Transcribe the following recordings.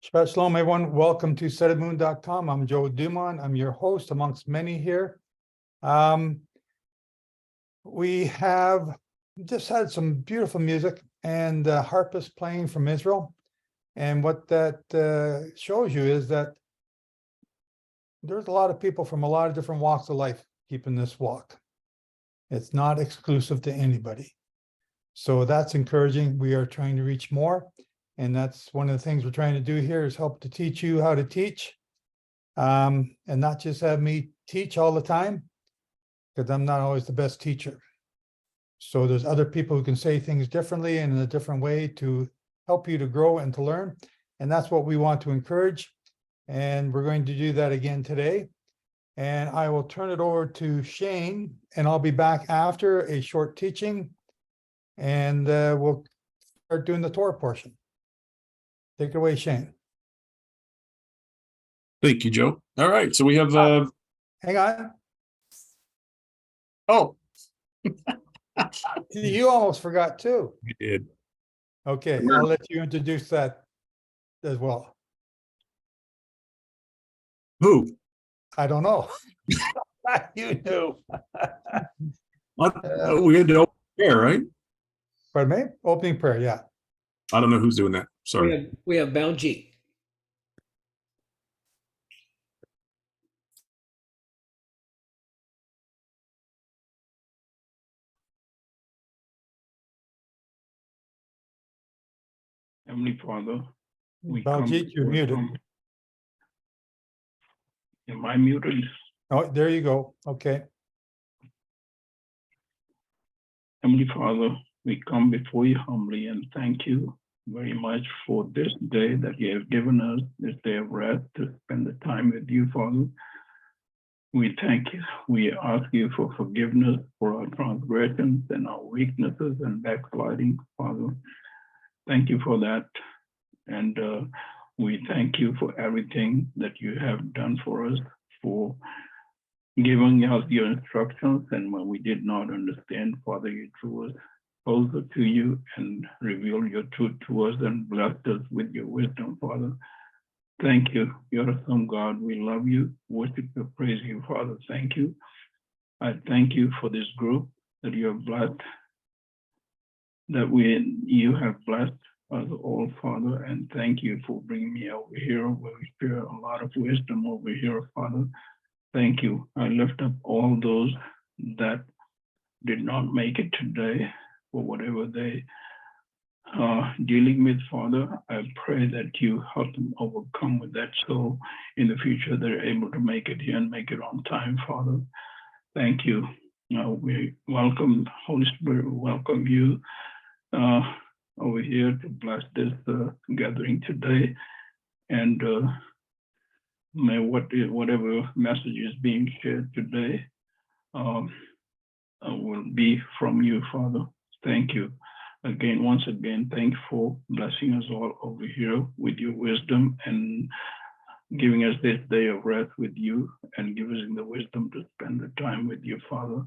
Shabbat Shalom, everyone. Welcome to setofmoon.com. I'm Joe Dumont. I'm your host amongst many here. We have just had some beautiful music and harpist playing from Israel. And what that shows you is that there's a lot of people from a lot of different walks of life keeping this walk. It's not exclusive to anybody. So that's encouraging. We are trying to reach more. And that's one of the things we're trying to do here is help to teach you how to teach. And not just have me teach all the time, because I'm not always the best teacher. So there's other people who can say things differently and in a different way to help you to grow and to learn. And that's what we want to encourage. And we're going to do that again today. And I will turn it over to Shane, and I'll be back after a short teaching. And we'll start doing the Torah portion. Take it away, Shane. Thank you, Joe. All right, so we have Hang on. Oh, You almost forgot too. we did. Okay, I'll let you introduce that as well. Who? I don't know. You knew. We had to open prayer, right? Pardon me? Opening prayer, yeah. I don't know who's doing that. Sorry. We have Baljeet. Heavenly Father, we Baljeet, you're muted. Am I muted? Oh, there you go. Okay. Heavenly Father, we come before you humbly and thank you very much for this day that you have given us, this day of rest, to spend the time with you, Father. We thank you. We ask you for forgiveness for our transgressions and our weaknesses and backsliding, Father. Thank you for that. And we thank you for everything that you have done for us, for giving us your instructions. And when we did not understand, Father, you drew us closer to you and revealed your truth to us and blessed us with your wisdom, Father. Thank you. You're awesome, God. We love you, worship you, praise you, Father. Thank you. I thank you for this group that you have blessed, you have blessed us all, Father, and thank you for bringing me over here where we share a lot of wisdom over here, Father. Thank you. I lift up all those that did not make it today for whatever they are dealing with, Father. I pray that you help them overcome with that, so in the future they're able to make it here and make it on time, Father. Thank you. We welcome, Holy Spirit, we welcome you over here to bless this gathering today. And may whatever message is being shared today will be from you, Father. Thank you. Again, once again, thank you for blessing us all over here with your wisdom and giving us this day of rest with you and giving us the wisdom to spend the time with you, Father.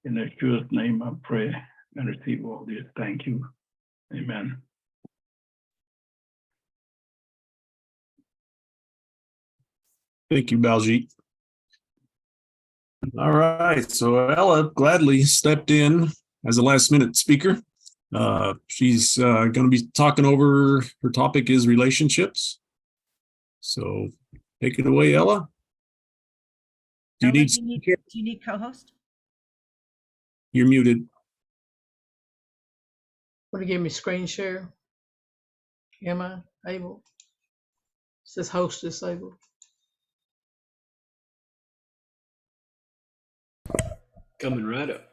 In Yeshua's name I pray and receive all this. Thank you. Amen. Thank you, Baljeet. All right, so Ella gladly stepped in as a last-minute speaker. She's going to be talking over, her topic is relationships. So take it away, Ella. Do you need co-host? You're muted. Want to give me screen share? Am I able? It says host disabled. Coming right up.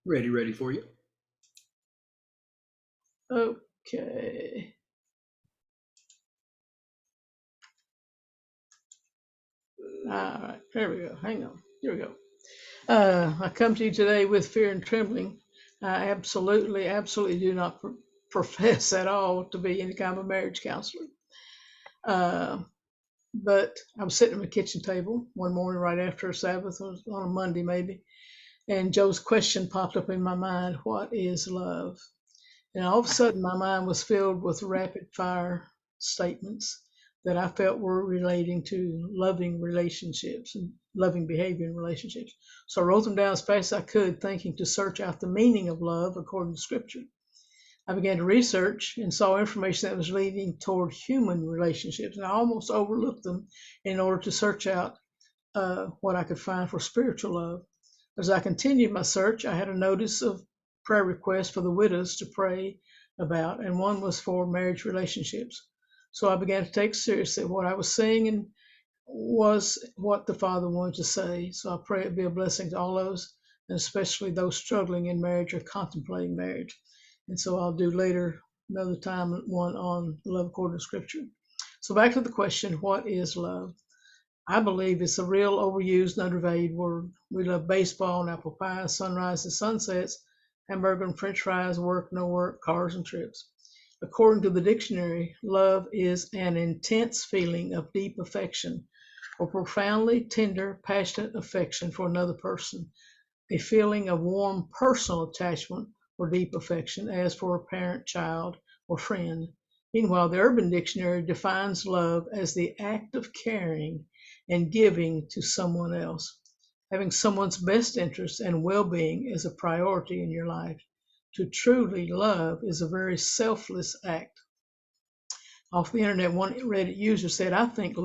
Ready for you. Okay. All right, there we go. Hang on. Here we go. I come to you today with fear and trembling, I absolutely do not profess at all to be any kind of marriage counselor. But I was sitting at my kitchen table one morning right after Sabbath, it was on a Monday maybe, and Joe's question popped up in my mind, what is love? And all of a sudden my mind was filled with rapid fire statements that I felt were relating to loving relationships and loving behavior in relationships. So I wrote them down as fast as I could, thinking to search out the meaning of love according to Scripture. I began to research and saw information that was leading toward human relationships, and I almost overlooked them in order to search out what I could find for spiritual love. As I continued my search, I had a notice of prayer requests for the widows to pray about, and one was for marriage relationships. So I began to take seriously what I was seeing and was what the Father wanted to say. So I pray it be a blessing to all those, and especially those struggling in marriage or contemplating marriage. And so I'll do later, another time, one on love according to Scripture. So back to the question, what is love? I believe it's a real overused and undervalued word. We love baseball and apple pie, sunrise and sunsets, hamburger and french fries, work, no work, cars and trips. According to the dictionary, love is an intense feeling of deep affection or profoundly tender, passionate affection for another person, a feeling of warm personal attachment or deep affection as for a parent, child, or friend. Meanwhile, the Urban Dictionary defines love as the act of caring and giving to someone else, having someone's best interest and well-being as a priority in your life. To truly love is a very selfless act. Off the internet, one Reddit user said, I think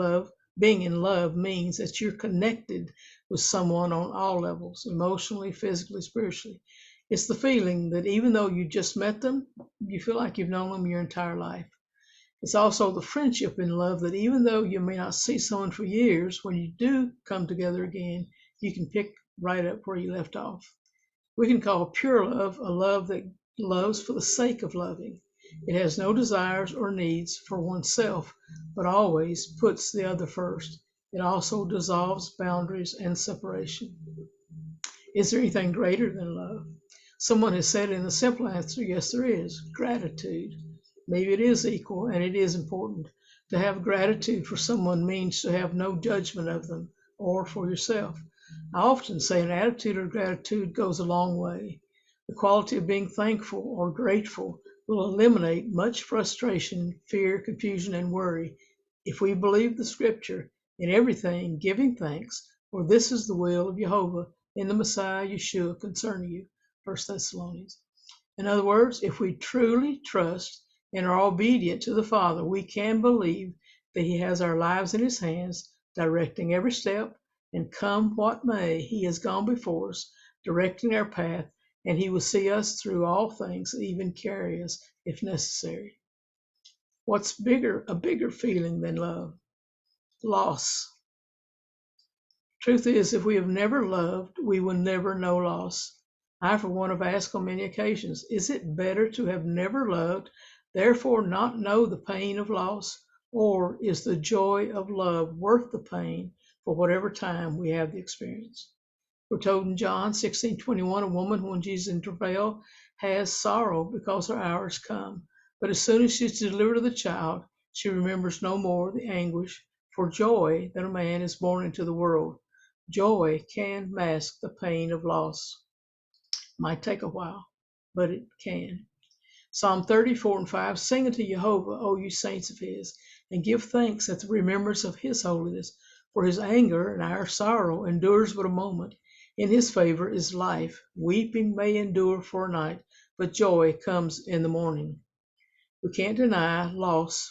being in love means that you're connected with someone on all levels, emotionally, physically, spiritually. It's the feeling that even though you just met them, you feel like you've known them your entire life. It's also the friendship in love that even though you may not see someone for years, when you do come together again, you can pick right up where you left off. We can call pure love a love that loves for the sake of loving. It has no desires or needs for oneself, but always puts the other first. It also dissolves boundaries and separation. Is there anything greater than love? Someone has said in the simple answer, yes, there is. Gratitude. Maybe it is equal and it is important. To have gratitude for someone means to have no judgment of them or for yourself. I often say an attitude of gratitude goes a long way. The quality of being thankful or grateful will eliminate much frustration, fear, confusion, and worry if we believe the Scripture, in everything giving thanks, for this is the will of Jehovah in the Messiah Yeshua concerning you. 1 Thessalonians. In other words, if we truly trust and are obedient to the Father, we can believe that He has our lives in His hands, directing every step, and come what may, He has gone before us, directing our path, and He will see us through all things, even carry us if necessary. What's a bigger feeling than love? Loss. Truth is, if we have never loved, we will never know loss. I, for one, have asked on many occasions, is it better to have never loved, therefore not know the pain of loss, or is the joy of love worth the pain for whatever time we have the experience? We're told in John 16:21, a woman, when Jesus in travail, has sorrow because her hour has come. But as soon as she's delivered of the child, she remembers no more the anguish for joy that a man is born into the world. Joy can mask the pain of loss. Might take a while, but it can. Psalm 34:5, sing unto Jehovah, O you saints of His, and give thanks at the remembrance of His holiness. For His anger and our sorrow endures but a moment. In His favor is life. Weeping may endure for a night, but joy comes in the morning. We can't deny loss,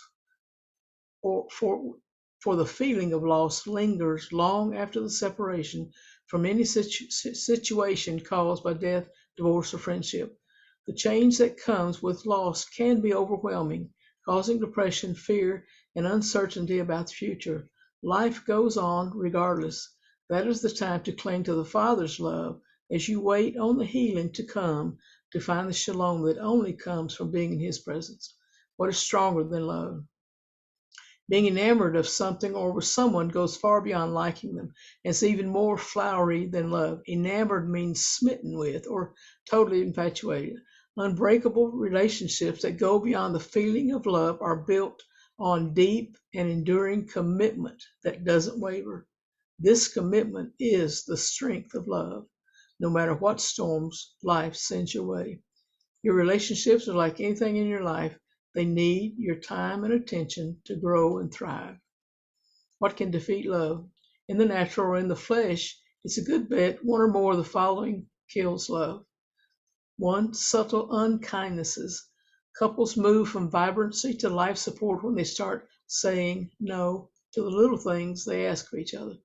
for the feeling of loss lingers long after the separation from any situation caused by death, divorce, or friendship. The change that comes with loss can be overwhelming, causing depression, fear, and uncertainty about the future. Life goes on regardless. That is the time to cling to the Father's love as you wait on the healing to come, to find the shalom that only comes from being in His presence. What is stronger than love? Being enamored of something or with someone goes far beyond liking them. It's even more flowery than love. Enamored means smitten with or totally infatuated. Unbreakable relationships that go beyond the feeling of love are built on deep and enduring commitment that doesn't waver. This commitment is the strength of love, no matter what storms life sends your way. Your relationships are like anything in your life. They need your time and attention to grow and thrive. What can defeat love? In the natural or in the flesh, it's a good bet one or more of the following kills love. 1, subtle unkindnesses. Couples move from vibrancy to life support when they start saying no to the little things they ask of each other.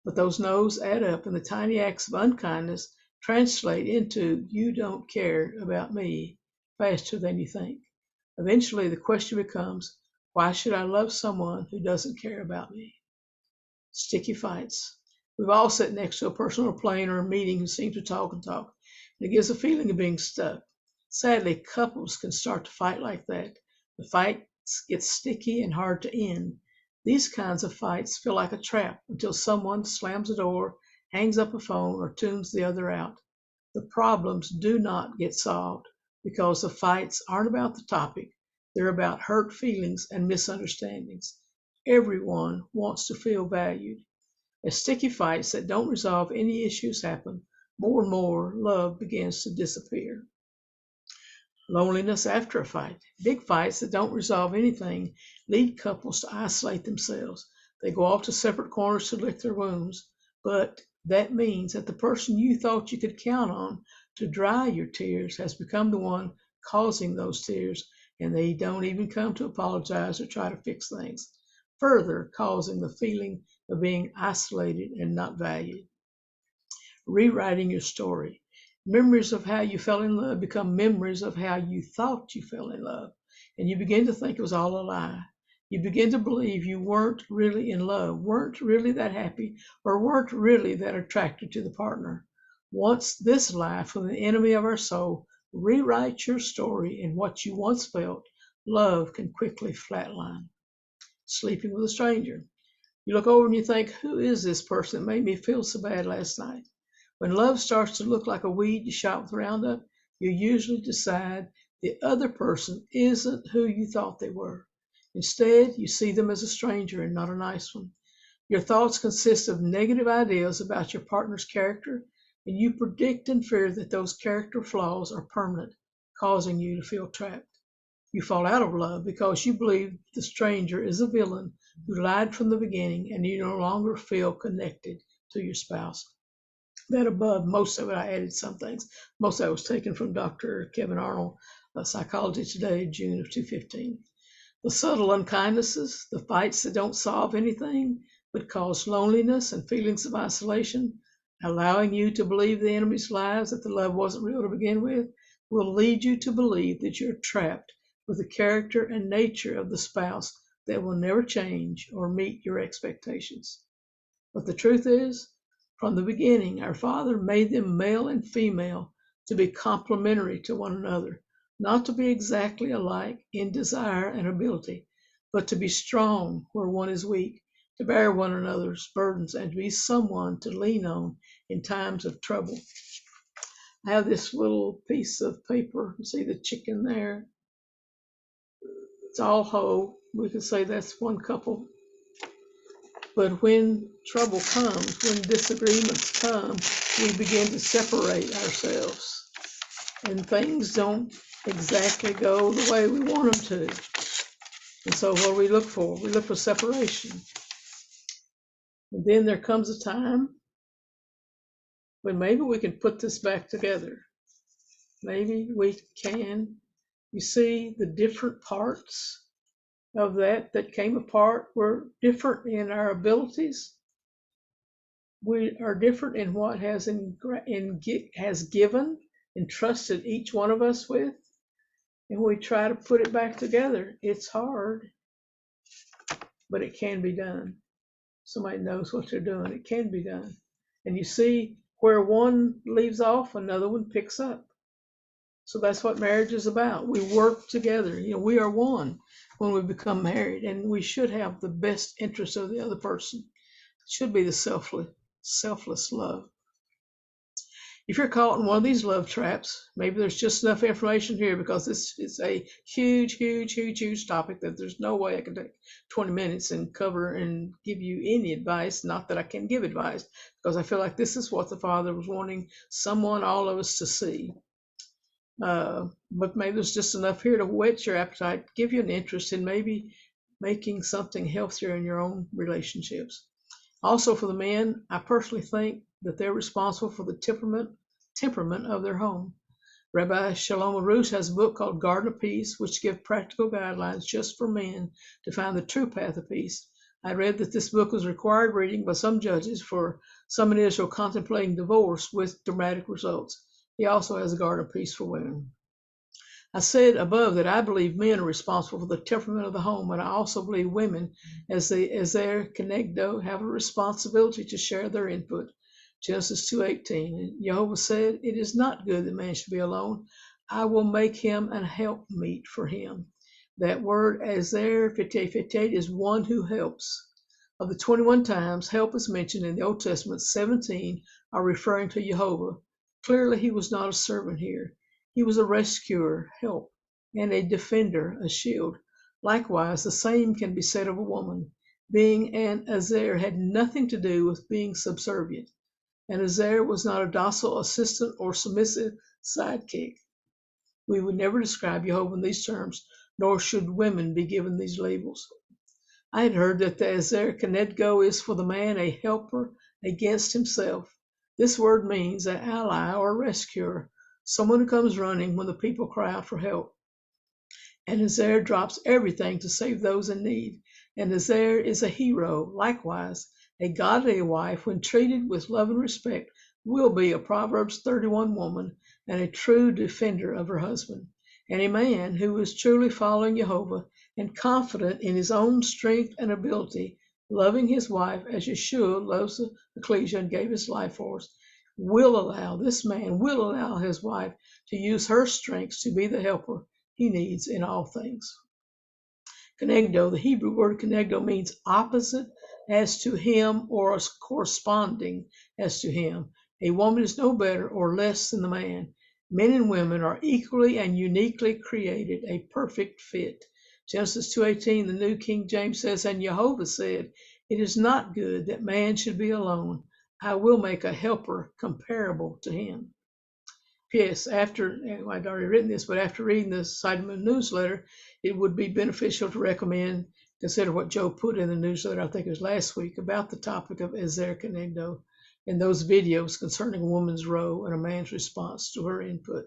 But those no's add up, and the tiny acts of unkindness translate into "you don't care about me" faster than you think. Eventually, the question becomes, why should I love someone who doesn't care about me? Sticky fights. We've all sat next to a person on a plane or a meeting who seems to talk and talk. And it gives a feeling of being stuck. Sadly, couples can start to fight like that. The fights get sticky and hard to end. These kinds of fights feel like a trap until someone slams a door, hangs up a phone, or tunes the other out. The problems do not get solved because the fights aren't about the topic. They're about hurt feelings and misunderstandings. Everyone wants to feel valued. As sticky fights that don't resolve any issues happen, more and more love begins to disappear. Loneliness after a fight. Big fights that don't resolve anything lead couples to isolate themselves. They go off to separate corners to lick their wounds, but that means that the person you thought you could count on to dry your tears has become the one causing those tears, and they don't even come to apologize or try to fix things, further causing the feeling of being isolated and not valued. Rewriting your story. Memories of how you fell in love become memories of how you thought you fell in love, and you begin to think it was all a lie. You begin to believe you weren't really in love, weren't really that happy, or weren't really that attracted to the partner. Once this lie from the enemy of our soul rewrites your story in what you once felt, love can quickly flatline. Sleeping with a stranger. You look over and you think, who is this person that made me feel so bad last night? When love starts to look like a weed you shot with Roundup, you usually decide the other person isn't who you thought they were. Instead, you see them as a stranger and not a nice one. Your thoughts consist of negative ideas about your partner's character, and you predict and fear that those character flaws are permanent, causing you to feel trapped. You fall out of love because you believe the stranger is a villain who lied from the beginning, and you no longer feel connected to your spouse. That above, most of it, I added some things. Most of it was taken from Dr. Kevin Arnold, Psychology Today, June of 2015. The subtle unkindnesses, the fights that don't solve anything but cause loneliness and feelings of isolation, allowing you to believe the enemy's lies that the love wasn't real to begin with, will lead you to believe that you're trapped with the character and nature of the spouse that will never change or meet your expectations. But the truth is, from the beginning, our Father made them male and female to be complementary to one another, not to be exactly alike in desire and ability, but to be strong where one is weak, to bear one another's burdens, and to be someone to lean on in times of trouble. I have this little piece of paper. You see the chicken there? It's all whole. We could say that's one couple. But when trouble comes, when disagreements come, we begin to separate ourselves. And things don't exactly go the way we want them to. And so what do we look for? We look for separation. And then there comes a time when maybe we can put this back together. Maybe we can. You see, the different parts of that came apart were different in our abilities. We are different in what has given and trusted each one of us with. And we try to put it back together. It's hard, but it can be done. Somebody knows what they're doing. It can be done. And you see where one leaves off, another one picks up. So that's what marriage is about. We work together. We are one when we become married, and we should have the best interest of the other person. It should be the selfless love. If you're caught in one of these love traps, maybe there's just enough information here because this is a huge topic that there's no way I can take 20 minutes and cover and give you any advice. Not that I can give advice, because I feel like this is what the Father was wanting all of us to see. But maybe there's just enough here to whet your appetite, give you an interest in maybe making something healthier in your own relationships. Also, for the men, I personally think that they're responsible for the temperament of their home. Rabbi Shalom Arush has a book called Garden of Peace, which gives practical guidelines just for men to find the true path of peace. I read that this book was required reading by some judges for some in Israel contemplating divorce with dramatic results. He also has a Garden of Peace for women. I said above that I believe men are responsible for the temperament of the home, and I also believe women, as their kenegdo, have a responsibility to share their input. Genesis 2:18. Jehovah said, "It is not good that man should be alone. I will make him an helpmeet for him." That word "azer," 58, is one who helps. Of the 21 times help is mentioned in the Old Testament, 17 are referring to Jehovah. Clearly, he was not a servant here. He was a rescuer, help, and a defender, a shield. Likewise, the same can be said of a woman. Being an azer had nothing to do with being subservient. An azer was not a docile assistant or submissive sidekick. We would never describe Jehovah in these terms, nor should women be given these labels. I had heard that the azer kenegdo is for the man a helper against himself. This word means an ally or a rescuer, someone who comes running when the people cry out for help. And azer drops everything to save those in need. And azer is a hero. Likewise, a godly wife, when treated with love and respect, will be a Proverbs 31 woman and a true defender of her husband. And a man who is truly following Jehovah and confident in his own strength and ability, loving his wife as Yeshua loves the ecclesia and gave his life for us, this man will allow his wife to use her strengths to be the helper he needs in all things. Kenegdo, the Hebrew word kenegdo, means opposite as to him or corresponding as to him. A woman is no better or less than the man. Men and women are equally and uniquely created, a perfect fit. Genesis 2:18, the New King James says, "And Jehovah said, it is not good that man should be alone. I will make a helper comparable to him." P.S. I'd already written this, but after reading the Sideman newsletter, it would be beneficial to consider what Joe put in the newsletter, I think it was last week, about the topic of azer kenegdo and those videos concerning a woman's role and a man's response to her input.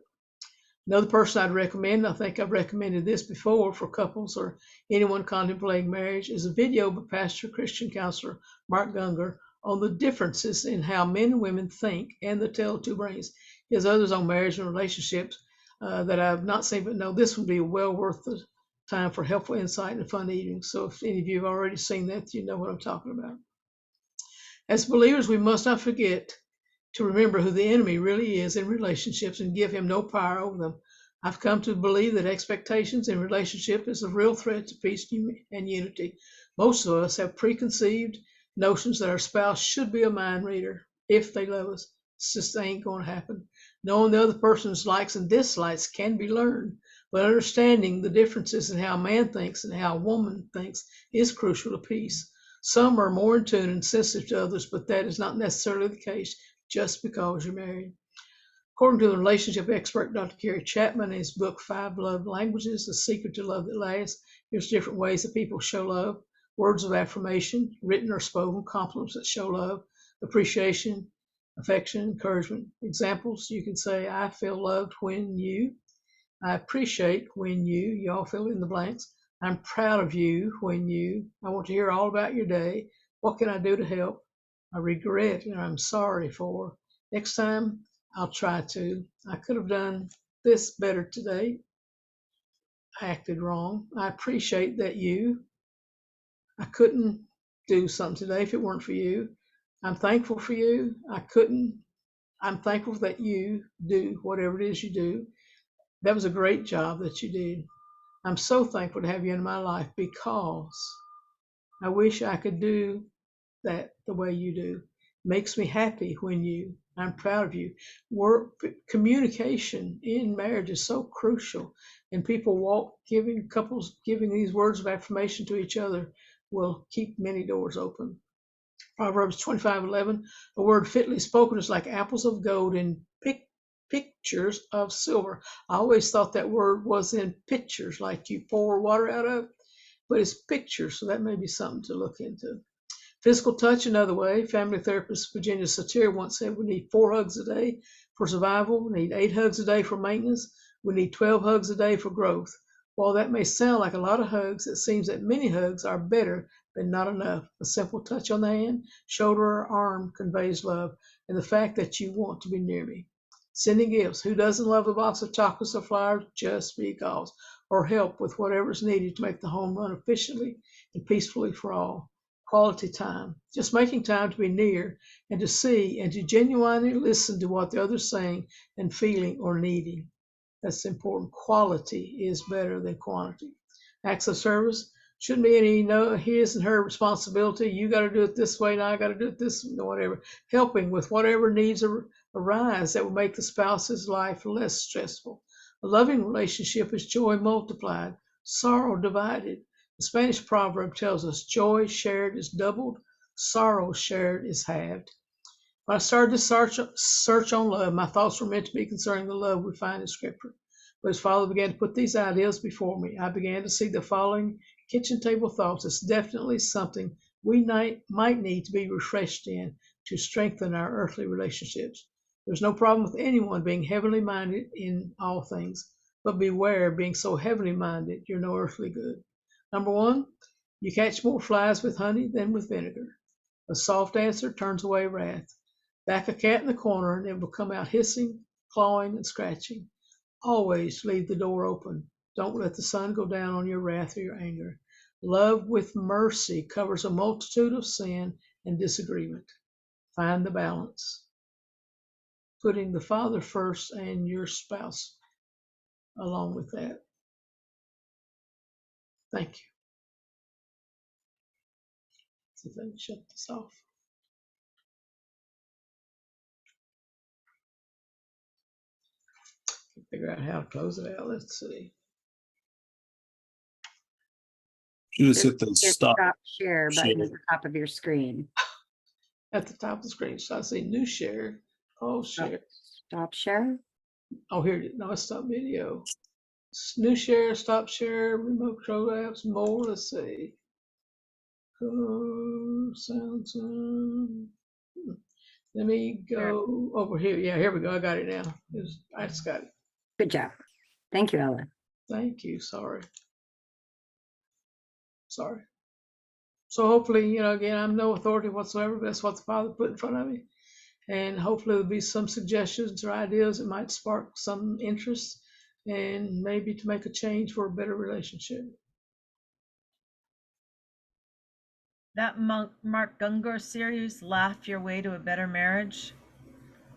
Another person I'd recommend, I think I've recommended this before for couples or anyone contemplating marriage, is a video by pastor Christian counselor Mark Gungor on the differences in how men and women think and the tale of two brains. He has others on marriage and relationships that I've not seen, but no, this would be well worth the time for helpful insight and fun eating. So if any of you have already seen that, you know what I'm talking about. As believers, we must not forget to remember who the enemy really is in relationships and give him no power over them. I've come to believe that expectations in relationship is a real threat to peace and unity. Most of us have preconceived notions that our spouse should be a mind reader if they love us. It just ain't going to happen. Knowing the other person's likes and dislikes can be learned, but understanding the differences in how a man thinks and how a woman thinks is crucial to peace. Some are more in tune and sensitive to others, but that is not necessarily the case just because you're married. According to the relationship expert Dr. Gary Chapman in his book, 5 Love Languages, The Secret to Love That Lasts, there's different ways that people show love: words of affirmation, written or spoken, compliments that show love, appreciation, affection, encouragement. Examples, you can say, "I feel loved when you," "I appreciate when you all fill in the blanks," "I'm proud of you when you," "I want to hear all about your day," "What can I do to help?" "I regret," and "I'm sorry for," "Next time I'll try to," "I could have done this better today," "I acted wrong," "I appreciate that you," "I couldn't do something today if it weren't for you," "I'm thankful for you," "I'm thankful that you do whatever it is you do," That was a great job that you did. I'm so thankful to have you in my life because I wish I could do that the way you do. Makes me happy when I'm proud of you. Communication in marriage is so crucial, and couples giving these words of affirmation to each other will keep many doors open. Proverbs 25:11, a word fitly spoken is like apples of gold in pictures of silver. I always thought that word was in pictures, like you pour water out of, but it's pictures, so that may be something to look into. Physical touch, another way. Family therapist Virginia Satir once said we need 4 hugs a day for survival. We need 8 hugs a day for maintenance. We need 12 hugs a day for growth. While that may sound like a lot of hugs, it seems that many hugs are better than not enough. A simple touch on the hand, shoulder, or arm conveys love, and the fact that you want to be near me. Sending gifts. Who doesn't love a box of chocolates or flowers just because? Or help with whatever is needed to make the home run efficiently and peacefully for all. Quality time. Just making time to be near and to see and to genuinely listen to what the other's saying and feeling or needing. That's important. Quality is better than quantity. Acts of service shouldn't be any his and her responsibility. You got to do it this way, and I got to do it this, whatever. Helping with whatever needs arise that will make the spouse's life less stressful. A loving relationship is joy multiplied, sorrow divided. The Spanish proverb tells us joy shared is doubled, sorrow shared is halved. When I started this search on love, my thoughts were meant to be concerning the love we find in Scripture. But as Father began to put these ideas before me, I began to see the following kitchen table thoughts as definitely something we might need to be refreshed in to strengthen our earthly relationships. There's no problem with anyone being heavenly minded in all things, but beware of being so heavenly minded you're no earthly good. Number 1, you catch more flies with honey than with vinegar. A soft answer turns away wrath. Back a cat in the corner and it will come out hissing, clawing, and scratching. Always leave the door open. Don't let the sun go down on your wrath or your anger. Love with mercy covers a multitude of sin and disagreement. Find the balance. Putting the Father first and your spouse along with that. Thank you. See if I can shut this off. Figure out how to close it out. Let's see. Should have hit the Hit stop. share button at the top of your screen. At the top of the screen. So I see new share. Oh, share. Stop share. Oh, here it is. No, it's stop video. New share, stop share, remote control apps, more. Let's see. Sounds. Let me go over here. Yeah, here we go. I got it now. I just got it. Good job. Thank you, Ella. Thank you. Sorry. So hopefully, again, I'm no authority whatsoever, but that's what the Father put in front of me. And hopefully there'll be some suggestions or ideas that might spark some interest and maybe to make a change for a better relationship. That Mark Gungor series, Laugh Your Way to a Better Marriage,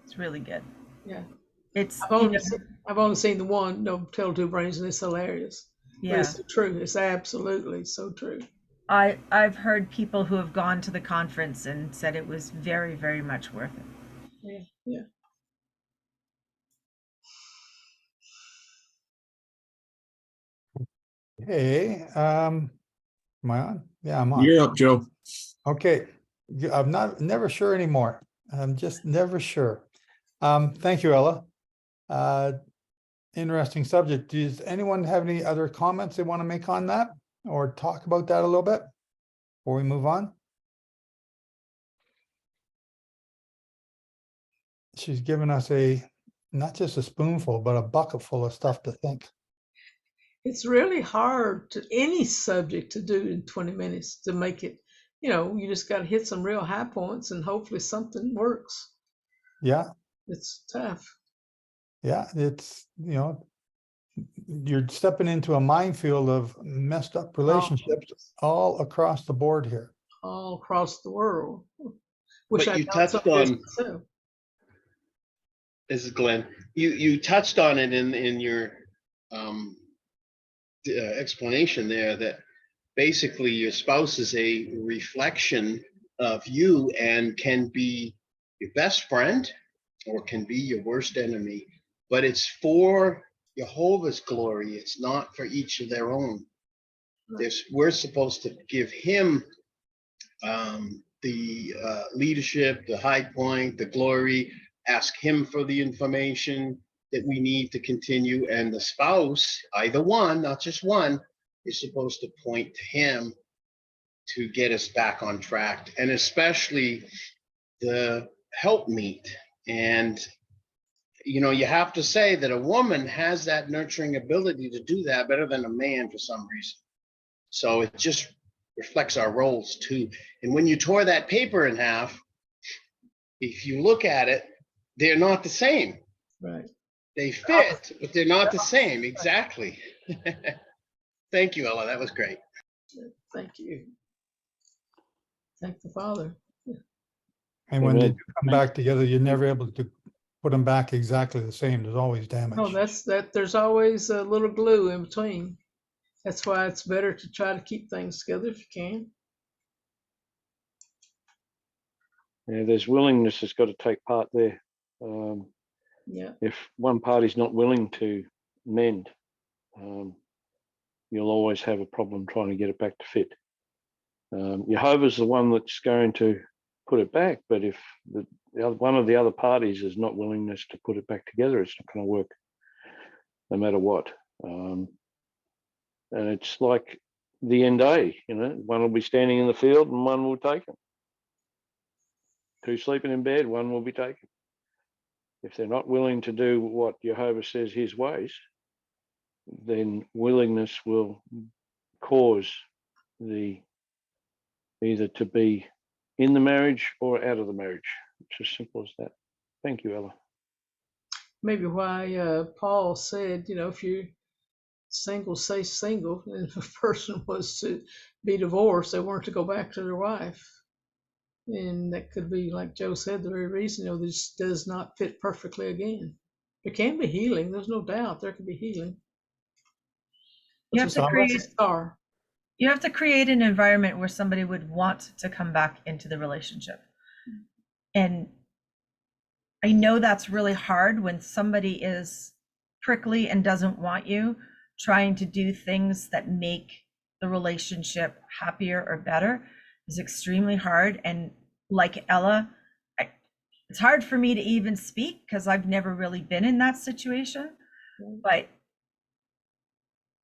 it's really good. Yeah. It's I've only seen the one, No Tell Two Brains, and it's hilarious. yeah. But it's so true. It's absolutely so true. I've heard people who have gone to the conference and said it was very, very much worth it. Yeah. Hey, am I on? Yeah, I'm on. You're up, Joe. Okay, I'm never sure anymore. I'm just never sure. Thank you, Ella. Interesting subject. Does anyone have any other comments they want to make on that or talk about that a little bit before we move on? She's given us not just a spoonful, but a bucket full of stuff to think. It's really hard any subject to do in 20 minutes to make it, you just got to hit some real high points and hopefully something works. Yeah. It's tough. Yeah, it's, you're stepping into a minefield of messed up relationships all across the board here. All across the world. But you touched on, this is Glenn, you touched on it in your explanation there that basically your spouse is a reflection of you and can be your best friend or can be your worst enemy, but it's for Jehovah's glory. It's not for each of their own. We're supposed to give him the leadership, the high point, the glory, ask him for the information that we need to continue. And the spouse, either one, not just one, is supposed to point to him to get us back on track, and especially the helpmeet. And you have to say that a woman has that nurturing ability to do that better than a man for some reason. So it just reflects our roles too. And when you tore that paper in half, if you look at it, they're not the same. Right. They fit, but they're not the same. Exactly. Thank you, Ella. That was great. Thank you. Thank the Father. And when they Amen. do come back together, you're never able to put them back exactly the same. There's always damage. Oh, there's always a little glue in between. That's why it's better to try to keep things together if you can. Yeah, there's willingness that's got to take part there. Yeah. If one party's not willing to mend, you'll always have a problem trying to get it back to fit. Jehovah's the one that's going to put it back, but if one of the other parties is not willingness to put it back together, it's not going to work no matter what. And it's like the end day, one will be standing in the field and one will take them. Two sleeping in bed, one will be taken. If they're not willing to do what Jehovah says his ways, then willingness will cause either to be in the marriage or out of the marriage. It's as simple as that. Thank you, Ella. Maybe why Paul said, if you're single, stay single. And if a person was to be divorced, they weren't to go back to their wife. And that could be, like Joe said, the very reason, this does not fit perfectly again. There can be healing. There's no doubt there can be healing. You have to create an environment where somebody would want to come back into the relationship. And I know that's really hard when somebody is prickly and doesn't want you, trying to do things that make the relationship happier or better is extremely hard. And like Ella, it's hard for me to even speak because I've never really been in that situation, but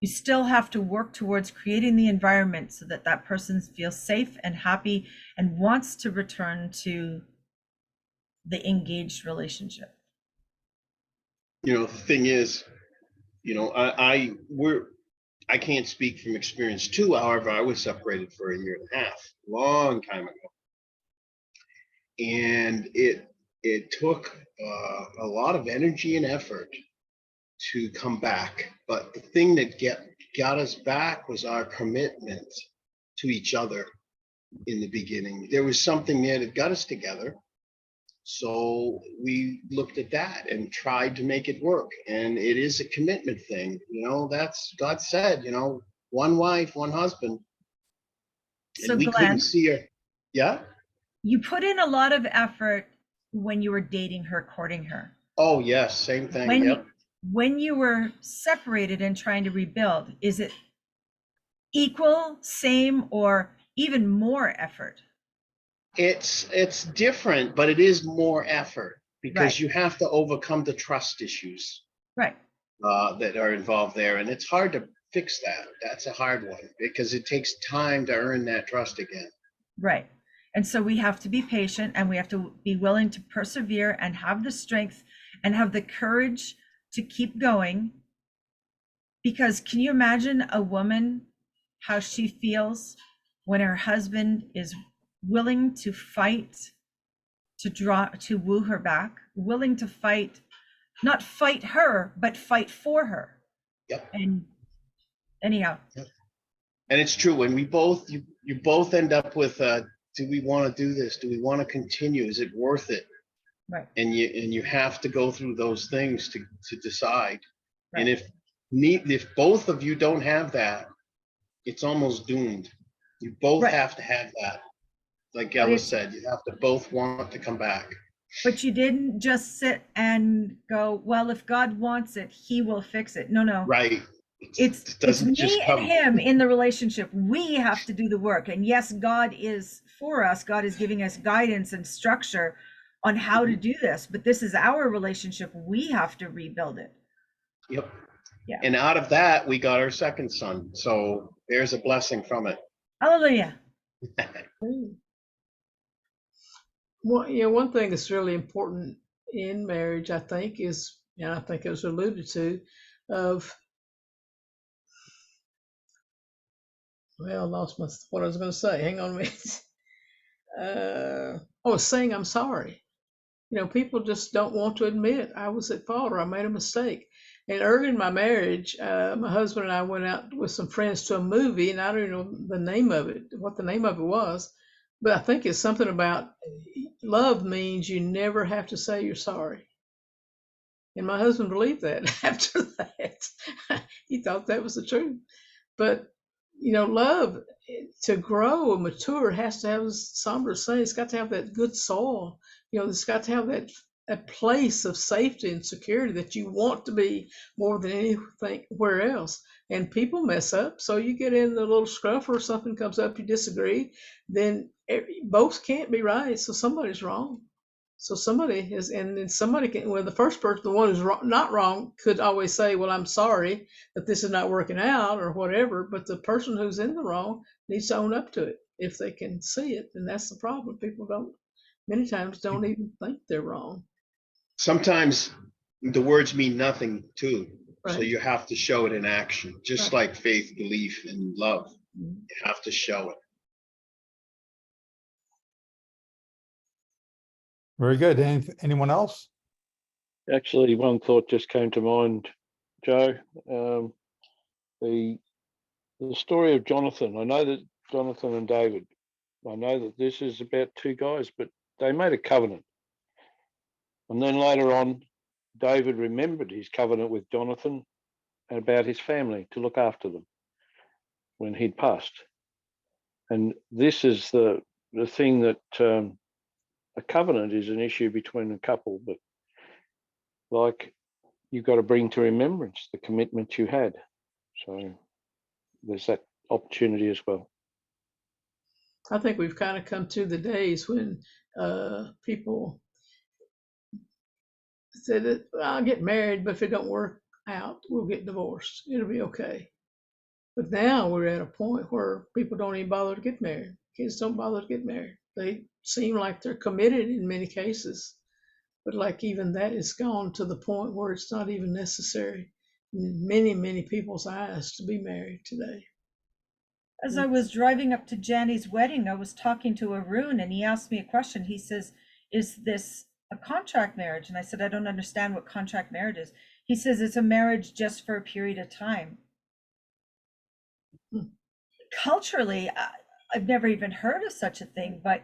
you still have to work towards creating the environment so that that person feels safe and happy and wants to return to the engaged relationship. The thing is, I can't speak from experience too. However, I was separated for a year and a half, long time ago. And it took a lot of energy and effort to come back. But the thing that got us back was our commitment to each other in the beginning. There was something there that got us together. So we looked at that and tried to make it work. And it is a commitment thing. That's God said, one wife, one husband. So and we Glenn, couldn't see her. Yeah. You put in a lot of effort when you were dating her, courting her. Oh, yes. Same thing. When you were separated and trying to rebuild, is it equal, same, or even more effort? It's different, but it is more effort because Right. you have to overcome the trust issues Right. that are involved there. And it's hard to fix that. That's a hard one because it takes time to earn that trust again. Right. And so we have to be patient and we have to be willing to persevere and have the strength and have the courage to keep going. Because can you imagine a woman, how she feels when her husband is willing to fight, to woo her back, willing to fight, not fight her, but fight for her. Yep. And anyhow. Yep. And it's true. When you both end up with, do we want to do this? Do we want to continue? Is it worth it? Right. And you have to go through those things to decide. Right. And if both of you don't have that, it's almost doomed. You both Right. have to have that. Like But Ella if- said, you have to both want to come back. But you didn't just sit and go, well, if God wants it, he will fix it. No. Right. It's It doesn't me just and come. him in the relationship. We have to do the work. And yes, God is for us. God is giving us guidance and structure on how to do this. But this is our relationship. We have to rebuild it. Yep. Yeah. And out of that, we got our second son. So there's a blessing from it. Hallelujah. Well, yeah, one thing that's really important in marriage, I think, is, and I think it was alluded to, of, well, I lost what I was going to say. Hang on a minute. Saying I'm sorry. You know, people just don't want to admit I was at fault or I made a mistake. And early in my marriage, my husband and I went out with some friends to a movie, and I don't even know the name of it, what the name of it was, but I think it's something about love means you never have to say you're sorry. And my husband believed that after that. He thought that was the truth. But, you know, love, to grow and mature, has to have, as Sandra was saying, it's got to have that good soil. You know, it's got to have that a place of safety and security that you want to be more than anything where else. And people mess up. So you get in a little scruff or something comes up, you disagree, then both can't be right. So somebody's wrong. So somebody is, and then somebody can, well, the first person, the one who's not wrong, could always say, well, I'm sorry that this is not working out or whatever. But the person who's in the wrong needs to own up to it if they can see it. And that's the problem. People many times don't even think they're wrong. Sometimes the words mean nothing too. Right. So you have to show it in action, just Right. like faith, belief, and love. Mhm. You have to show it. Very good. Anyone else? Actually, one thought just came to mind, Joe. The story of Jonathan. I know that Jonathan and David, I know that this is about two guys, but they made a covenant. And then later on, David remembered his covenant with Jonathan about his family, to look after them when he'd passed. And this is the thing that a covenant is an issue between a couple, but like, you've got to bring to remembrance the commitment you had. So there's that opportunity as well. I think we've kind of come to the days when people said that, I'll get married, but if it don't work out, we'll get divorced. It'll be okay. But now we're at a point where people don't even bother to get married. Kids don't bother to get married. They seem like they're committed in many cases, but like even that is gone to the point where it's not even necessary in many, many people's eyes to be married today. As I was driving up to Janny's wedding, I was talking to Arun and he asked me a question. He says, is this a contract marriage? And I said, I don't understand what contract marriage is. He says, it's a marriage just for a period of time. Culturally, I've never even heard of such a thing, but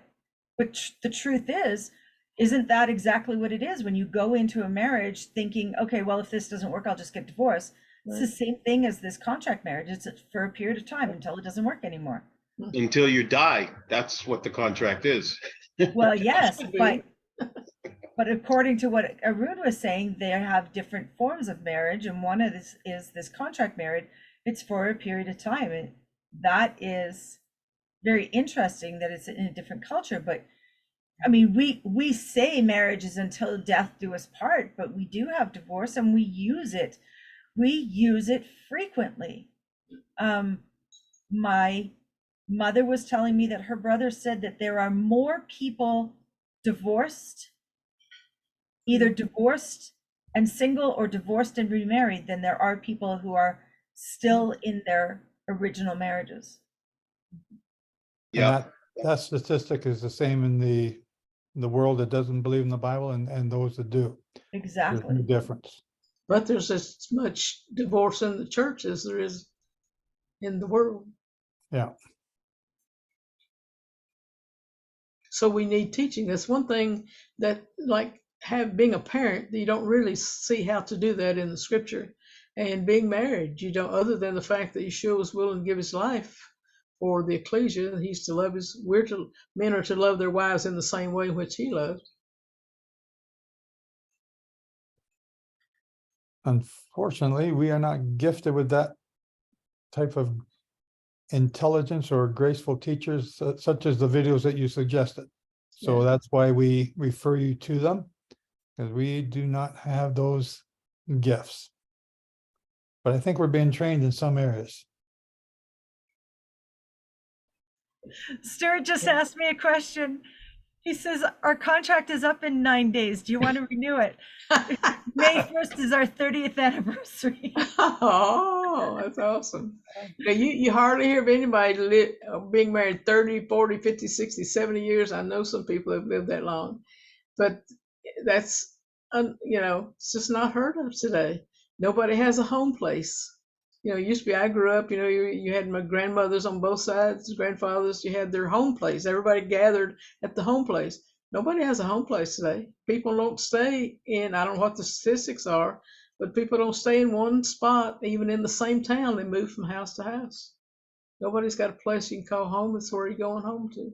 the truth is, isn't that exactly what it is when you go into a marriage thinking, okay, well, if this doesn't work, I'll just get divorced. It's the same thing as this contract marriage. It's for a period of time until it doesn't work anymore. Until you die. That's what the contract is. Well, yes, but according to what Arun was saying, they have different forms of marriage, and one of this is this contract marriage. It's for a period of time, and that is very interesting that it's in a different culture. But I mean, we say marriage is until death do us part, but we do have divorce, and we use it. We use it frequently. My mother was telling me that her brother said that there are more people divorced, either divorced and single or divorced and remarried, than there are people who are still in their original marriages. Yeah. That statistic is the same in the world that doesn't believe in the Bible and those that do. There's Exactly. no difference. But there's as much divorce in the church as there is in the world. Yeah. So we need teaching. That's one thing that, like, being a parent, you don't really see how to do that in the scripture. and being married. You don't, other than the fact that Yeshua was willing to give his life for the ecclesia, he's to love his, men are to love their wives in the same way in which he loved. Unfortunately, we are not gifted with that type of intelligence or graceful teachers, such as the videos that you suggested. So Yeah. that's why we refer you to them, because we do not have those gifts. But I think we're being trained in some areas. Stuart just asked me a question. He says, our contract is up in 9 days. Do you want to renew it? May 1st is our 30th anniversary. Oh, that's awesome. You hardly hear of anybody being married 30, 40, 50, 60, 70 years. I know some people have lived that long, but that's, it's just not heard of today. Nobody has a home place. It used to be, I grew up, you had my grandmothers on both sides, grandfathers, you had their home place. Everybody gathered at the home place. Nobody has a home place today. People don't stay in, I don't know what the statistics are, but people don't stay in one spot, even in the same town. They move from house to house. Nobody's got a place you can call home. It's where you're going home to.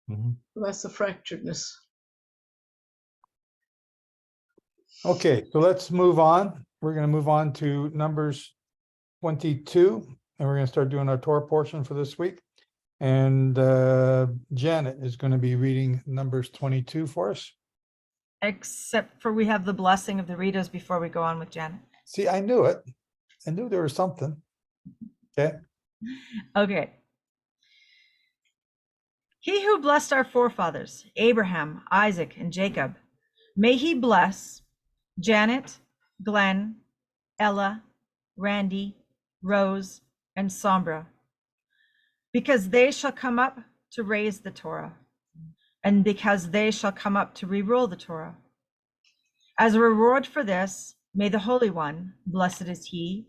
Mm-hmm. Well, that's the fracturedness. Okay, so let's move on. We're going to move on to Numbers 22, and we're going to start doing our Torah portion for this week. And Janet is going to be reading Numbers 22 for us. Except for we have the blessing of the readers before we go on with Janet. See, I knew it. I knew there was something. Okay. Okay. He who blessed our forefathers, Abraham, Isaac, and Jacob, may he bless Janet, Glenn, Ella, Randy, Rose, and Sombra, because they shall come up to raise the Torah, and because they shall come up to re-rule the Torah. As a reward for this, may the Holy One, blessed is he,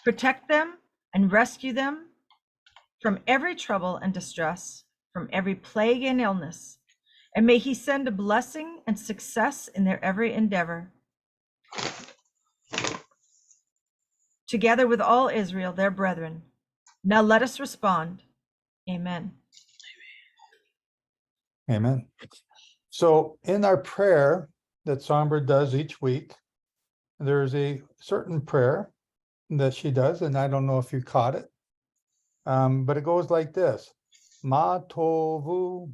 protect them and rescue them from every trouble and distress, from every plague and illness, and may he send a blessing and success in their every endeavor. Together with all Israel, their brethren. Now let us respond. Amen. Amen. So in our prayer that Sombra does each week, there's a certain prayer that she does, and I don't know if you caught it, but it goes like this: Ma tovu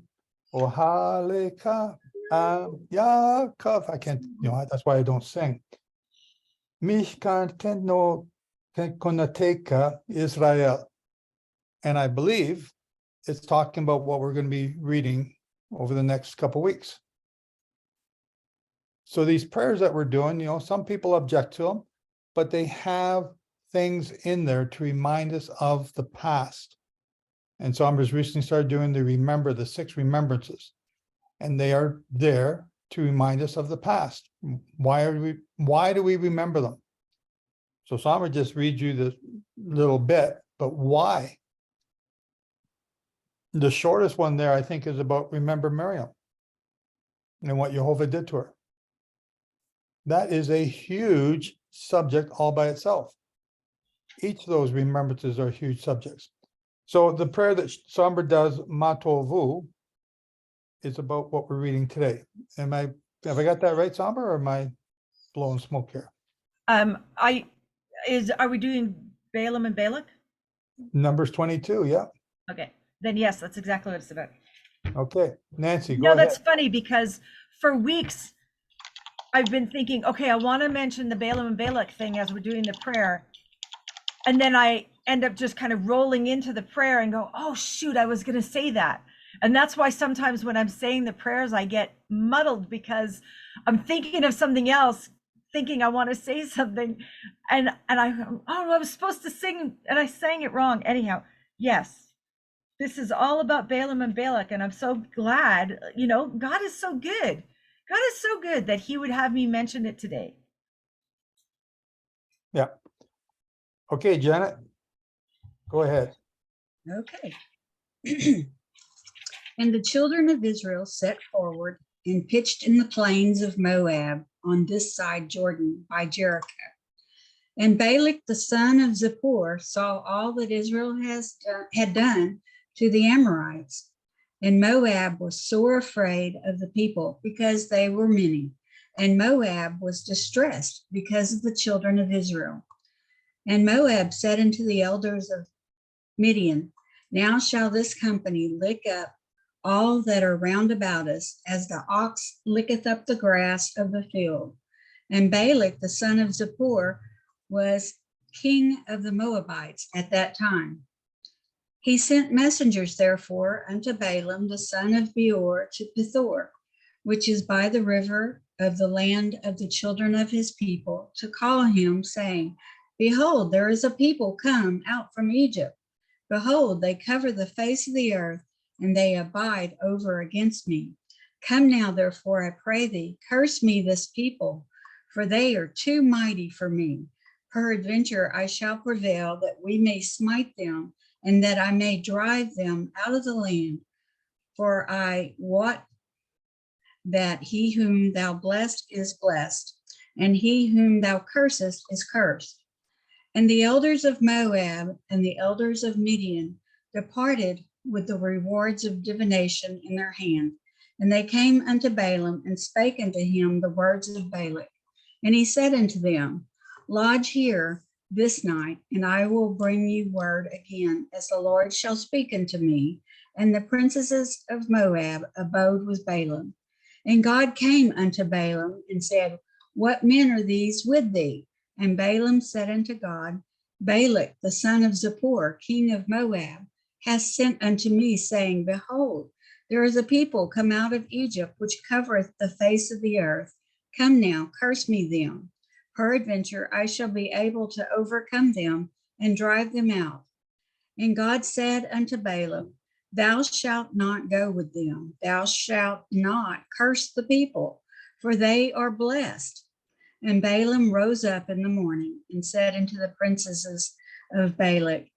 ohaleka Yaakov. I can't, that's why I don't sing. Mishkan keno konateka Israel. And I believe it's talking about what we're going to be reading over the next couple weeks. So these prayers that we're doing, some people object to them, but they have things in there to remind us of the past. And so Amber's recently started doing the 6 remembrances, and they are there to remind us of the past. Why do we remember them? So Sombra just reads you this little bit, but why? The shortest one there, I think, is about remember Miriam and what Jehovah did to her. That is a huge subject all by itself. Each of those remembrances are huge subjects. So the prayer that Sombra does, Matovu, is about what we're reading today. Have I got that right, Sombra, or am I blowing smoke here? Are we doing Balaam and Balak? Numbers 22, yeah. Okay, then yes, that's exactly what it's about. Okay, Nancy, go ahead. That's funny because for weeks I've been thinking, okay, I want to mention the Balaam and Balak thing as we're doing the prayer. And then I end up just kind of rolling into the prayer and go, oh, shoot, I was going to say that. And that's why sometimes when I'm saying the prayers, I get muddled because I'm thinking of something else, thinking I want to say something. And I was supposed to sing and I sang it wrong. Anyhow, yes, this is all about Balaam and Balak. And I'm so glad, God is so good. God is so good that he would have me mention it today. Yeah. Okay, Janet, go ahead. Okay. And the children of Israel set forward and pitched in the plains of Moab on this side Jordan by Jericho. And Balak the son of Zippor saw all that Israel had done to the Amorites. And Moab was sore afraid of the people because they were many. And Moab was distressed because of the children of Israel. And Moab said unto the elders of Midian, now shall this company lick up all that are round about us, as the ox licketh up the grass of the field. And Balak the son of Zippor was king of the Moabites at that time. He sent messengers, therefore, unto Balaam the son of Beor to Pethor, which is by the river of the land of the children of his people, to call him, saying, behold, there is a people come out from Egypt. Behold, they cover the face of the earth, and they abide over against me. Come now, therefore, I pray thee, curse me this people, for they are too mighty for me. Peradventure I shall prevail, that we may smite them, and that I may drive them out of the land. For I wot that he whom thou blessed is blessed, and he whom thou cursest is cursed. And the elders of Moab and the elders of Midian departed with the rewards of divination in their hand. And they came unto Balaam and spake unto him the words of Balak. And he said unto them, lodge here this night, and I will bring you word again, as the Lord shall speak unto me. And the princesses of Moab abode with Balaam. And God came unto Balaam and said, what men are these with thee? And Balaam said unto God, Balak the son of Zippor, king of Moab, hath sent unto me, saying, behold, there is a people come out of Egypt, which covereth the face of the earth. Come now, curse me them. Peradventure I shall be able to overcome them and drive them out. And God said unto Balaam, thou shalt not go with them. Thou shalt not curse the people, for they are blessed. And Balaam rose up in the morning and said unto the princesses of Balak,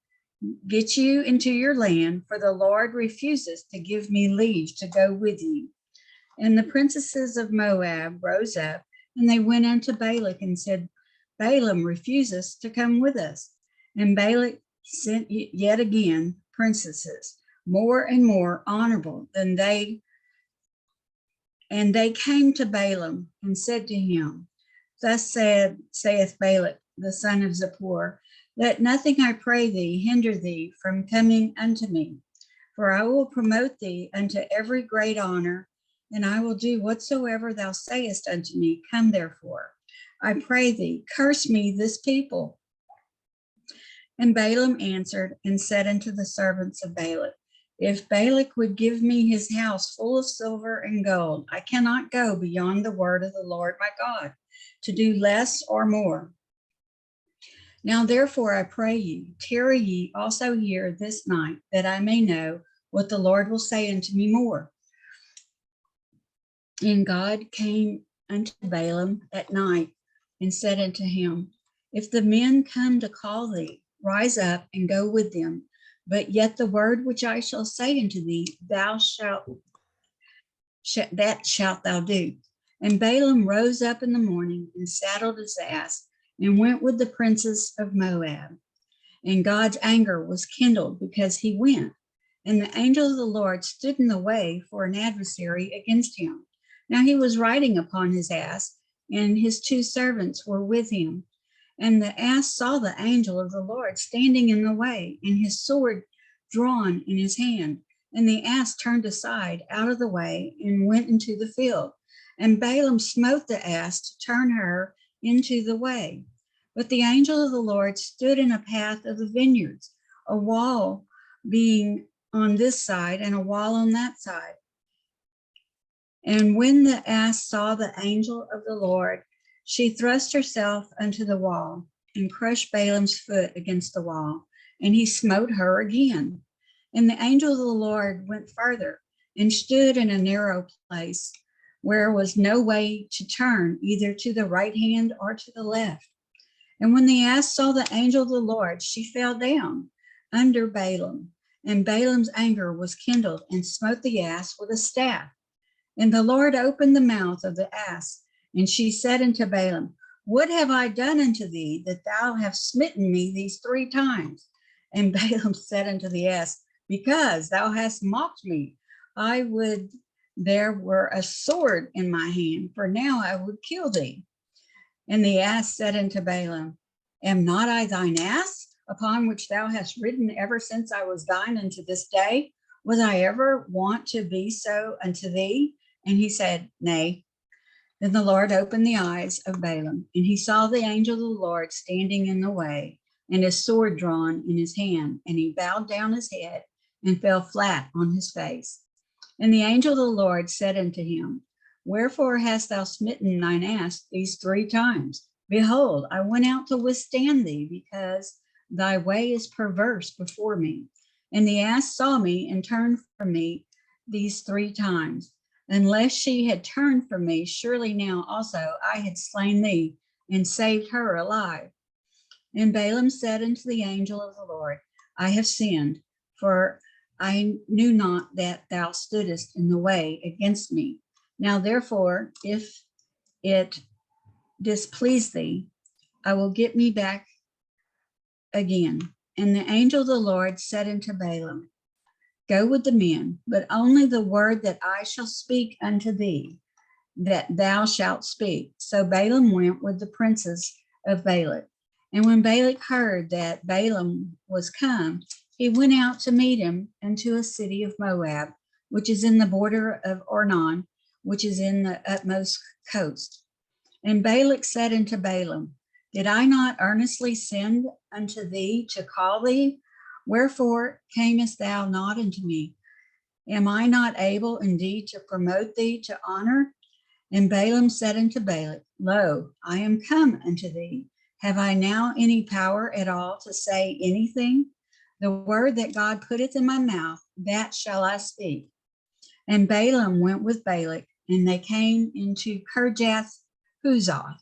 get you into your land, for the Lord refuseth to give me leave to go with you. And the princesses of Moab rose up, and they went unto Balak and said, Balaam refuses to come with us. And Balak sent yet again princesses, more and more honorable than they. And they came to Balaam and said to him, thus saith Balak, the son of Zippor, let nothing, I pray thee, hinder thee from coming unto me. For I will promote thee unto every great honor, and I will do whatsoever thou sayest unto me. Come therefore, I pray thee, curse me this people. And Balaam answered and said unto the servants of Balak, if Balak would give me his house full of silver and gold, I cannot go beyond the word of the Lord my God, to do less or more. Now therefore I pray you, tarry ye also here this night, that I may know what the Lord will say unto me more. And God came unto Balaam at night and said unto him, if the men come to call thee, rise up and go with them. But yet the word which I shall say unto thee, that shalt thou do. And Balaam rose up in the morning and saddled his ass and went with the princes of Moab. And God's anger was kindled because he went. And the angel of the Lord stood in the way for an adversary against him. Now he was riding upon his ass, and his two servants were with him. And the ass saw the angel of the Lord standing in the way, and his sword drawn in his hand. And the ass turned aside out of the way and went into the field. And Balaam smote the ass to turn her into the way. But the angel of the Lord stood in a path of the vineyards, a wall being on this side and a wall on that side. And when the ass saw the angel of the Lord, she thrust herself unto the wall and crushed Balaam's foot against the wall, and he smote her again. And the angel of the Lord went further and stood in a narrow place where was no way to turn either to the right hand or to the left. And when the ass saw the angel of the Lord, she fell down under Balaam, and Balaam's anger was kindled and smote the ass with a staff. And the Lord opened the mouth of the ass, and she said unto Balaam, what have I done unto thee that thou hast smitten me these 3 times? And Balaam said unto the ass, because thou hast mocked me, I would there were a sword in my hand, for now I would kill thee. And the ass said unto Balaam, am not I thine ass, upon which thou hast ridden ever since I was thine unto this day? Was I ever wont to be so unto thee? And he said, nay. Then the Lord opened the eyes of Balaam, and he saw the angel of the Lord standing in the way, and his sword drawn in his hand, and he bowed down his head and fell flat on his face. And the angel of the Lord said unto him, wherefore hast thou smitten thine ass these 3 times? Behold, I went out to withstand thee, because thy way is perverse before me. And the ass saw me and turned from me these 3 times. Unless she had turned from me, surely now also I had slain thee and saved her alive. And Balaam said unto the angel of the Lord, I have sinned, for I knew not that thou stoodest in the way against me. Now therefore, if it displease thee, I will get me back again. And the angel of the Lord said unto Balaam, go with the men, but only the word that I shall speak unto thee, that thou shalt speak. So Balaam went with the princes of Balak. And when Balak heard that Balaam was come, he went out to meet him unto a city of Moab, which is in the border of Ornan, which is in the utmost coast. And Balak said unto Balaam, did I not earnestly send unto thee to call thee? Wherefore camest thou not unto me? Am I not able indeed to promote thee to honor? And Balaam said unto Balak, lo, I am come unto thee. Have I now any power at all to say anything? The word that God putteth in my mouth, that shall I speak. And Balaam went with Balak, and they came into Kirjath Huzoth.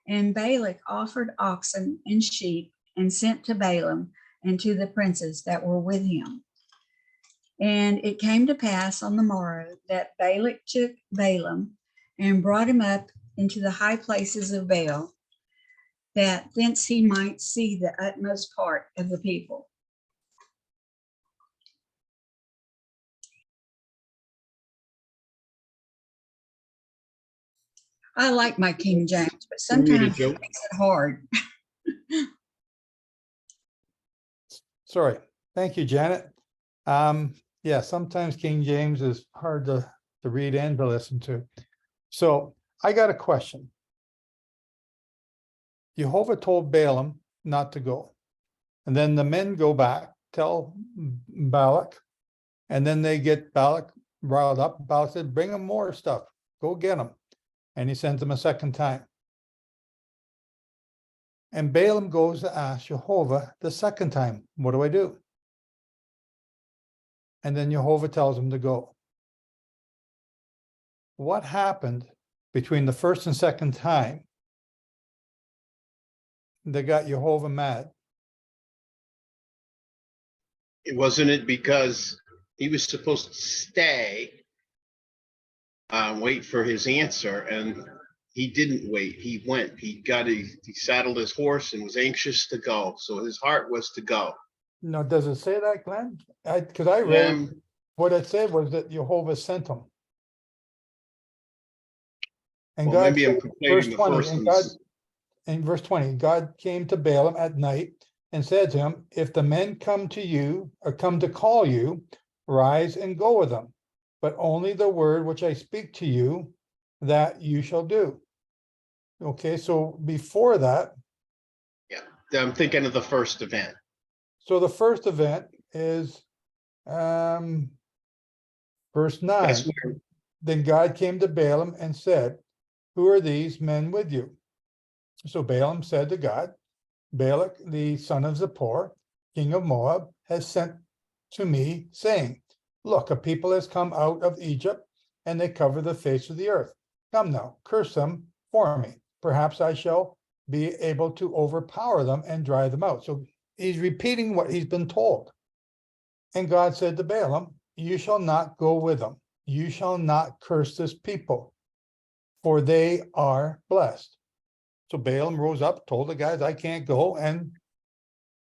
And Balak offered oxen and sheep, and sent to Balaam and to the princes that were with him. And it came to pass on the morrow that Balak took Balaam and brought him up into the high places of Baal, that thence he might see the utmost part of the people. I like my King James, but sometimes it makes it hard. Sorry. Thank you, Janet. Yeah, sometimes King James is hard to read and to listen to. So I got a question. Jehovah told Balaam not to go. And then the men go back, tell Balak, and then they get Balak riled up. Balak said, bring him more stuff. Go get him. And he sends him a second time. And Balaam goes to ask Jehovah the second time, what do I do? And then Jehovah tells him to go. What happened between the first and second time that got Jehovah mad? It wasn't it because he was supposed to stay, wait for his answer, and he didn't wait. He went. He saddled his horse and was anxious to go. So his heart was to go. No, does it say that, Glenn? Because I read what it said was that Jehovah sent him. And well, God maybe I'm verse conflating 20, the first and and in verse 20, God came to Balaam at night and said to him, if the men come to you or come to call you, rise and go with them, but only the word which I speak to you, that you shall do. Okay, so before that. yeah, I'm thinking of the first event. So the first event is verse 9. Then God came to Balaam and said, who are these men with you? So Balaam said to God, Balak, the son of Zippor, king of Moab, has sent to me, saying, look, a people has come out of Egypt, and they cover the face of the earth. Come now, curse them for me. Perhaps I shall be able to overpower them and drive them out. So he's repeating what he's been told. And God said to Balaam, you shall not go with them. You shall not curse this people, for they are blessed. So Balaam rose up, told the guys, I can't go, and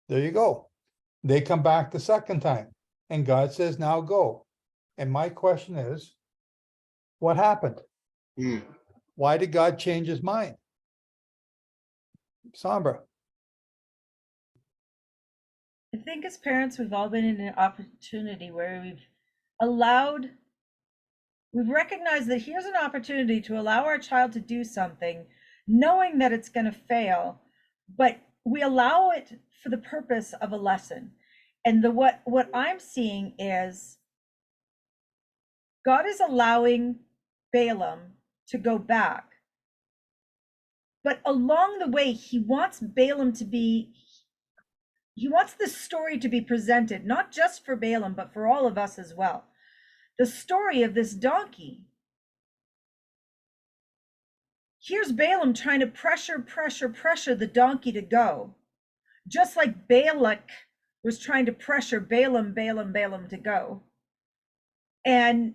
there you go. They come back the second time, and God says, now go. And my question is, what happened? Hmm. Why did God change his mind? Sombra. I think as parents, we've all been in an opportunity where we've recognized that here's an opportunity to allow our child to do something, knowing that it's going to fail, but we allow it for the purpose of a lesson. And what I'm seeing is God is allowing Balaam to go back, but along the way, he wants this story to be presented, not just for Balaam, but for all of us as well. The story of this donkey. Here's Balaam trying to pressure the donkey to go, just like Balak was trying to pressure Balaam to go. And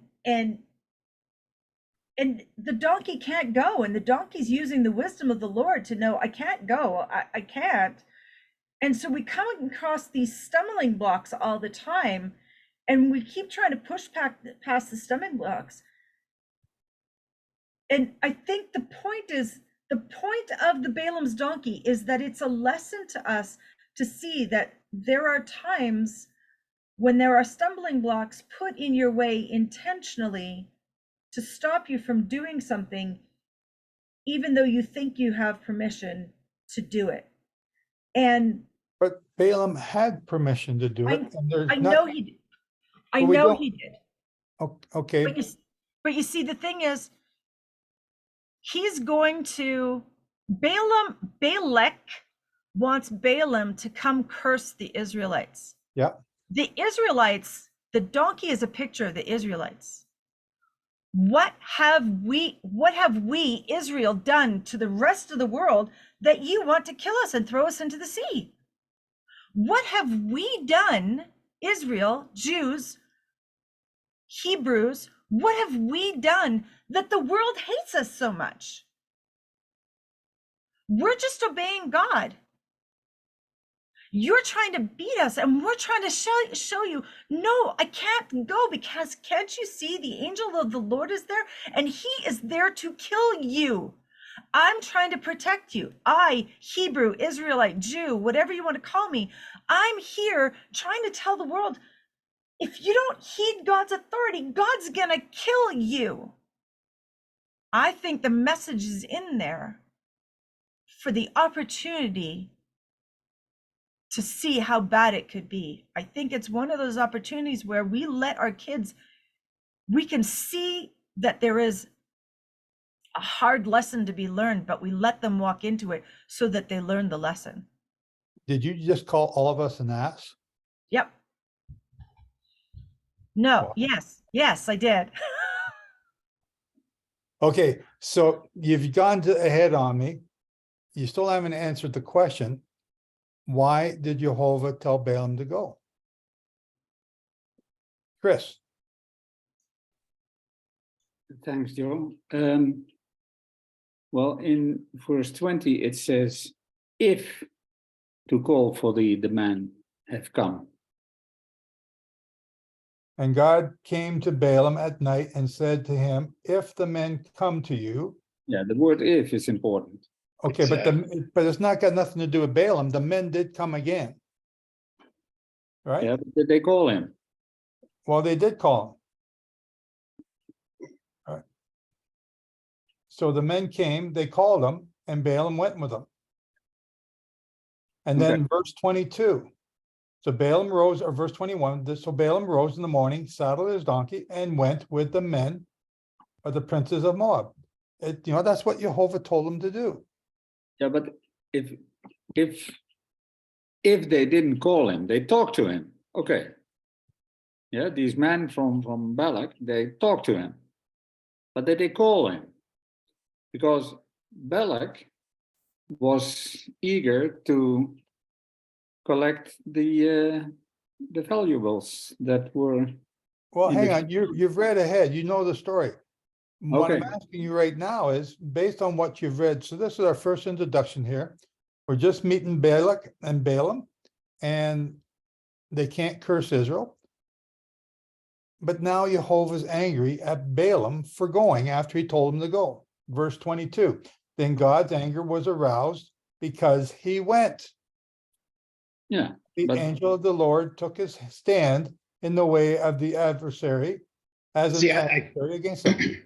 the donkey can't go, and the donkey's using the wisdom of the Lord to know, I can't go, I can't. And so we come across these stumbling blocks all the time, and we keep trying to push past the stumbling blocks. And I think the point of the Balaam's donkey is that it's a lesson to us to see that there are times when there are stumbling blocks put in your way intentionally to stop you from doing something, even though you think you have permission to do it. But Balaam had permission to do it. And there's I know he did. I But we know don't- he did. Okay, But you see, the thing is, he's going to Balak wants Balaam to come curse the Israelites. yeah. The Israelites, the donkey is a picture of the Israelites. What have we, Israel, done to the rest of the world that you want to kill us and throw us into the sea? What have we done, Israel, Jews, Hebrews, what have we done that the world hates us so much? We're just obeying God. You're trying to beat us, and we're trying to show you, no, I can't go, because can't you see the angel of the Lord is there, and he is there to kill you. I'm trying to protect you. I, Hebrew, Israelite, Jew, whatever you want to call me, I'm here trying to tell the world, if you don't heed God's authority, God's gonna kill you. I think the message is in there for the opportunity to see how bad it could be. I think it's one of those opportunities where we let our kids, we can see that there is a hard lesson to be learned, but we let them walk into it so that they learn the lesson. Did you just call all of us an ass? Yep. No, Wow. yes, I did. Okay, so you've gone ahead on me. You still haven't answered the question. Why did Jehovah tell Balaam to go? Chris, Thanks, Joe. Well, in verse 20, it says, if to call for the man have come. and God came to Balaam at night and said to him, if the men come to you. Yeah, the word if is important. Okay, but it's not got nothing to do with Balaam. The men did come again. Right? Yeah, but did they call him? Well, they did call him. All right. So the men came, they called him, and Balaam went with them. And then verse 22. So Balaam rose, or verse 21, so Balaam rose in the morning, saddled his donkey, and went with the men of the princes of Moab. That's what Jehovah told him to do. Yeah, but if they didn't call him, they talked to him. Okay. Yeah, these men from Balak, they talked to him. But did they call him? Because Balak was eager to collect the valuables that were. Well, hang on, you've read ahead, you know the story. What I'm Okay. asking you right now is based on what you've read. So this is our first introduction here. We're just meeting Balak and Balaam, and they can't curse Israel. But now Jehovah's angry at Balaam for going after he told him to go. Verse 22, then God's anger was aroused because he went. Yeah. The But- angel of the Lord took his stand in the way of the adversary as an See, adversary against him.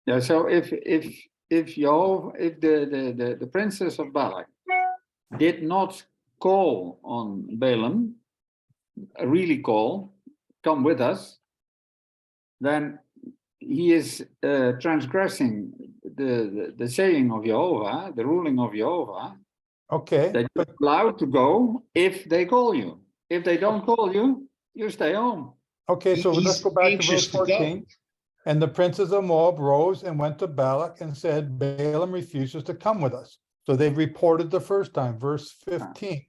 Yeah, so if Jehovah, if the princess of Balak did not call on Balaam, really call, come with us, then he is transgressing the saying of Jehovah, the ruling of Jehovah, Okay, that you're but allowed to go if they call you. If they don't call you, you stay home. okay, so let's He's go back to anxious verse to go. 14. And the princes of Moab rose and went to Balak and said, Balaam refuses to come with us. So they reported the first time, verse 15.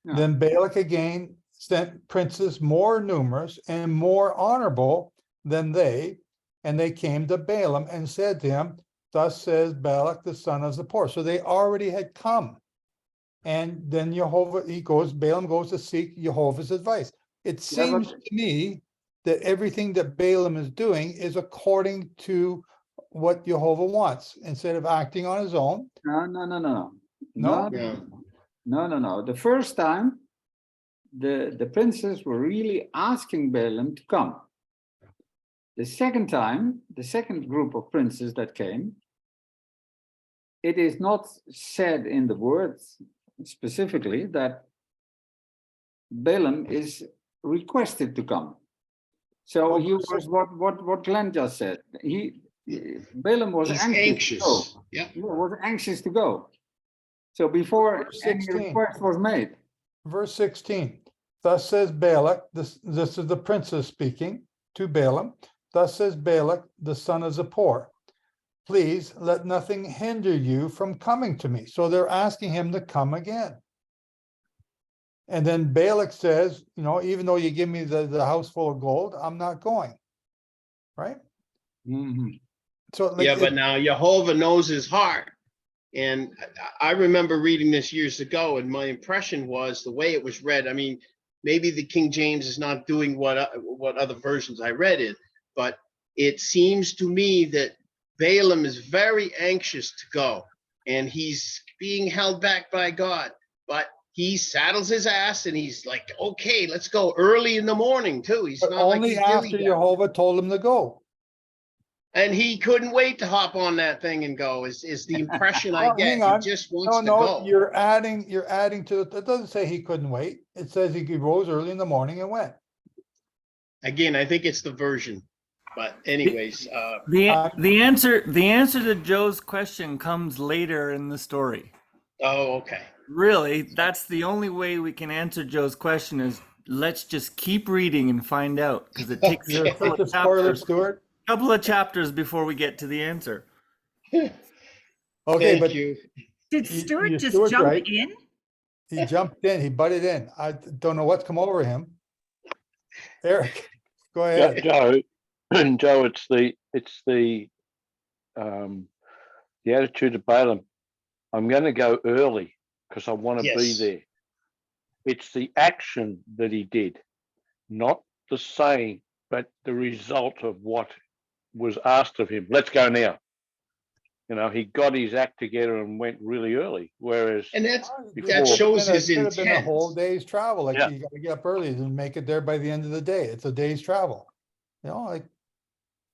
Yeah. Then Balak again sent princes more numerous and more honorable than they, and they came to Balaam and said to him, thus says Balak, the son of Zippor. So they already had come. And then Balaam goes to seek Jehovah's advice. It seems to me that everything that Balaam is doing is according to what Jehovah wants, instead of acting on his own. No. No? No. The first time, the princes were really asking Balaam to come. The second time, the second group of princes that came, it is not said in the words specifically that Balaam is requested to come. So he was what Glenn just said. Balaam was He's anxious. To go. Yeah. He was anxious to go. So before Verse any 16. request was made. Verse 16, thus says Balak, this is the princess speaking to Balaam. Thus says Balak, the son of Zippor, please let nothing hinder you from coming to me. So they're asking him to come again. And then Balak says, even though you give me the house full of gold, I'm not going. Right? Mm-hmm. So But now Jehovah knows his heart. And I remember reading this years ago, and my impression was the way it was read. I mean, maybe the King James is not doing what other versions I read it, but it seems to me that Balaam is very anxious to go, and he's being held back by God. But he saddles his ass, and he's like, "Okay, let's go early in the morning too." He's but not only like after Jehovah told him to go. and he couldn't wait to hop on that thing and go. Is the impression I Well, get? hang on. He just wants to No, go. you're adding to it. It doesn't say he couldn't wait. It says he rose early in the morning and went. Again, I think it's the version. But anyways, The answer to Joe's question comes later in the story. oh, okay. Really, that's the only way we can answer Joe's question is let's just keep reading and find out, because it takes You're such a spoiler, Stuart. couple of chapters before we get to the answer. Okay, Thank but you. Did Stuart just Stuart's jump right. in? He jumped in, he butted in. I don't know what's come over him. Eric, go ahead. Joe, it's the attitude of Balaam. I'm going to go early because I want to be Yes. there. It's the action that he did, not the saying, but the result of what was asked of him. Let's go now. He got his act together and went really early. Whereas, And that Before- shows his Could have been a intent. whole day's travel. Like Yeah. you gotta get up early and make it there by the end of the day. It's a day's travel. Like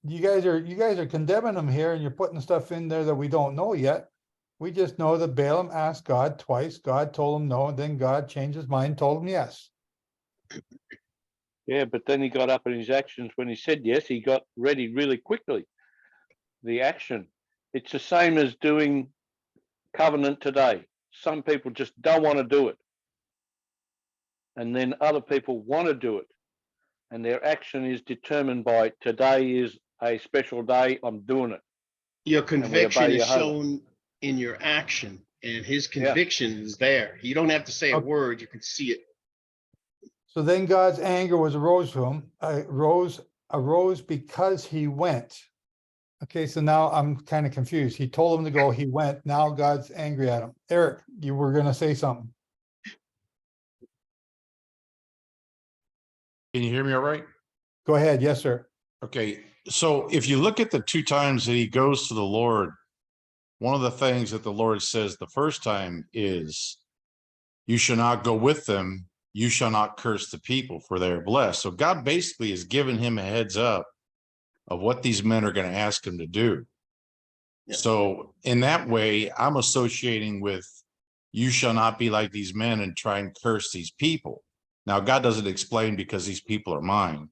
you guys are condemning him here and you're putting stuff in there that we don't know yet. We just know that Balaam asked God twice. God told him no, and then God changed his mind, told him yes. yeah, but then he got up in his actions when he said yes. He got ready really quickly. The action. It's the same as doing covenant today. Some people just don't want to do it. And then other people want to do it. And their action is determined by today is a special day. I'm doing it. Your conviction is Jehovah. shown in your action, and his conviction is there. You don't have to say a Okay. word; you can see it. So then God's anger arose to him, arose because he went. Okay, so now I'm kind of confused. He told him to go, he went, now God's angry at him. Eric, you were gonna say something. Can you hear me all right? Go ahead, yes, sir. Okay, so if you look at the 2 times that he goes to the Lord, one of the things that the Lord says the first time is, you shall not go with them, you shall not curse the people, for they are blessed. So God basically has given him a heads up of what these men are going to ask him to do. Yeah. So in that way, I'm associating with, you shall not be like these men and try and curse these people. Now, God doesn't explain because these people are mine.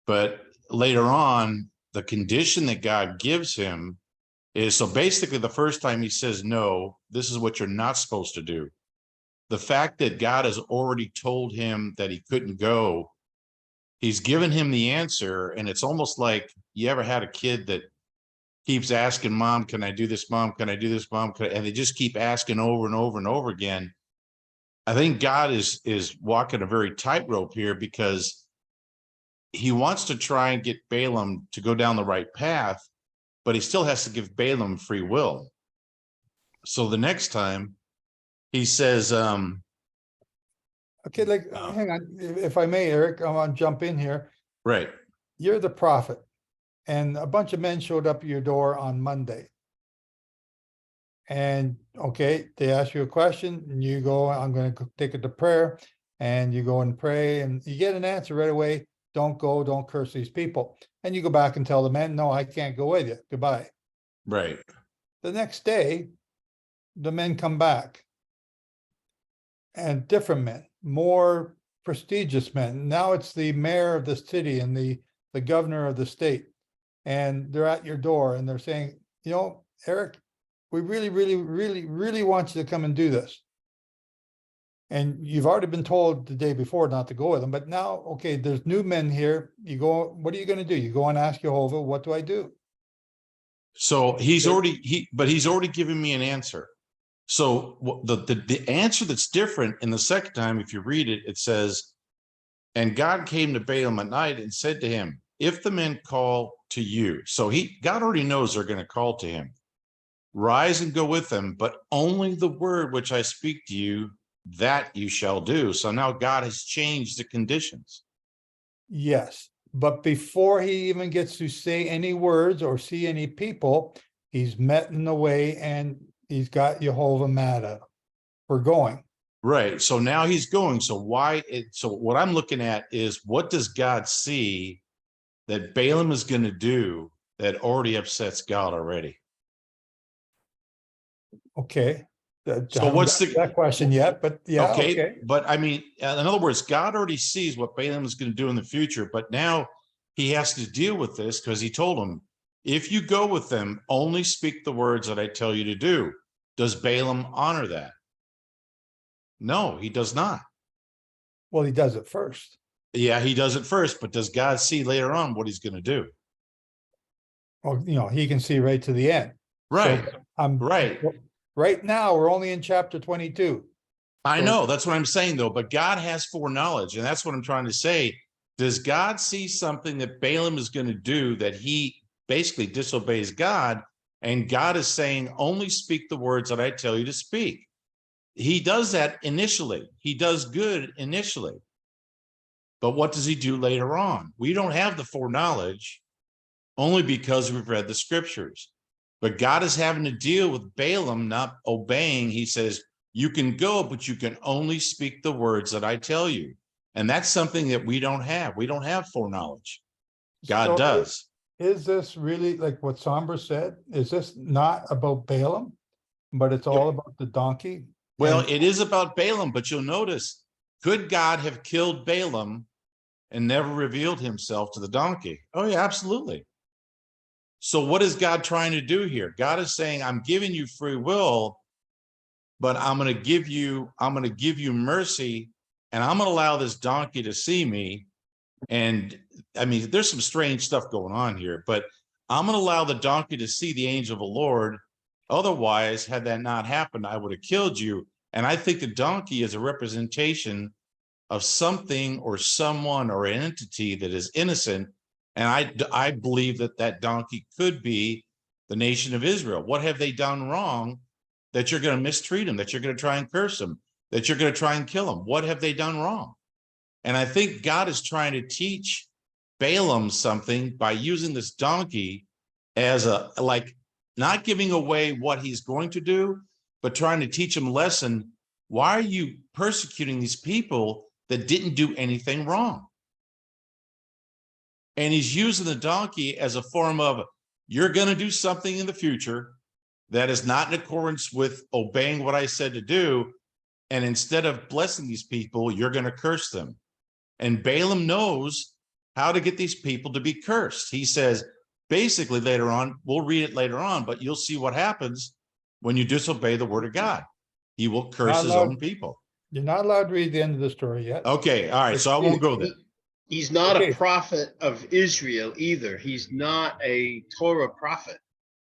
But later on, the condition that God gives him is, so basically the first time he says, no, this is what you're not supposed to do. The fact that God has already told him that he couldn't go, he's given him the answer. And it's almost like, you ever had a kid that keeps asking, mom, can I do this? Mom, can I do this? Mom, and they just keep asking over and over and over again. I think God is walking a very tightrope here, because he wants to try and get Balaam to go down the right path, but he still has to give Balaam free will. So the next time he says, Okay, like, hang on, if I may, Eric, I want to jump in here. right, You're the prophet, and a bunch of men showed up at your door on Monday. And, okay, they ask you a question, and you go, I'm gonna take it to prayer, and you go and pray, and you get an answer right away. Don't go, don't curse these people. And you go back and tell the men, no, I can't go with you, goodbye. right. The next day, the men come back. And different men, more prestigious men. Now it's the mayor of the city and the governor of the state. And they're at your door and they're saying, you know, Eric, we really, really, really, really want you to come and do this. And you've already been told the day before not to go with them, but now, okay, there's new men here. You go, what are you going to do? You go and ask Jehovah, what do I do? So he's already given me an answer. So the answer that's different in the second time, if you read it, it says, and God came to Balaam at night and said to him, if the men call to you, so God already knows they're going to call to him, rise and go with them, but only the word which I speak to you, that you shall do. So now God has changed the conditions. Yes, but before he even gets to say any words or see any people, he's met in the way and he's got Jehovah mad at him for going. Right. So now he's going. So so what I'm looking at is, what does God see that Balaam is going to do that already upsets God already? Okay. So what's that question yet? But yeah, okay. But I mean, in other words, God already sees what Balaam is going to do in the future, but now he has to deal with this, because he told him, if you go with them, only speak the words that I tell you to do. Does Balaam honor that? No, he does not. Well, he does it first. Yeah, he does it first, but does God see later on what he's going to do? Well, you know, he can see right to the end. Right. So right. Right now, we're only in chapter 22. I know, that's what I'm saying though, but God has foreknowledge, and that's what I'm trying to say. Does God see something that Balaam is going to do that he basically disobeys God, and God is saying, only speak the words that I tell you to speak? He does that initially. He does good initially. But what does he do later on? We don't have the foreknowledge, only because we've read the scriptures. But God is having to deal with Balaam not obeying. He says, you can go, but you can only speak the words that I tell you. And that's something that we don't have. We don't have foreknowledge. God does. Is this really like what Sombra said? Is this not about Balaam, but it's all about the donkey? Well, it is about Balaam, but you'll notice, could God have killed Balaam and never revealed himself to the donkey? Oh yeah, absolutely. So what is God trying to do here? God is saying, I'm giving you free will, but I'm going to give you mercy, and I'm going to allow this donkey to see me. And I mean, there's some strange stuff going on here, but I'm going to allow the donkey to see the angel of the Lord. Otherwise, had that not happened, I would have killed you. And I think the donkey is a representation of something or someone or an entity that is innocent, And I believe that that donkey could be the nation of Israel. What have they done wrong that you're going to mistreat them, that you're going to try and curse them, that you're going to try and kill them? What have they done wrong? And I think God is trying to teach Balaam something by using this donkey as like not giving away what he's going to do, but trying to teach him a lesson. Why are you persecuting these people that didn't do anything wrong? And he's using the donkey as a form of, you're going to do something in the future that is not in accordance with obeying what I said to do. And instead of blessing these people, you're going to curse them. And Balaam knows how to get these people to be cursed. He says, basically later on, we'll read it later on, but you'll see what happens when you disobey the word of God. He will curse his own people. You're not allowed to read the end of the story yet. Okay, all right, so I won't go there. He's not Okay. a prophet of Israel either. He's not a Torah prophet.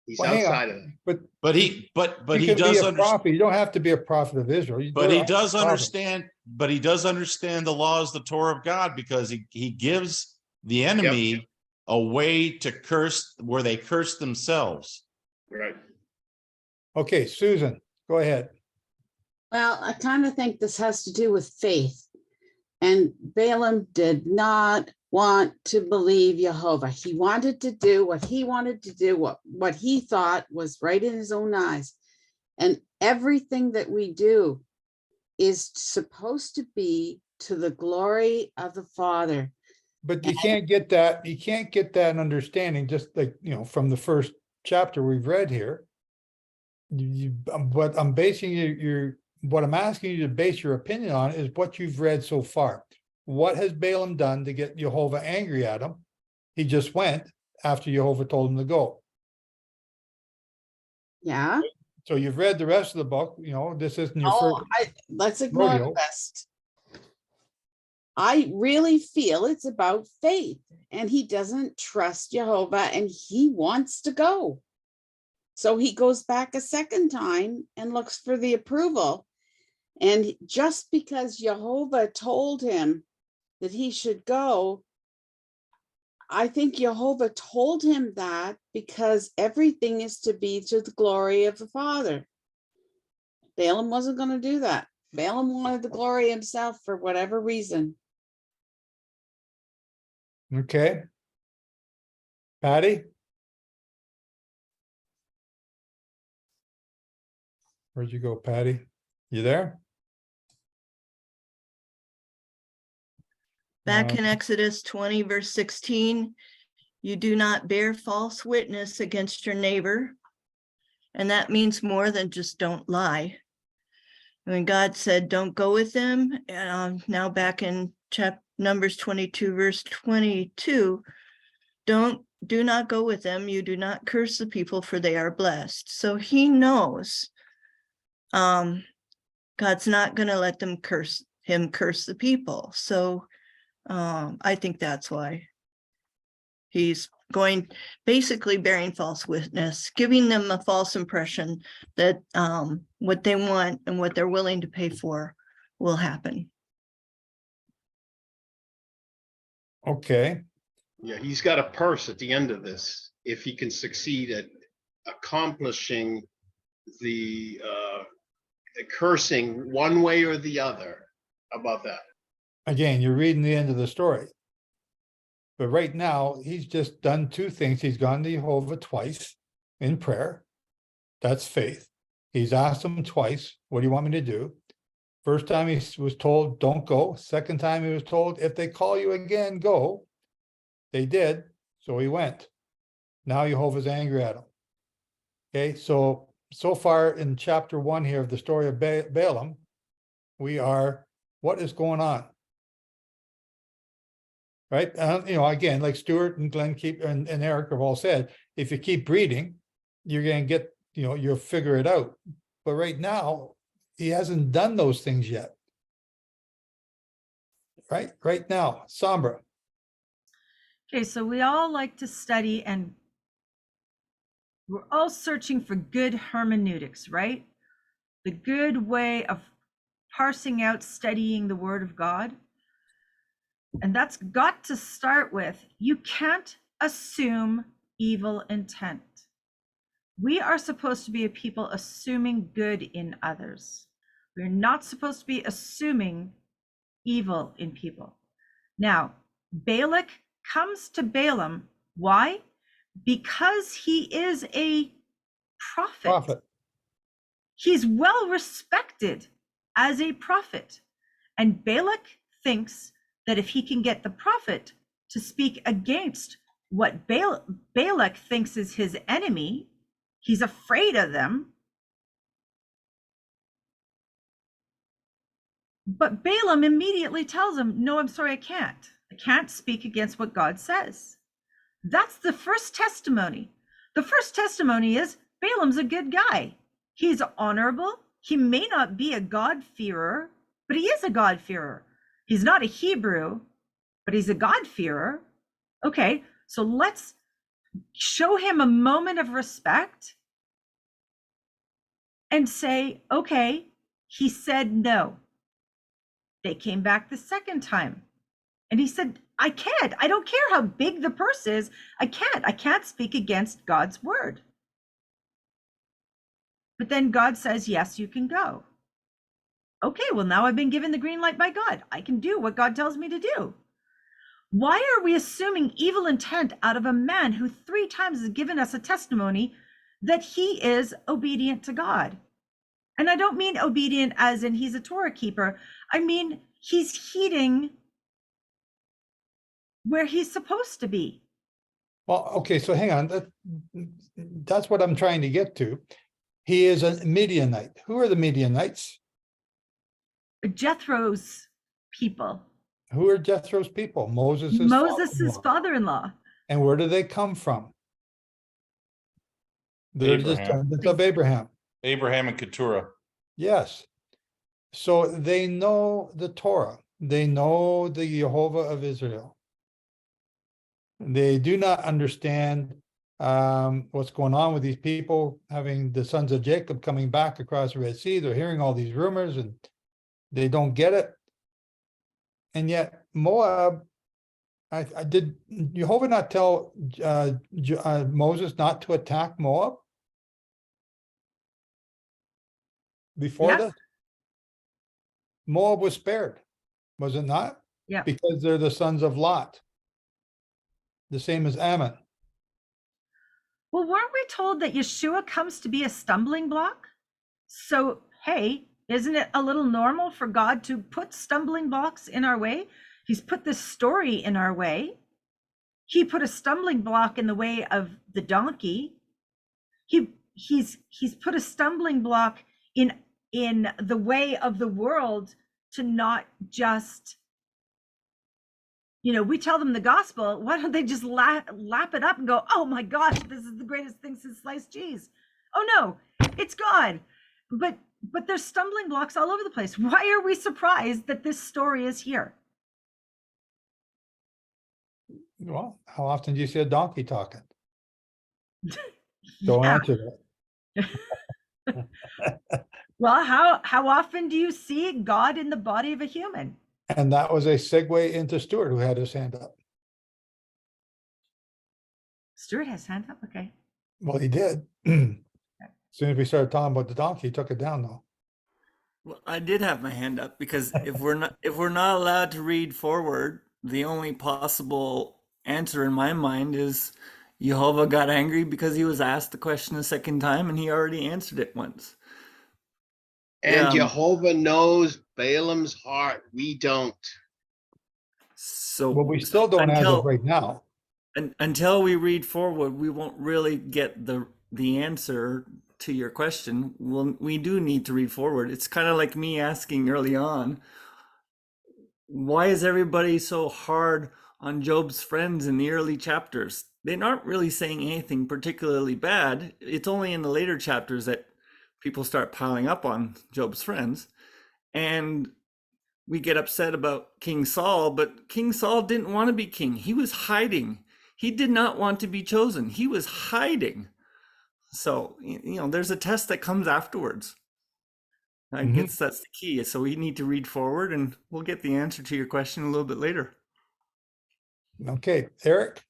He's Well, hang on. outside of it. But he You can does be a understand. prophet. You don't have to be a prophet of Israel. But There he are does prophets. understand. But he does understand the laws, the Torah of God, because he gives the enemy a way to curse where they curse themselves. Right. Okay, Susan, go ahead. Well, I kind of think this has to do with faith. And Balaam did not want to believe Jehovah. He wanted to do what he wanted to do, what he thought was right in his own eyes. And everything that we do is supposed to be to the glory of the Father. But you can't get that. You can't get that understanding just like, from the first chapter we've read here. What I'm basing what I'm asking you to base your opinion on is what you've read so far. What has Balaam done to get Jehovah angry at him? He just went after Jehovah told him to go. Yeah. So you've read the rest of the book. This isn't your first. Let's ignore rodeo. the rest. I really feel it's about faith, and he doesn't trust Jehovah, and he wants to go. So he goes back a second time and looks for the approval. And just because Jehovah told him that he should go, I think Jehovah told him that because everything is to be to the glory of the Father. Balaam wasn't going to do that. Balaam wanted the glory himself for whatever reason. Okay. Patty? Where'd you go, Patty? You there? Back in Exodus 20, verse 16, you do not bear false witness against your neighbor. And that means more than just don't lie. When God said, don't go with them, now back in Numbers 22, verse 22, do not go with them. You do not curse the people, for they are blessed. So he knows God's not going to let them curse the people. So I think that's why he's basically bearing false witness, giving them a false impression that what they want and what they're willing to pay for will happen. Okay. Yeah, he's got a purse at the end of this if he can succeed at accomplishing the cursing one way or the other. How about that? Again, you're reading the end of the story. But right now, he's just done two things. He's gone to Jehovah twice in prayer. That's faith. He's asked him twice, what do you want me to do? First time he was told, don't go. Second time he was told, if they call you again, go. They did, so he went. Now Jehovah's angry at him. Okay, so far in chapter 1 here of the story of Balaam, we are, what is going on? Right? Again, like Stuart and Glenn and Eric have all said, if you keep reading, you're going to get, you'll figure it out. But right now, he hasn't done those things yet. Right now, Sombra. Okay, so we all like to study and we're all searching for good hermeneutics, right? The good way of parsing out, studying the Word of God. And that's got to start with, you can't assume evil intent. We are supposed to be a people assuming good in others. We're not supposed to be assuming evil in people. Now, Balak comes to Balaam. Why? Because he is a prophet. He's well respected as a prophet. And Balak thinks that if he can get the prophet to speak against what Balak thinks is his enemy, he's afraid of them. But Balaam immediately tells him, no, I'm sorry, I can't. I can't speak against what God says. That's the first testimony. The first testimony is Balaam's a good guy. He's honorable. He may not be a God-fearer, but he is a God-fearer. He's not a Hebrew, but he's a God-fearer. Okay, so let's show him a moment of respect and say, okay, he said no. They came back the second time. And he said, I can't. I don't care how big the purse is. I can't speak against God's word. But then God says, yes, you can go. Okay, well, now I've been given the green light by God. I can do what God tells me to do. Why are we assuming evil intent out of a man who 3 times has given us a testimony that he is obedient to God? And I don't mean obedient as in he's a Torah keeper. I mean, he's heeding where he's supposed to be. Well, okay, so hang on. That's what I'm trying to get to. He is a Midianite. Who are the Midianites? Jethro's people. Who are Jethro's people? Moses' father-in-law. And where do they come from? They're descendants of Abraham. Abraham and Keturah. Yes. So they know the Torah. They know the Jehovah of Israel. They do not understand what's going on with these people, having the sons of Jacob coming back across the Red Sea. They're hearing all these rumors and they don't get it. And yet Moab, I did Jehovah not tell Moses not to attack Moab before this? Moab was spared, was it not? Yeah. Because they're the sons of Lot, the same as Ammon. Well, weren't we told that Yeshua comes to be a stumbling block? So, hey, isn't it a little normal for God to put stumbling blocks in our way? He's put this story in our way. He put a stumbling block in the way of the donkey. He's put a stumbling block in the way of the world to not just, we tell them the gospel. Why don't they just lap it up and go, oh my gosh, this is the greatest thing since sliced cheese. Oh no, it's God. But there's stumbling blocks all over the place. Why are we surprised that this story is here? Well, how often do you see a donkey talking? Don't answer that. Well, how often do you see God in the body of a human? And that was a segue into Stuart, who had his hand up. Stuart has hand up, okay. Well, he did. As soon as we started talking about the donkey, he took it down though. Well, I did have my hand up because if we're not allowed to read forward, the only possible answer in my mind is Jehovah got angry because he was asked the question a second time and he already answered it once. And Jehovah knows Balaam's heart. We don't. So well, we still don't as of right now. Until we read forward, we won't really get the answer to your question. We do need to read forward. It's kind of like me asking early on, why is everybody so hard on Job's friends in the early chapters? They're not really saying anything particularly bad. It's only in the later chapters that people start piling up on Job's friends. And we get upset about King Saul, but King Saul didn't want to be king. He was hiding. He did not want to be chosen. He was hiding. So, there's a test that comes afterwards. I guess that's the key. So we need to read forward and we'll get the answer to your question a little bit later. Okay, Eric?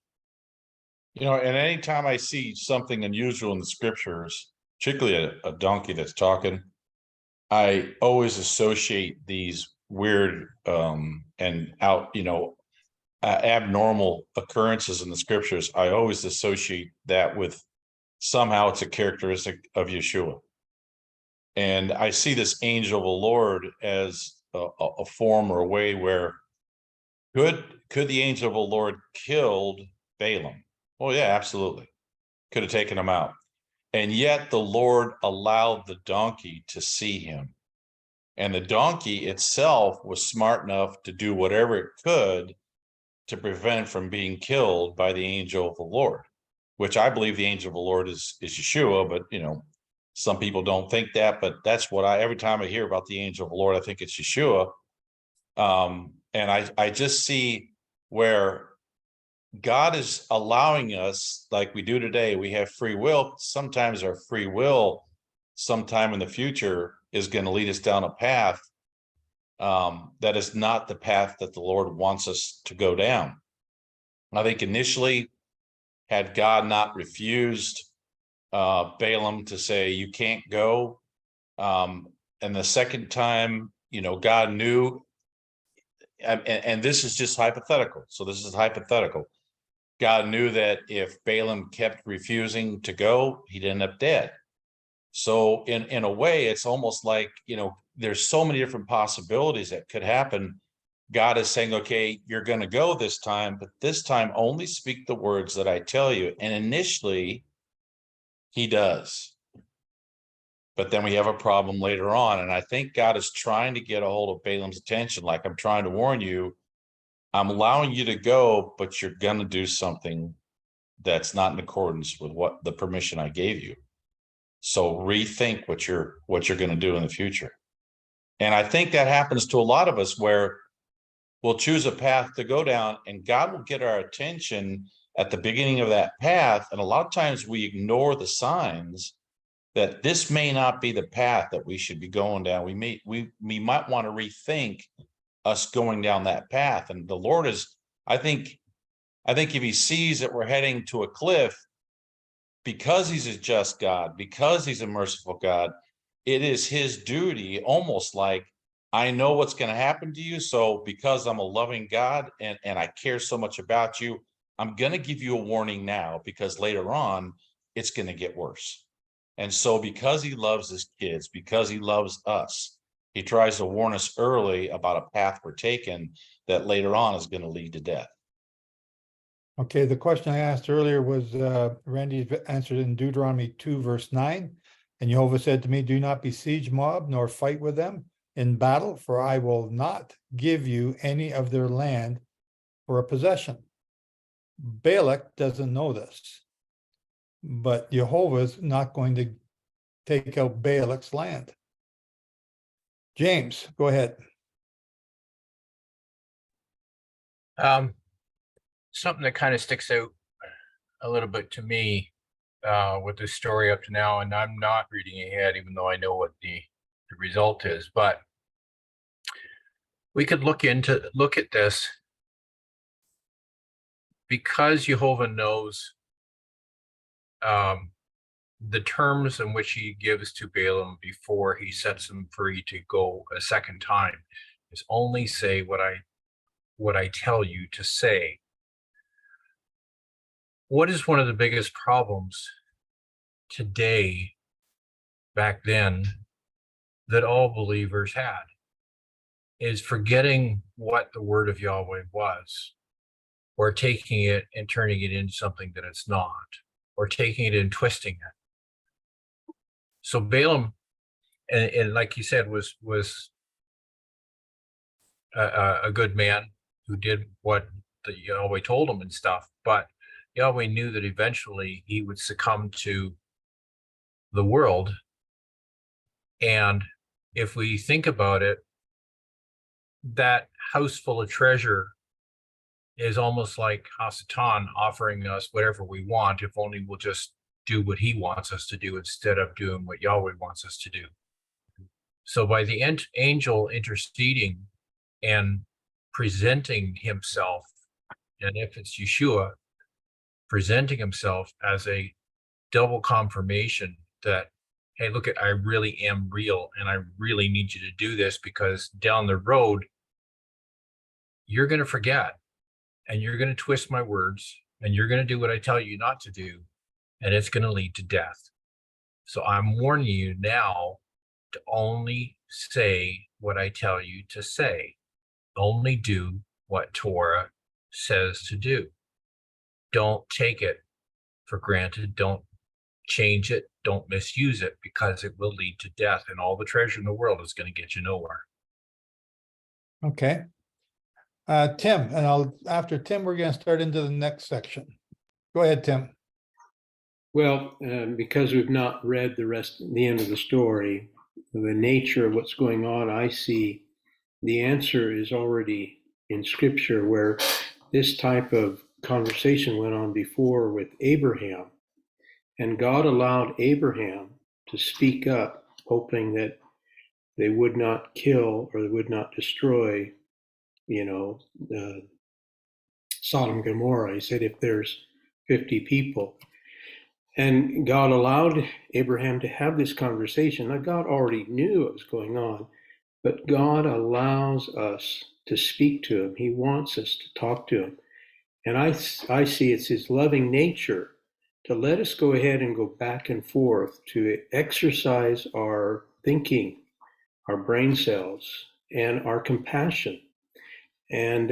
You know, and anytime I see something unusual in the scriptures, particularly a donkey that's talking, I always associate these weird and abnormal occurrences in the scriptures. I always associate that with somehow it's a characteristic of Yeshua. And I see this angel of the Lord as a form or a way where could the angel of the Lord killed Balaam? Oh yeah, absolutely. Could have taken him out. And yet the Lord allowed the donkey to see him. And the donkey itself was smart enough to do whatever it could to prevent from being killed by the angel of the Lord, which I believe the angel of the Lord is Yeshua, but some people don't think that, but that's what every time I hear about the angel of the Lord, I think it's Yeshua. And I just see where God is allowing us, like we do today, we have free will. Sometimes our free will, sometime in the future, is going to lead us down a path that is not the path that the Lord wants us to go down. I think initially, had God not refused Balaam to say, you can't go, and the second time, God knew, and this is just hypothetical. So this is hypothetical. God knew that if Balaam kept refusing to go, he'd end up dead. So in a way, it's almost like, there's so many different possibilities that could happen. God is saying, okay, you're going to go this time, but this time only speak the words that I tell you. And initially, he does. But then we have a problem later on. And I think God is trying to get a hold of Balaam's attention. Like, I'm trying to warn you, I'm allowing you to go, but you're going to do something that's not in accordance with what the permission I gave you. So rethink what you're going to do in the future. And I think that happens to a lot of us, where we'll choose a path to go down and God will get our attention at the beginning of that path. And a lot of times we ignore the signs that this may not be the path that we should be going down. We might want to rethink us going down that path. And the Lord is, I think if he sees that we're heading to a cliff, because he's a just God, because he's a merciful God, it is his duty, almost like, I know what's going to happen to you. So because I'm a loving God and I care so much about you, I'm going to give you a warning now, because later on it's going to get worse. And so because he loves his kids, because he loves us, he tries to warn us early about a path we're taking that later on is going to lead to death. Okay, the question I asked earlier was, Randy answered in Deuteronomy 2, verse 9. And Jehovah said to me, do not besiege Moab, nor fight with them in battle, for I will not give you any of their land for a possession. Balak doesn't know this, but Jehovah's not going to take out Balak's land. James, go ahead. Something that kind of sticks out a little bit to me with this story up to now, and I'm not reading ahead, even though I know what the result is, but we could look at this, because Jehovah knows the terms in which he gives to Balaam before he sets him free to go a second time, is only say what I tell you to say. What is one of the biggest problems today, back then, that all believers had, is forgetting what the word of Yahweh was, or taking it and turning it into something that it's not, or taking it and twisting it. So Balaam, and like you said, was a good man who did what the Yahweh told him and stuff, but Yahweh knew that eventually he would succumb to the world. And if we think about it, that house full of treasure is almost like Hasatan offering us whatever we want, if only we'll just do what he wants us to do instead of doing what Yahweh wants us to do. So by the angel interceding and presenting himself and if it's Yeshua presenting himself as a double confirmation that, hey, look, I really am real and I really need you to do this, because down the road, you're going to forget and you're going to twist my words and you're going to do what I tell you not to do, and it's going to lead to death. So I'm warning you now to only say what I tell you to say. Only do what Torah says to do. Don't take it for granted. Don't change it. Don't misuse it, because it will lead to death, and all the treasure in the world is going to get you nowhere. Okay. Tim, and after Tim, we're going to start into the next section. Go ahead, Tim. Well, because we've not read the end of the story, the nature of what's going on, I see the answer is already in Scripture, where this type of conversation went on before with Abraham. And God allowed Abraham to speak up, hoping that they would not kill or they would not destroy, Sodom and Gomorrah. He said, if there's 50 people. And God allowed Abraham to have this conversation. Now, God already knew what was going on, but God allows us to speak to him. He wants us to talk to him. And I see it's his loving nature to let us go ahead and go back and forth, to exercise our thinking, our brain cells, and our compassion. And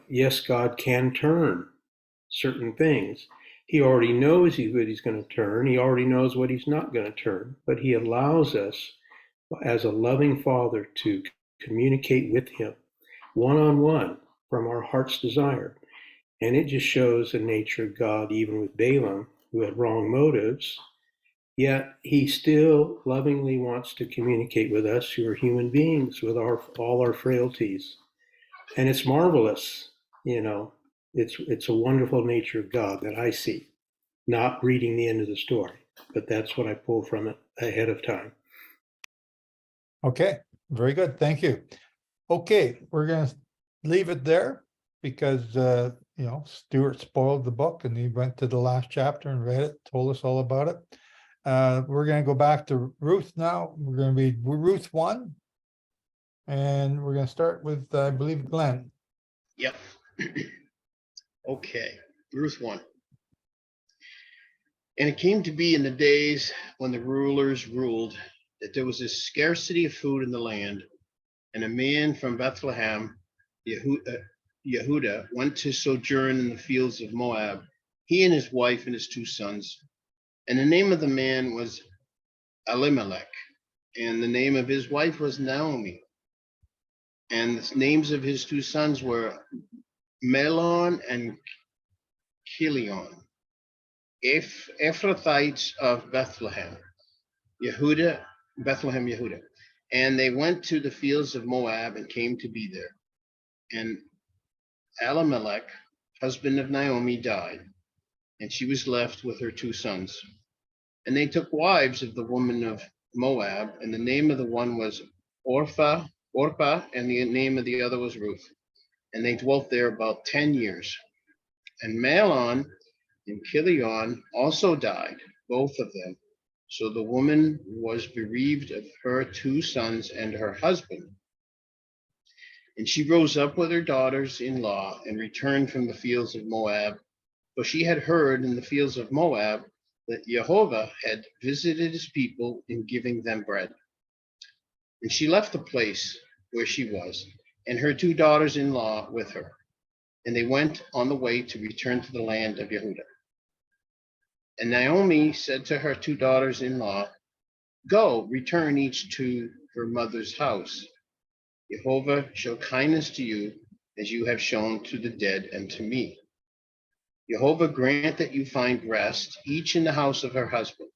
yes, God can turn certain things. He already knows what he's going to turn. He already knows what he's not going to turn. But he allows us, as a loving father, to communicate with him one-on-one from our heart's desire. And it just shows the nature of God, even with Balaam, who had wrong motives. Yet he still lovingly wants to communicate with us, who are human beings with all our frailties. And it's marvelous, It's a wonderful nature of God that I see, not reading the end of the story, but that's what I pull from it ahead of time. Okay, very good. Thank you. Okay, we're going to leave it there because, Stuart spoiled the book and he went to the last chapter and read it, told us all about it. We're going to go back to Ruth now. We're going to read Ruth 1. And we're going to start with, I believe, Glenn. Yep. Okay, Ruth 1. And it came to be in the days when the rulers ruled that there was a scarcity of food in the land, and a man from Bethlehem, Yehuda, went to sojourn in the fields of Moab, he and his wife and his 2 sons. And the name of the man was Elimelech, and the name of his wife was Naomi. And the names of his 2 sons were Mahlon and Chilion, Ephrathites of Bethlehem, Yehuda. And they went to the fields of Moab and came to be there. And Elimelech, husband of Naomi, died, and she was left with her 2 sons. And they took wives of the women of Moab, and the name of the one was Orpah, and the name of the other was Ruth. And they dwelt there about 10 years. And Mahlon and Chilion also died, both of them. So the woman was bereaved of her 2 sons and her husband. And she rose up with her daughters-in-law and returned from the fields of Moab, for she had heard in the fields of Moab that Jehovah had visited his people in giving them bread. And she left the place where she was, and her 2 daughters-in-law with her. And they went on the way to return to the land of Yehuda. And Naomi said to her 2 daughters-in-law, "Go, return each to her mother's house. Jehovah show kindness to you as you have shown to the dead and to me. Jehovah grant that you find rest, each in the house of her husband."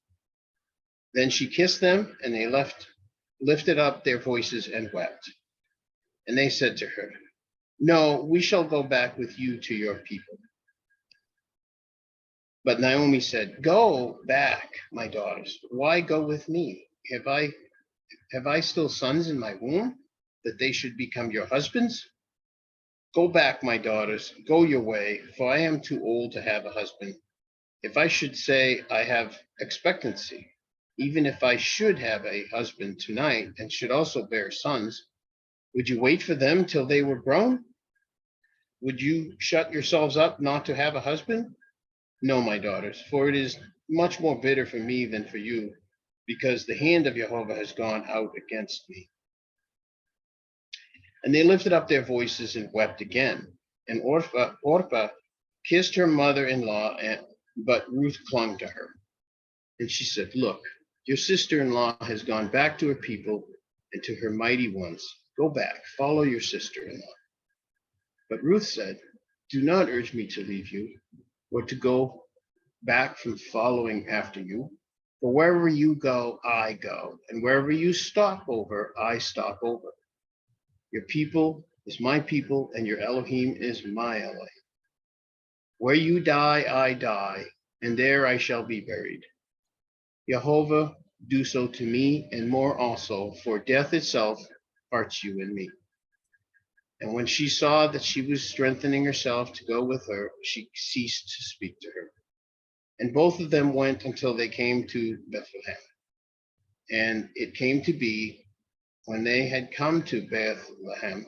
Then she kissed them, and they lifted up their voices and wept. And they said to her, "No, we shall go back with you to your people." But Naomi said, "Go back, my daughters. Why go with me? Have I still sons in my womb, that they should become your husbands? Go back, my daughters, go your way, for I am too old to have a husband. If I should say I have expectancy, even if I should have a husband tonight and should also bear sons, would you wait for them till they were grown? Would you shut yourselves up not to have a husband? No, my daughters, for it is much more bitter for me than for you, because the hand of Jehovah has gone out against me. And they lifted up their voices and wept again. And Orpah kissed her mother-in-law, but Ruth clung to her. And she said, look, your sister-in-law has gone back to her people and to her mighty ones. Go back, follow your sister-in-law. But Ruth said, do not urge me to leave you or to go back from following after you. For wherever you go, I go. And wherever you stop over, I stop over. Your people is my people, and your Elohim is my Elohim. Where you die, I die, and there I shall be buried. Jehovah, do so to me, and more also, for death itself parts you and me. And when she saw that she was strengthening herself to go with her, she ceased to speak to her. And both of them went until they came to Bethlehem. And it came to be, when they had come to Bethlehem,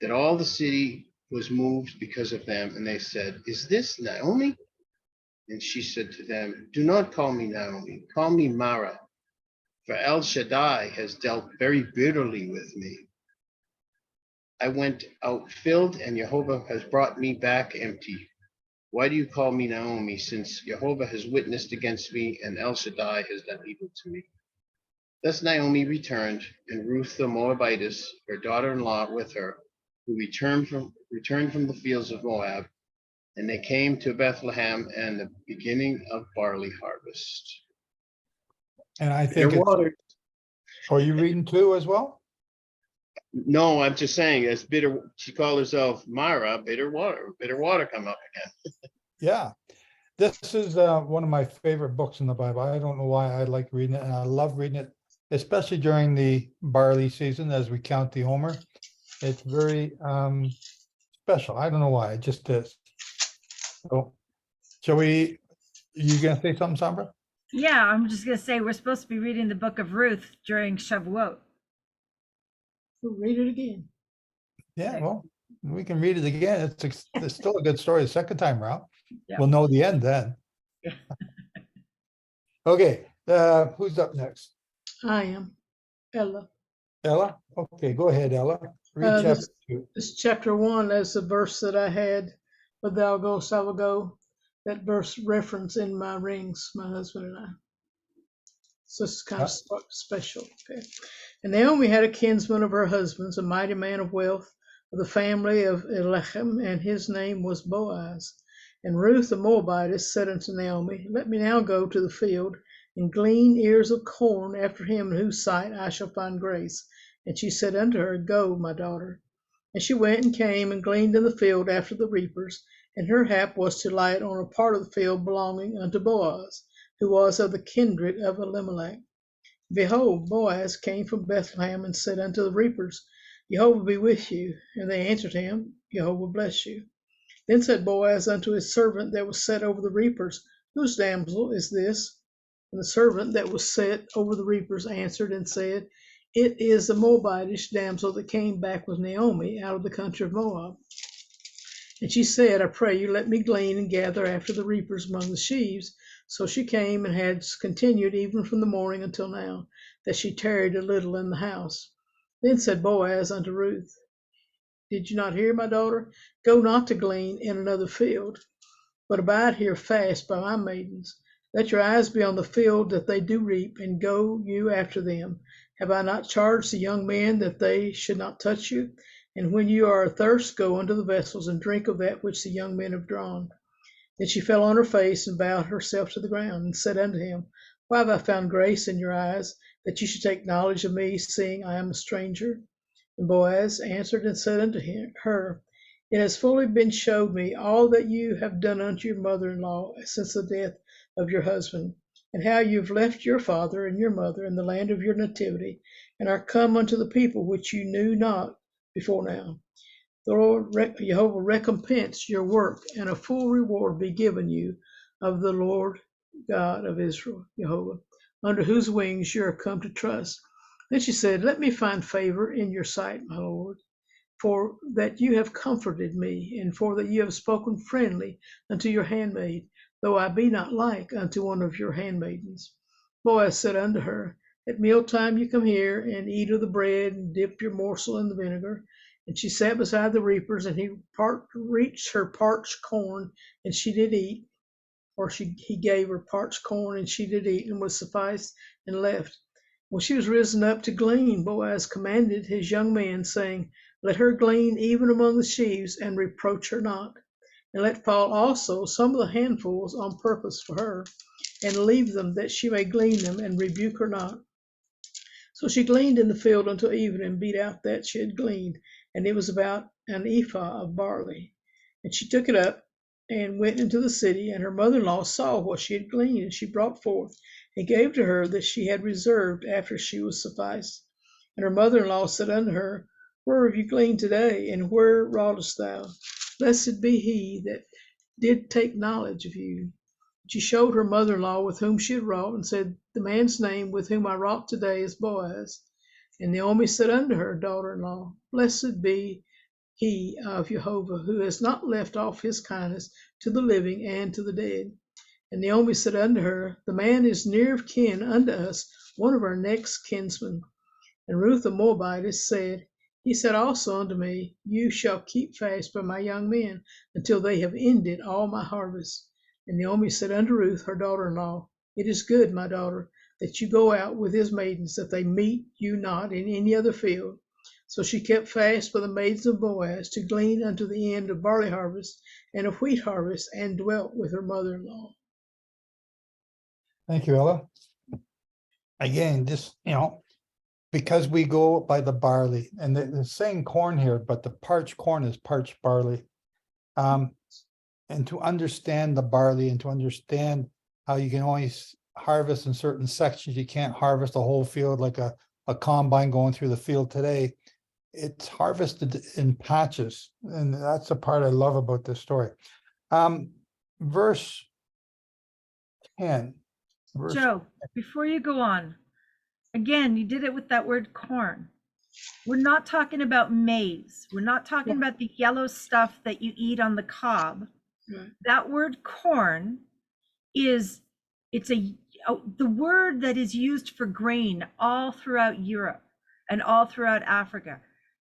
that all the city was moved because of them. And they said, is this Naomi? And she said to them, do not call me Naomi, call me Mara, for El Shaddai has dealt very bitterly with me. I went out filled, and Jehovah has brought me back empty. Why do you call me Naomi, since Jehovah has witnessed against me, and El Shaddai has done evil to me? Thus Naomi returned, and Ruth the Moabitess, her daughter-in-law, with her, who returned from the fields of Moab, and they came to Bethlehem and the beginning of barley harvest. And I think Bitter it's, water. are you reading two as well? No, I'm just saying, it's bitter. She called herself Mara, bitter water come up again. Yeah. This is one of my favorite books in the Bible. I don't know why I like reading it, and I love reading it, especially during the barley season as we count the Homer. It's very special. I don't know why, it just is. So, shall we, you gonna say something, Sandra? Yeah, I'm just gonna say we're supposed to be reading the book of Ruth during Shavuot. We'll read it again. Yeah, well, we can read it again. It's still a good story the second time around. Yeah. We'll know the end then. Yeah. Okay, who's up next? I am. Ella. Ella? Okay, go ahead, Ella. Read chapter 2. This chapter 1, that's the verse that I had, but thou goest, I will go. That verse reference in my rings, my husband and I. So it's kind of special. Okay. And Naomi had a kinsman of her husband's, a mighty man of wealth, of the family of Elechem, and his name was Boaz. And Ruth the Moabitess said unto Naomi, let me now go to the field and glean ears of corn after him in whose sight I shall find grace. And she said unto her, go, my daughter. And she went and came and gleaned in the field after the reapers, and her hap was to light on a part of the field belonging unto Boaz, who was of the kindred of Elimelech. Behold, Boaz came from Bethlehem and said unto the reapers, Jehovah be with you. And they answered him, Jehovah bless you. Then said Boaz unto his servant that was set over the reapers, whose damsel is this? And the servant that was set over the reapers answered and said, it is the Moabitish damsel that came back with Naomi out of the country of Moab. And she said, I pray you, let me glean and gather after the reapers among the sheaves. So she came and had continued even from the morning until now, that she tarried a little in the house. Then said Boaz unto Ruth, did you not hear, my daughter? Go not to glean in another field, but abide here fast by my maidens. Let your eyes be on the field that they do reap, and go you after them. Have I not charged the young men that they should not touch you? And when you are athirst, go unto the vessels and drink of that which the young men have drawn. Then she fell on her face and bowed herself to the ground, and said unto him, why have I found grace in your eyes, that you should take knowledge of me, seeing I am a stranger? And Boaz answered and said unto her, it has fully been showed me all that you have done unto your mother-in-law since the death of your husband, and how you have left your father and your mother in the land of your nativity, and are come unto the people which you knew not before now. The Lord Jehovah recompense your work, and a full reward be given you of the Lord God of Israel, Jehovah, under whose wings you are come to trust. Then she said, Let me find favor in your sight, my Lord, for that you have comforted me, and for that you have spoken friendly unto your handmaid, though I be not like unto one of your handmaidens. Boaz said unto her, At mealtime you come here and eat of the bread, and dip your morsel in the vinegar. And she sat beside the reapers, and he reached her parched corn, and she did eat. Or he gave her parched corn, and she did eat, and was sufficed, and left. When she was risen up to glean, Boaz commanded his young men, saying, Let her glean even among the sheaves, and reproach her not. And let fall also some of the handfuls on purpose for her, and leave them that she may glean them, and rebuke her not. So she gleaned in the field until evening, and beat out that she had gleaned, and it was about an ephah of barley. And she took it up and went into the city, and her mother-in-law saw what she had gleaned, and she brought forth and gave to her that she had reserved after she was sufficed. And her mother-in-law said unto her, Where have you gleaned today, and where wroughtest thou? Blessed be he that did take knowledge of you. She showed her mother-in-law with whom she had wrought, and said, The man's name with whom I wrought today is Boaz. And Naomi said unto her daughter-in-law, Blessed be he of Jehovah, who has not left off his kindness to the living and to the dead. And Naomi said unto her, The man is near of kin unto us, one of our next kinsmen. And Ruth the Moabitess said, He said also unto me, You shall keep fast by my young men until they have ended all my harvest. And Naomi said unto Ruth, her daughter-in-law, It is good, my daughter, that you go out with his maidens, that they meet you not in any other field. So she kept fast by the maidens of Boaz to glean unto the end of barley harvest and of wheat harvest, and dwelt with her mother-in-law. Thank you, Ella. Again, just, because we go by the barley, and they're saying corn here, but the parched corn is parched barley. And to understand the barley and to understand how you can only harvest in certain sections, you can't harvest the whole field like a combine going through the field today. It's harvested in patches, and that's the part I love about this story. Verse 10. Joe, before you go on, again, you did it with that word corn. We're not talking about maize. We're not talking about the yellow stuff that you eat on the cob. Right. That word corn the word that is used for grain all throughout Europe and all throughout Africa.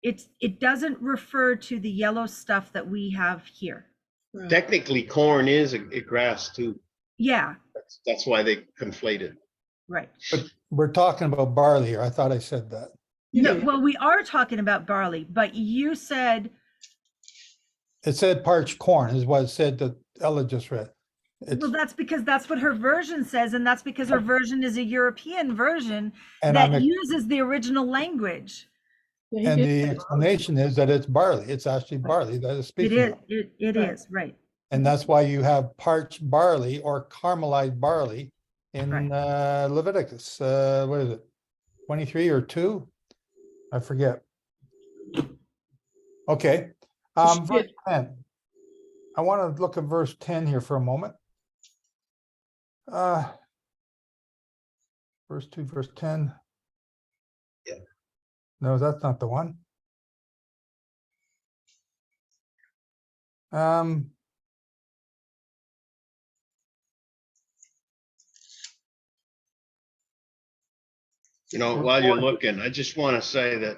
It doesn't refer to the yellow stuff that we have here. Right. Technically, corn is a grass too. Yeah. That's why they conflate it. Right. But we're talking about barley here. I thought I said that. No, well, we are talking about barley, but you said It said parched corn is what it said that Ella just read. Well, that's because that's what her version says, and that's because her version is a European version And that uses the original language. And the explanation is that it's barley. It's actually barley that is speaking. It is, right. And that's why you have parched barley or caramelized barley in Leviticus. What is it? 23 or 2? I forget. Okay. Verse 10. I want to look at verse 10 here for a moment. Verse 2, verse 10. Yeah. No, that's not the one. While you're looking, I just want to say that,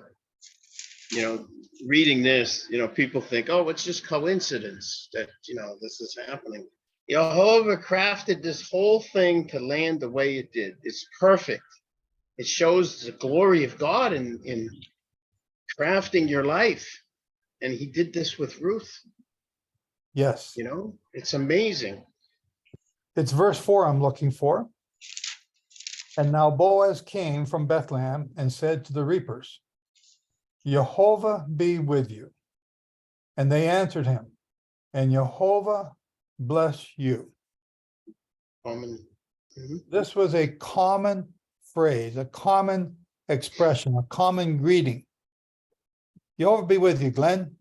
reading this, people think, oh, it's just coincidence that, this is happening. Jehovah crafted this whole thing to land the way it did. It's perfect. It shows the glory of God in crafting your life. And he did this with Ruth. Yes. It's amazing. It's verse 4 I'm looking for. And now Boaz came from Bethlehem and said to the reapers, Jehovah be with you. And they answered him, and Jehovah bless you. Amen. Mm-hmm. This was a common phrase, a common expression, a common greeting. Jehovah be with you, Glenn.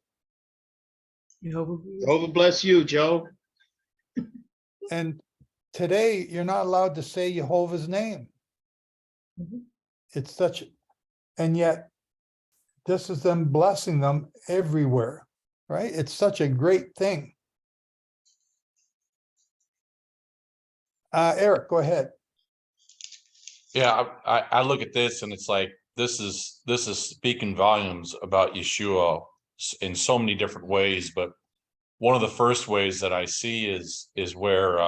Jehovah bless you, Joe. And today, you're not allowed to say Jehovah's name. Mhm. It's such, and yet this is them blessing them everywhere, right? It's such a great thing. Eric, go ahead. Yeah, I look at this and it's like, this is speaking volumes about Yeshua in so many different ways. But one of the first ways that I see is where,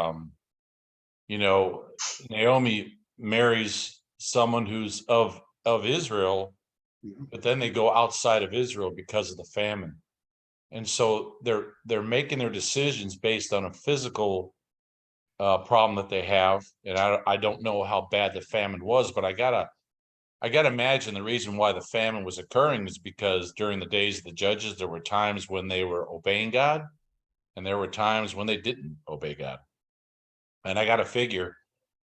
you know, Naomi marries someone who's of Israel, but then they go outside of Israel because of the famine. And so they're making their decisions based on a physical problem that they have. And I don't know how bad the famine was, but I gotta imagine the reason why the famine was occurring is because during the days of the judges, there were times when they were obeying God, and there were times when they didn't obey God. And I gotta figure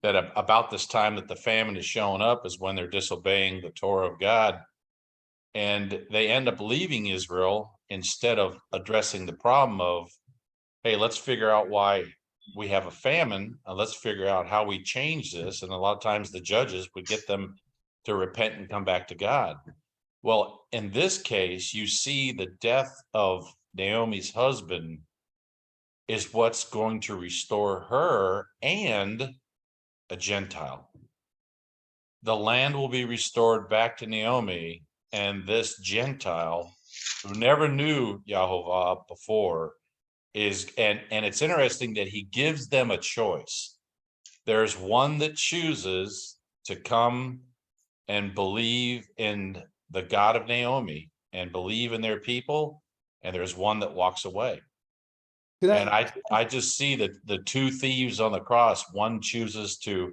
that about this time that the famine is showing up is when they're disobeying the Torah of God, and they end up leaving Israel instead of addressing the problem of, hey, let's figure out why we have a famine, and let's figure out how we change this. And a lot of times the judges would get them to repent and come back to God. Well, in this case, you see the death of Naomi's husband is what's going to restore her and a Gentile. The land will be restored back to Naomi, and this Gentile who never knew Yahovah before is, and it's interesting that he gives them a choice. There's one that chooses to come and believe in the God of Naomi and believe in their people, and there's one that walks away. And I just see that the two thieves on the cross, one chooses to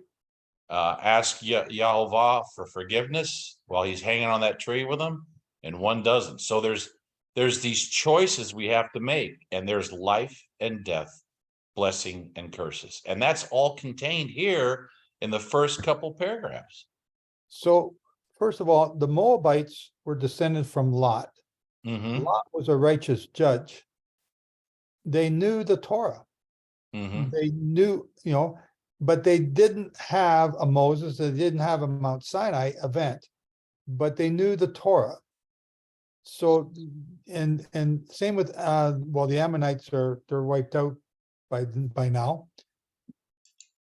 ask Yahovah for forgiveness while he's hanging on that tree with them, and one doesn't. So there's these choices we have to make, and there's life and death, blessing and curses. And that's all contained here in the first couple paragraphs. So first of all, the Moabites were descended from Lot. Mm-hmm. Lot was a righteous judge. They knew the Torah. Mm-hmm. They knew, but they didn't have a Moses, they didn't have a Mount Sinai event, but they knew the Torah. So, and same with, the Ammonites they're wiped out by now.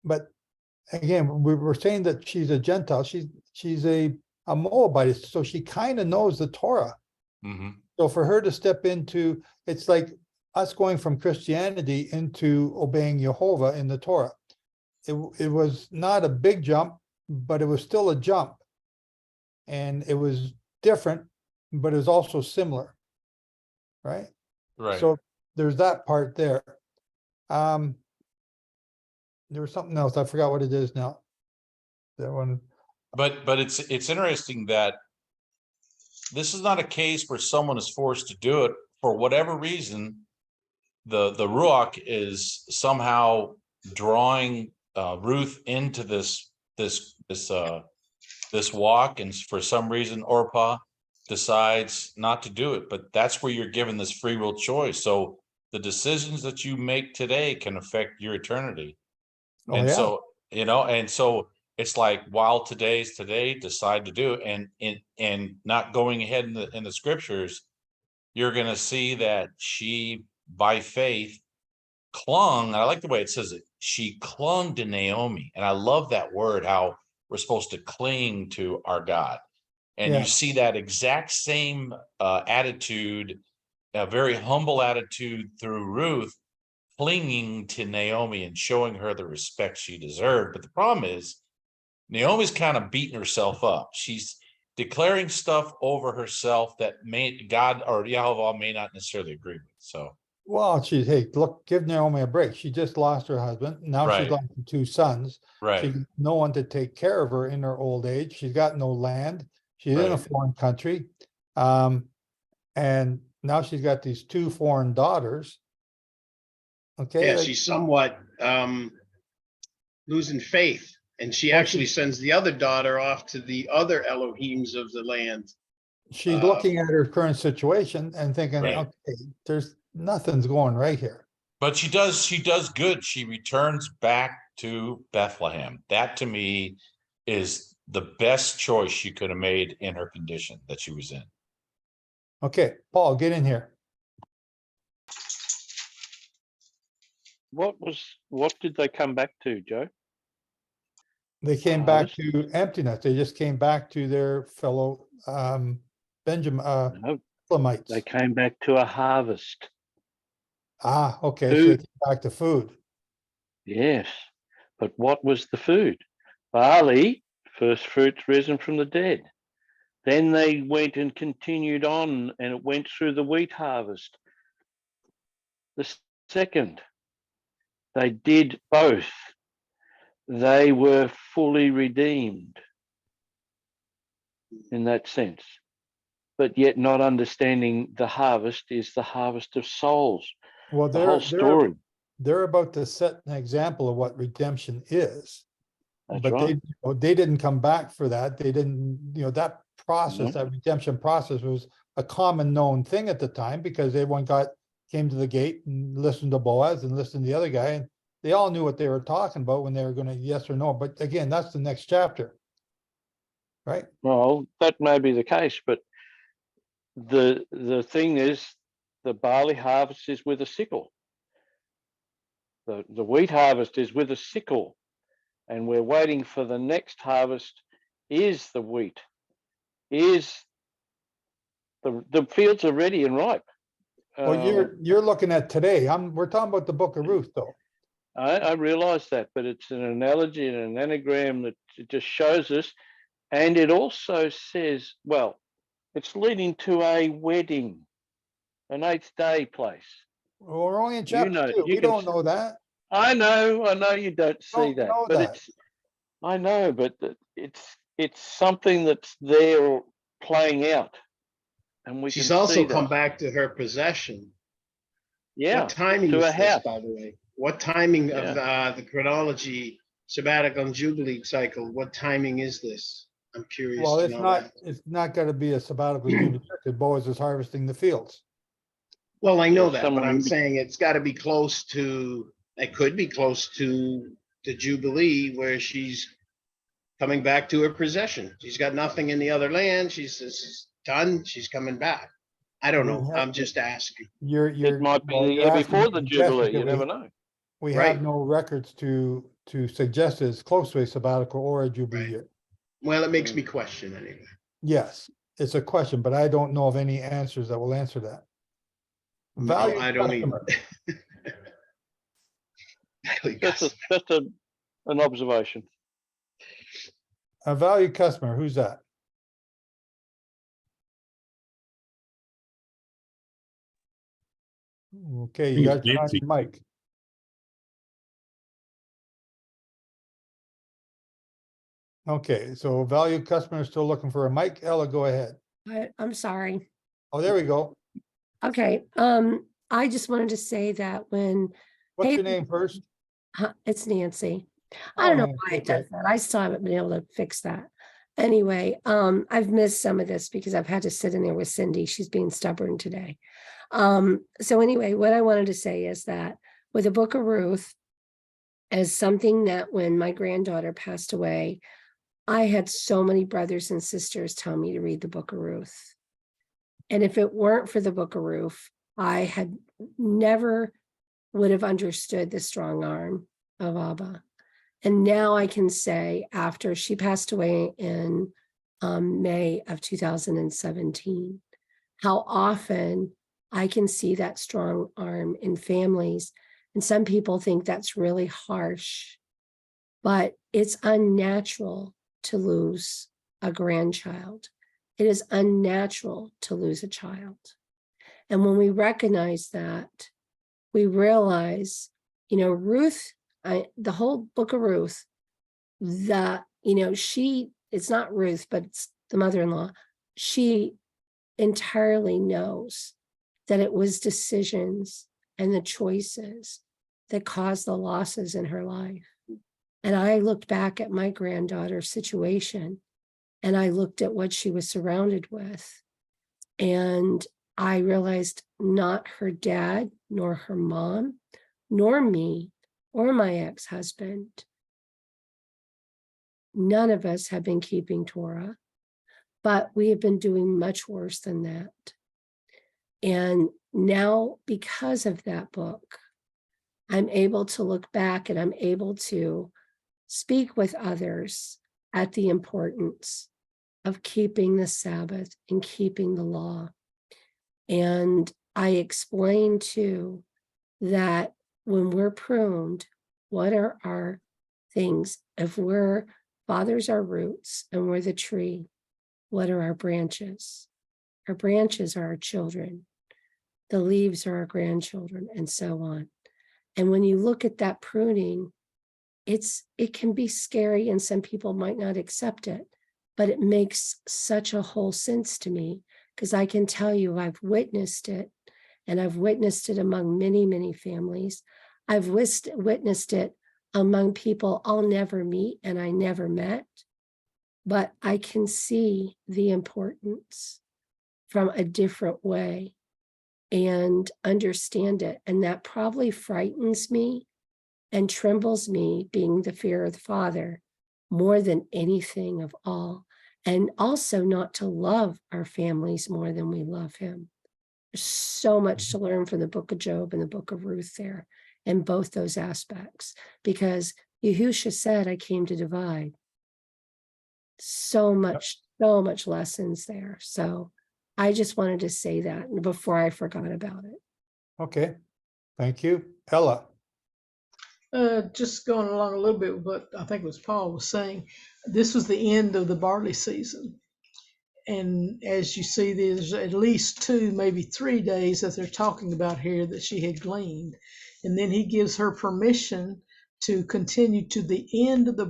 But again, we were saying that she's a Gentile, she's a Moabite, so she kind of knows the Torah. Mm-hmm. So for her to step into, it's like us going from Christianity into obeying Jehovah in the Torah. It was not a big jump, but it was still a jump. And it was different, but it was also similar. Right? Right. So there's that part there. There was something else. I forgot what it is now. That one. But it's interesting that this is not a case where someone is forced to do it for whatever reason. The Ruach is somehow drawing Ruth into this walk, and for some reason Orpah decides not to do it. But that's where you're given this free will choice. So the decisions that you make today can affect your eternity. Oh, and yeah. so and so it's like, while today's today, decide to do it, and not going ahead in the scriptures, you're going to see that she, by faith, clung. I like the way it says it. She clung to Naomi. And I love that word, how we're supposed to cling to our God. And Yeah. you see that exact same attitude, a very humble attitude through Ruth, clinging to Naomi and showing her the respect she deserved. But the problem is, Naomi's kind of beating herself up. She's declaring stuff over herself that God or Yahovah may not necessarily agree with. So, Well, hey, look, give Naomi a break. She just lost her husband. Now she's Right. lost two sons. Right. She's no one to take care of her in her old age. She's got no land. She's in a Right. foreign country. And now she's got these two foreign daughters. Okay. Yeah, she's somewhat losing faith. And she Well, actually sends the other daughter off to the other Elohims of the land She's looking at her current situation and thinking, Right. okay, there's nothing's going right here. But she does good. She returns back to Bethlehem. That to me is the best choice she could have made in her condition that she was in. Okay, Paul, get in here. What did they come back to, Joe? They came back to emptiness. They just came back to their fellow Benjamin No, Ephraimites. they came back to a harvest. Ah, okay, so Food. they came back to food. Yes, but what was the food? Barley, first fruits risen from the dead. Then they went and continued on, and it went through the wheat harvest. The second, they did both. They were fully redeemed in that sense, but yet not understanding the harvest is the harvest of souls. Well, The whole story. they're about to set an example of what redemption is. That's But right. they didn't come back for that. They didn't, that process, No. that redemption process was a common known thing at the time because everyone came to the gate and listened to Boaz and listened to the other guy, and they all knew what they were talking about when they were going to yes or no. But again, that's the next chapter, right? Well, that may be the case, but the thing is, the barley harvest is with a sickle. The wheat harvest is with a sickle, and we're waiting for the next harvest. Is the wheat? Is the fields are ready and ripe? Well, you're looking at today. We're talking about the Book of Ruth, though. I realize that, but it's an analogy and an anagram that it just shows us, and it also says, well, it's leading to a wedding, an 8th day place. Well, we're only in chapter 2. You We don't know that. I know you don't see that, know but that. I know, but it's something that's there playing out, and we She's can also see come that. back to her possession. Yeah, What timing to is a this, house. by the way? What timing of Yeah. the chronology, Sabbatical and Jubilee cycle? What timing is this? I'm curious Well, to it's know not. that. It's not going to be a sabbatical Jubilee because Boaz is harvesting the fields. Well, I know Yeah, that, but someone I'm in- saying it's got to be close to. It could be close to the Jubilee, where she's coming back to her possession. She's got nothing in the other land. She's done. She's coming back. I don't know. I'm just asking. It might be the you're year asking before the me to guess Jubilee. because You never know. We Right. have no records to suggest it's close to a sabbatical or a Jubilee Right. year. Well, it makes me question anyway. Yes, it's a question, but I don't know of any answers that will answer that. No, Valued I don't either. customer. Just an observation. A valued customer, who's that? Okay, you got your mic. Okay, so valued customer is still looking for a mic. Ella, go ahead. I'm sorry. Oh, there we go. Okay, I just wanted to say that when. What's your name first? It's Nancy. I don't know why it does that. I still haven't been able to fix that. Anyway, I've missed some of this because I've had to sit in there with Cindy. She's being stubborn today. So anyway, what I wanted to say is that with the Book of Ruth, as something that when my granddaughter passed away, I had so many brothers and sisters tell me to read the Book of Ruth. And if it weren't for the Book of Ruth, I had never would have understood the strong arm of Abba. And now I can say, after she passed away in May of 2017, how often I can see that strong arm in families. And some people think that's really harsh, but it's unnatural to lose a grandchild. It is unnatural to lose a child. And when we recognize that, we realize, Ruth, the whole Book of Ruth, it's not Ruth, but it's the mother-in-law. She entirely knows that it was decisions and the choices that caused the losses in her life. And I looked back at my granddaughter's situation and I looked at what she was surrounded with. And I realized not her dad, nor her mom, nor me, or my ex-husband. None of us have been keeping Torah, but we have been doing much worse than that. And now, because of that book, I'm able to look back and I'm able to speak with others at the importance of keeping the Sabbath and keeping the law. And I explain too that when we're pruned, what are our things? If we're fathers are roots and we're the tree, what are our branches? Our branches are our children. The leaves are our grandchildren, and so on. And when you look at that pruning, it can be scary and some people might not accept it, but it makes such a whole sense to me, because I can tell you I've witnessed it, and I've witnessed it among many, many families. I've witnessed it among people I'll never meet and I never met, but I can see the importance from a different way and understand it. And that probably frightens me and trembles me, being the fear of the Father, more than anything of all. And also not to love our families more than we love him. There's so much to learn from the book of Job and the book of Ruth there in both those aspects, because Yahusha said, I came to divide. So much lessons there. So I just wanted to say that before I forgot about it. Okay, thank you. Ella. Just going along a little bit with what I think it was Paul was saying, this was the end of the barley season. And as you see, there's at least 2, maybe 3 days that they're talking about here that she had gleaned. And then he gives her permission to continue to the end of the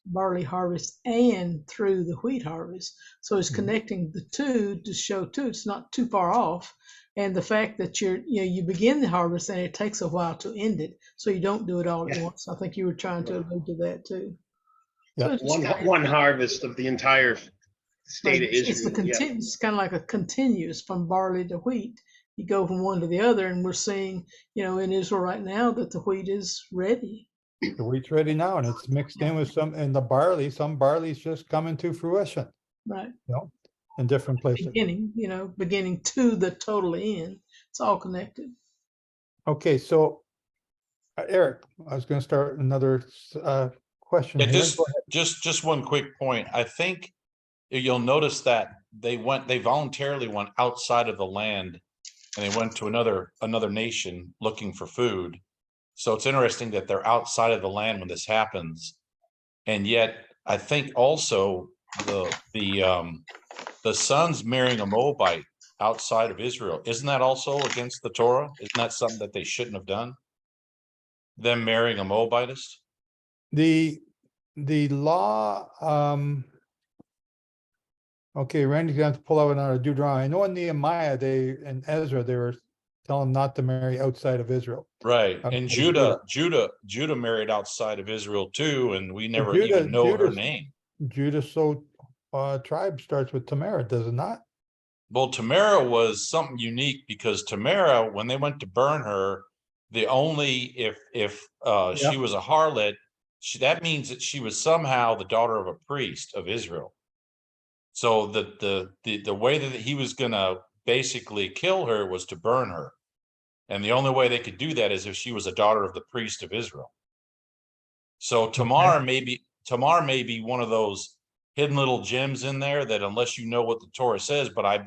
barley harvest and through the wheat harvest. So it's connecting the two to show too, it's not too far off. And the fact that you begin the harvest and it takes a while to end it. So you don't do it all at once. I think you were trying to allude to that too. Yeah. So One harvest of the entire state of Israel. It's kind of like a continuous from barley to wheat. You go from one to the other, and we're seeing, in Israel right now that the wheat is ready. The wheat's ready now, and it's mixed in with some barley's just coming to fruition. Right. In different places. Beginning to the total end. It's all connected. Okay, so Eric, I was going to start another question Yeah, here. just one quick point. I think you'll notice that they voluntarily went outside of the land, and they went to another nation looking for food. So it's interesting that they're outside of the land when this happens. And yet I think also the sons marrying a Moabite outside of Israel, isn't that also against the Torah? Isn't that something that they shouldn't have done? Them marrying a Moabitist? The law, okay, Randy's gonna have to pull out another Deuteronomy. I know in Nehemiah, and Ezra, they were telling them not to marry outside of Israel. Right. And Judah married outside of Israel too, and we never even know her name. Judah's tribe starts with Tamara, does it not? Well, Tamara was something unique, because Tamara, when they went to burn her, if she was a harlot, that means that she was somehow the daughter of a priest of Israel. So the way that he was gonna basically kill her was to burn her. And the only way they could do that is if she was a daughter of the priest of Israel. So Tamar may be one of those hidden little gems in there that, unless you know what the Torah says, but I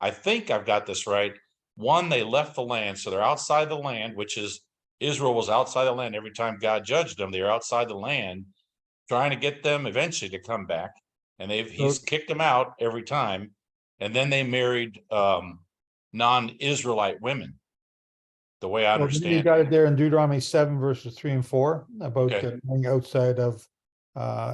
think I've got this right. One, they left the land, so they're outside the land, which is Israel was outside the land. Every time God judged them, they were outside the land, trying to get them eventually to come back. And he's kicked them out every time. And then they married non-Israelite women, the way I understand. You got it there in Deuteronomy 7 verses 3 and 4 about going outside of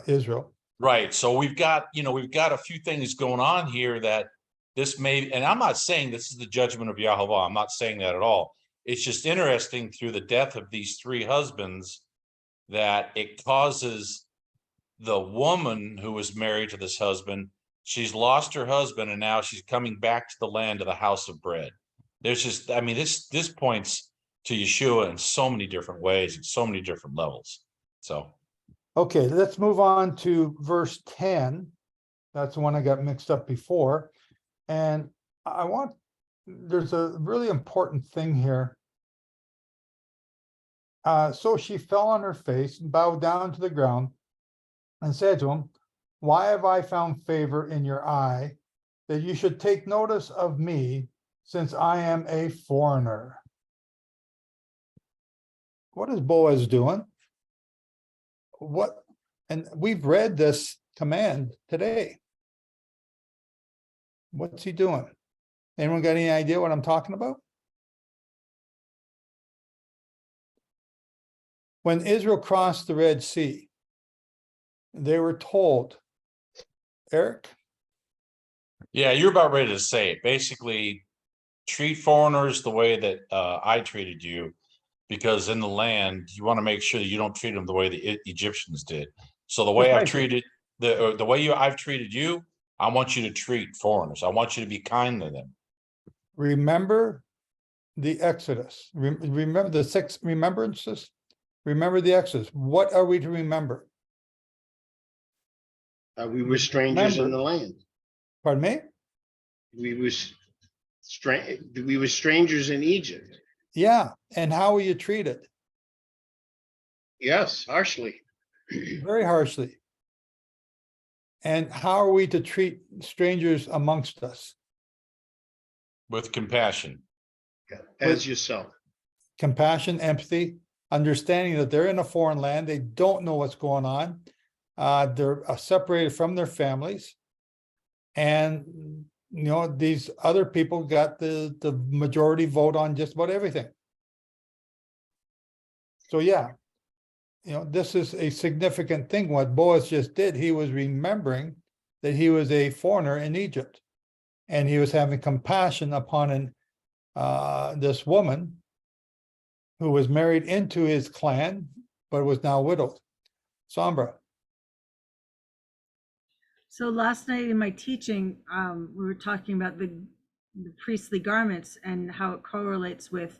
Israel. Right. So we've got a few things going on here that this may, and I'm not saying this is the judgment of Yahovah. I'm not saying that at all. It's just interesting, through the death of these 3 husbands, that it causes the woman who was married to this husband She's lost her husband and now she's coming back to the land of the house of bread. There's just, I mean, this points to Yeshua in so many different ways and so many different levels. So. Okay, let's move on to verse 10. That's the one I got mixed up before. And there's a really important thing here. So she fell on her face and bowed down to the ground and said to him, "Why have I found favor in your eye, that you should take notice of me, since I am a foreigner?" What is Boaz doing? And we've read this command today. What's he doing? Anyone got any idea what I'm talking about? When Israel crossed the Red Sea, they were told, Eric? Yeah, you're about ready to say it. Basically, treat foreigners the way that I treated you, because in the land, you want to make sure that you don't treat them the way the Egyptians did. So the way I've treated I've treated you, I want you to treat foreigners. I want you to be kind to them. Remember the Exodus. Remember the 6 remembrances. Remember the Exodus. What are we to remember? We were strangers in the land. Pardon me? We were strangers in Egypt. Yeah, and how were you treated? Yes, harshly. Very harshly. And how are we to treat strangers amongst us? With compassion. As yourself. Compassion, empathy, understanding that they're in a foreign land. They don't know what's going on. They're separated from their families. And, these other people got the majority vote on just about everything. So, yeah, this is a significant thing. What Boaz just did, he was remembering that he was a foreigner in Egypt. And he was having compassion upon this woman who was married into his clan, but was now widowed. Sombra. So last night in my teaching, we were talking about the priestly garments and how it correlates with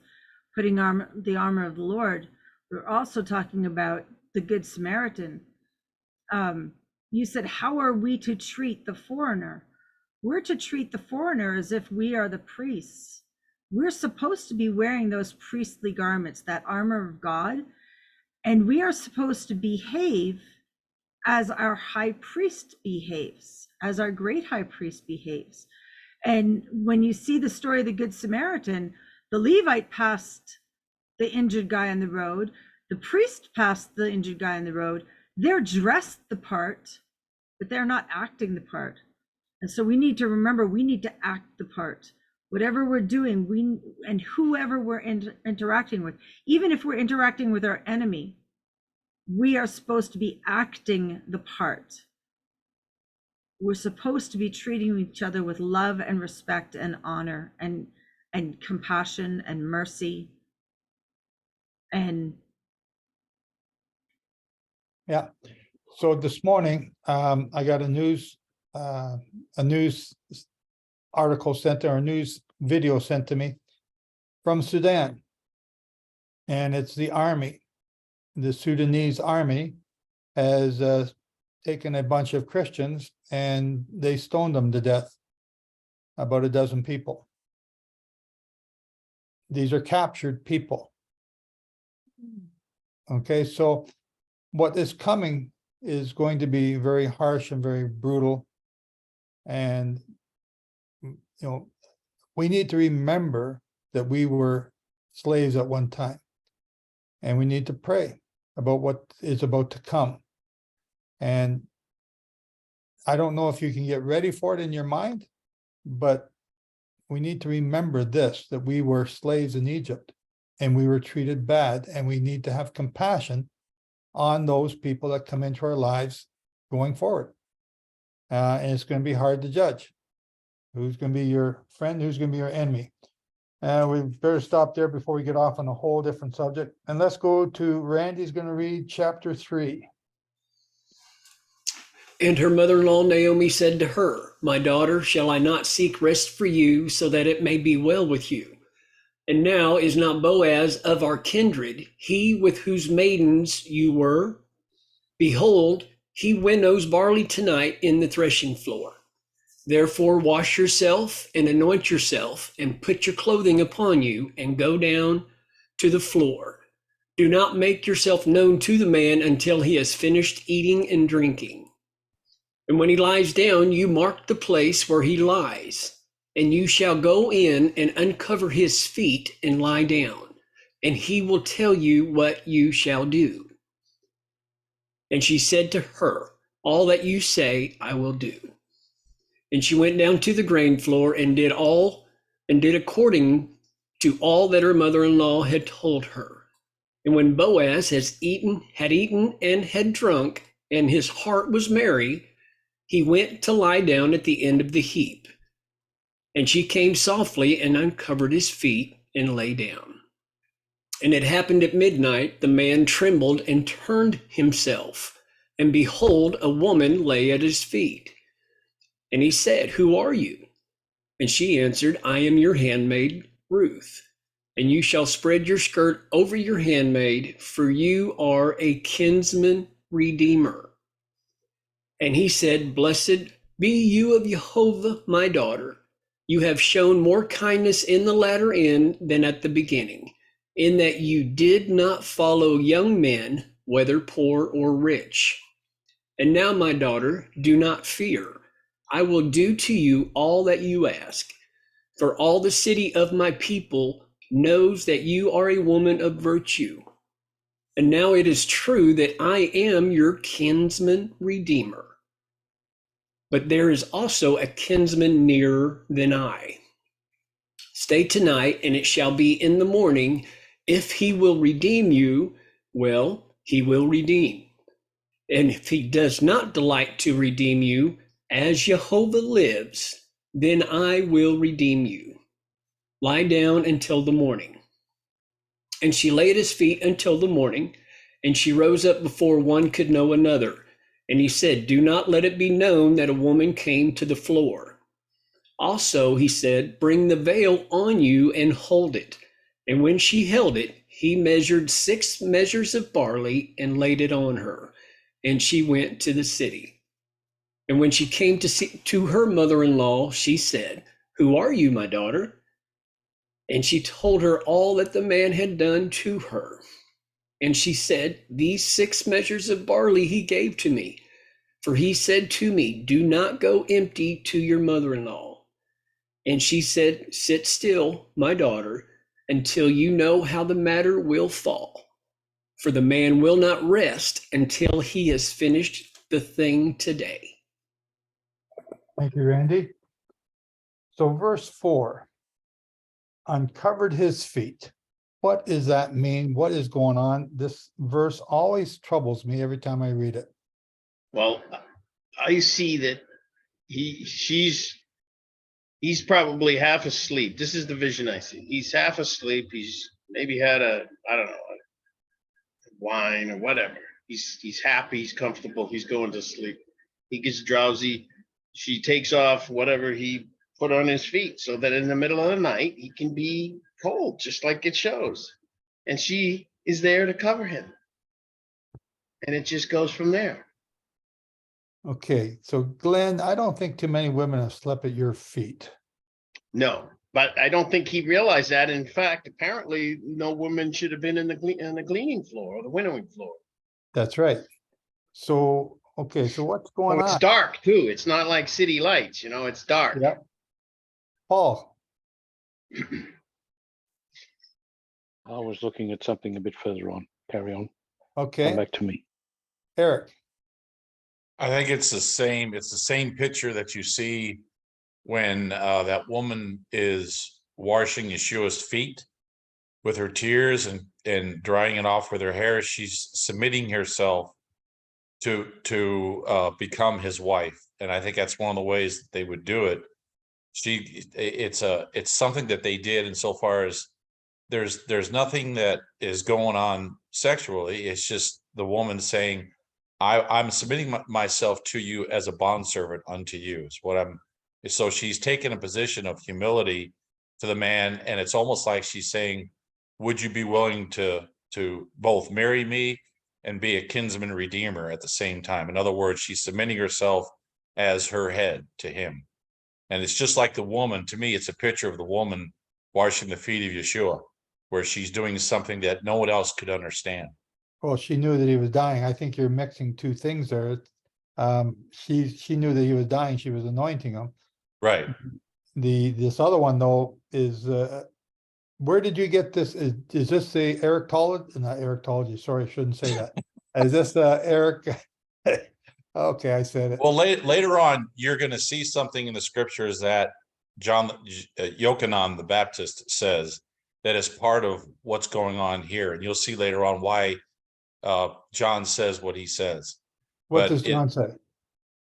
putting the armor of the Lord. We're also talking about the Good Samaritan. You said, how are we to treat the foreigner? We're to treat the foreigner as if we are the priests. We're supposed to be wearing those priestly garments, that armor of God, and we are supposed to behave as our high priest behaves, as our great high priest behaves. And when you see the story of the Good Samaritan, the Levite passed the injured guy on the road, the priest passed the injured guy on the road. They're dressed the part, but they're not acting the part. And so we need to remember, we need to act the part. Whatever we're doing, and whoever we're interacting with, even if we're interacting with our enemy, we are supposed to be acting the part. We're supposed to be treating each other with love and respect and honor and compassion and mercy. And yeah. So this morning, I got a news article sent to, or a news video sent to me from Sudan. And it's the army. The Sudanese army has taken a bunch of Christians and they stoned them to death, about a dozen people. These are captured people. Okay, so what is coming is going to be very harsh and very brutal. And, we need to remember that we were slaves at one time. And we need to pray about what is about to come. And I don't know if you can get ready for it in your mind, but we need to remember this, that we were slaves in Egypt and we were treated bad, and we need to have compassion on those people that come into our lives going forward. And it's going to be hard to judge who's going to be your friend, who's going to be your enemy. We better stop there before we get off on a whole different subject. And let's go to Randy's going to read chapter 3. And her mother-in-law Naomi said to her, My daughter, shall I not seek rest for you so that it may be well with you? And now is not Boaz of our kindred, he with whose maidens you were? Behold, he winnows barley tonight in the threshing floor. Therefore wash yourself and anoint yourself and put your clothing upon you and go down to the floor. Do not make yourself known to the man until he has finished eating and drinking. And when he lies down, you mark the place where he lies, and you shall go in and uncover his feet and lie down, and he will tell you what you shall do. And she said to her, All that you say, I will do. And she went down to the grain floor and did according to all that her mother-in-law had told her. And when Boaz had eaten and had drunk, and his heart was merry, he went to lie down at the end of the heap. And she came softly and uncovered his feet and lay down. And it happened at midnight, the man trembled and turned himself, and behold, a woman lay at his feet. And he said, Who are you? And she answered, I am your handmaid, Ruth. And you shall spread your skirt over your handmaid, for you are a kinsman redeemer. And he said, Blessed be you of Jehovah, my daughter. You have shown more kindness in the latter end than at the beginning, in that you did not follow young men, whether poor or rich. And now, my daughter, do not fear. I will do to you all that you ask. For all the city of my people knows that you are a woman of virtue. And now it is true that I am your kinsman redeemer. But there is also a kinsman nearer than I. Stay tonight, and it shall be in the morning. If he will redeem you, well, he will redeem. And if he does not delight to redeem you, as Jehovah lives, then I will redeem you. Lie down until the morning. And she lay at his feet until the morning, and she rose up before one could know another. And he said, Do not let it be known that a woman came to the floor. Also, he said, Bring the veil on you and hold it. And when she held it, he measured 6 measures of barley and laid it on her. And she went to the city. And when she came to her mother-in-law, she said, Who are you, my daughter? And she told her all that the man had done to her. And she said, These 6 measures of barley he gave to me. For he said to me, Do not go empty to your mother-in-law. And she said, Sit still, my daughter, until you know how the matter will fall. For the man will not rest until he has finished the thing today. Thank you, Randy. So verse 4, uncovered his feet. What does that mean? What is going on? This verse always troubles me every time I read it. Well, I see that he's probably half asleep. This is the vision I see. He's half asleep. He's maybe had wine or whatever. He's happy, he's comfortable, he's going to sleep. He gets drowsy. She takes off whatever he put on his feet so that in the middle of the night he can be cold, just like it shows. And she is there to cover him. And it just goes from there. Okay, so Glenn, I don't think too many women have slept at your feet. No, but I don't think he realized that. In fact, apparently no woman should have been in the gleaning floor or the winnowing floor. That's right. So, okay, so what's going on? It's dark too. It's not like city lights, it's dark. Yeah. Paul. I was looking at something a bit further on. Carry on. Okay. Come back to me. Eric. I think it's the same picture that you see when that woman is washing Yeshua's feet with her tears and drying it off with her hair. She's submitting herself to become his wife. And I think that's one of the ways that they would do it. It's something that they did insofar as there's nothing that is going on sexually. It's just the woman saying, I'm submitting myself to you as a bondservant unto you is what I'm. So she's taken a position of humility to the man, and it's almost like she's saying, would you be willing to both marry me and be a kinsman redeemer at the same time? In other words, she's submitting herself as her head to him. And it's just like the woman, to me, it's a picture of the woman washing the feet of Yeshua, where she's doing something that no one else could understand. Well, she knew that he was dying. I think you're mixing two things there. She knew that he was dying. She was anointing him. Right. This other one though is where did you get this? Is this the Erictology? Not Erictology. Sorry, I shouldn't say that. Is this Eric? Okay, I said it. Well, later on, you're going to see something in the scriptures that Yochanan the Baptist says that is part of what's going on here, and you'll see later on why John says what he says. What does John say?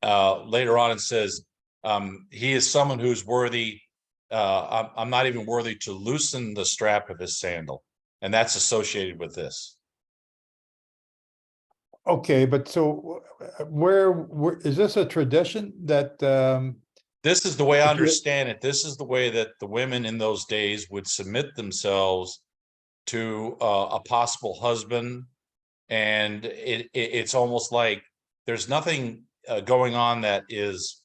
Later on, it says he is someone who's worthy. I'm not even worthy to loosen the strap of his sandal, and that's associated with this. Okay, but so where is this a tradition that this is the way I understand it. This is the way that the women in those days would submit themselves to a possible husband, and it's almost like there's nothing going on that is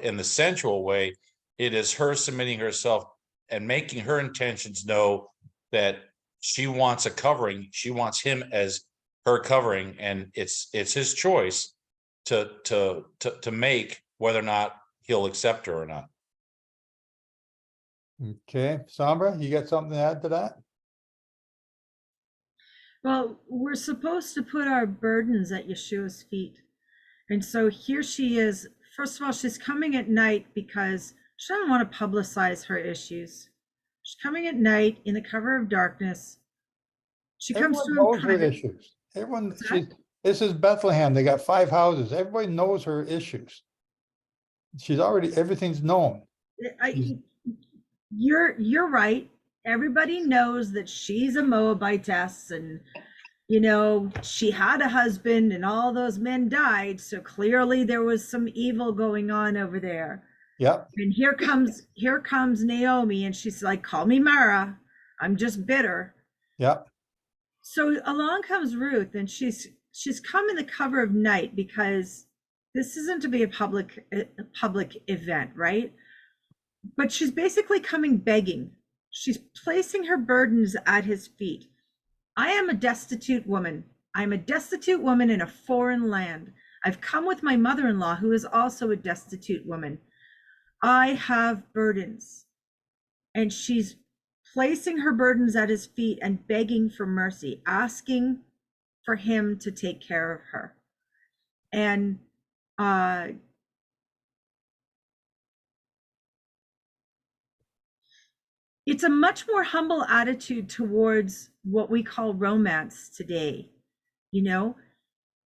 in the sensual way. It is her submitting herself and making her intentions know that she wants a covering. She wants him as her covering, and it's his choice to make whether or not he'll accept her or not. Okay, Sombra, you got something to add to that? Well, we're supposed to put our burdens at Yeshua's feet. And so here she is. First of all, she's coming at night because she doesn't want to publicize her issues. She's coming at night in the cover of darkness. She comes to him knows her private. issues. Everyone, this is Bethlehem. They got 5 houses. Everybody knows her issues. She's already, everything's known. You're right. Everybody knows that she's a Moabitess, and you know, she had a husband and all those men died. So clearly there was some evil going on over there. Yep. And here comes Naomi, and she's like, call me Mara. I'm just bitter. Yep. So along comes Ruth, and she's come in the cover of night because this isn't to be a public event, right? But she's basically coming begging. She's placing her burdens at his feet. I am a destitute woman. I'm a destitute woman in a foreign land. I've come with my mother-in-law, who is also a destitute woman. I have burdens. And she's placing her burdens at his feet and begging for mercy, asking for him to take care of her. And it's a much more humble attitude towards what we call romance today. You know,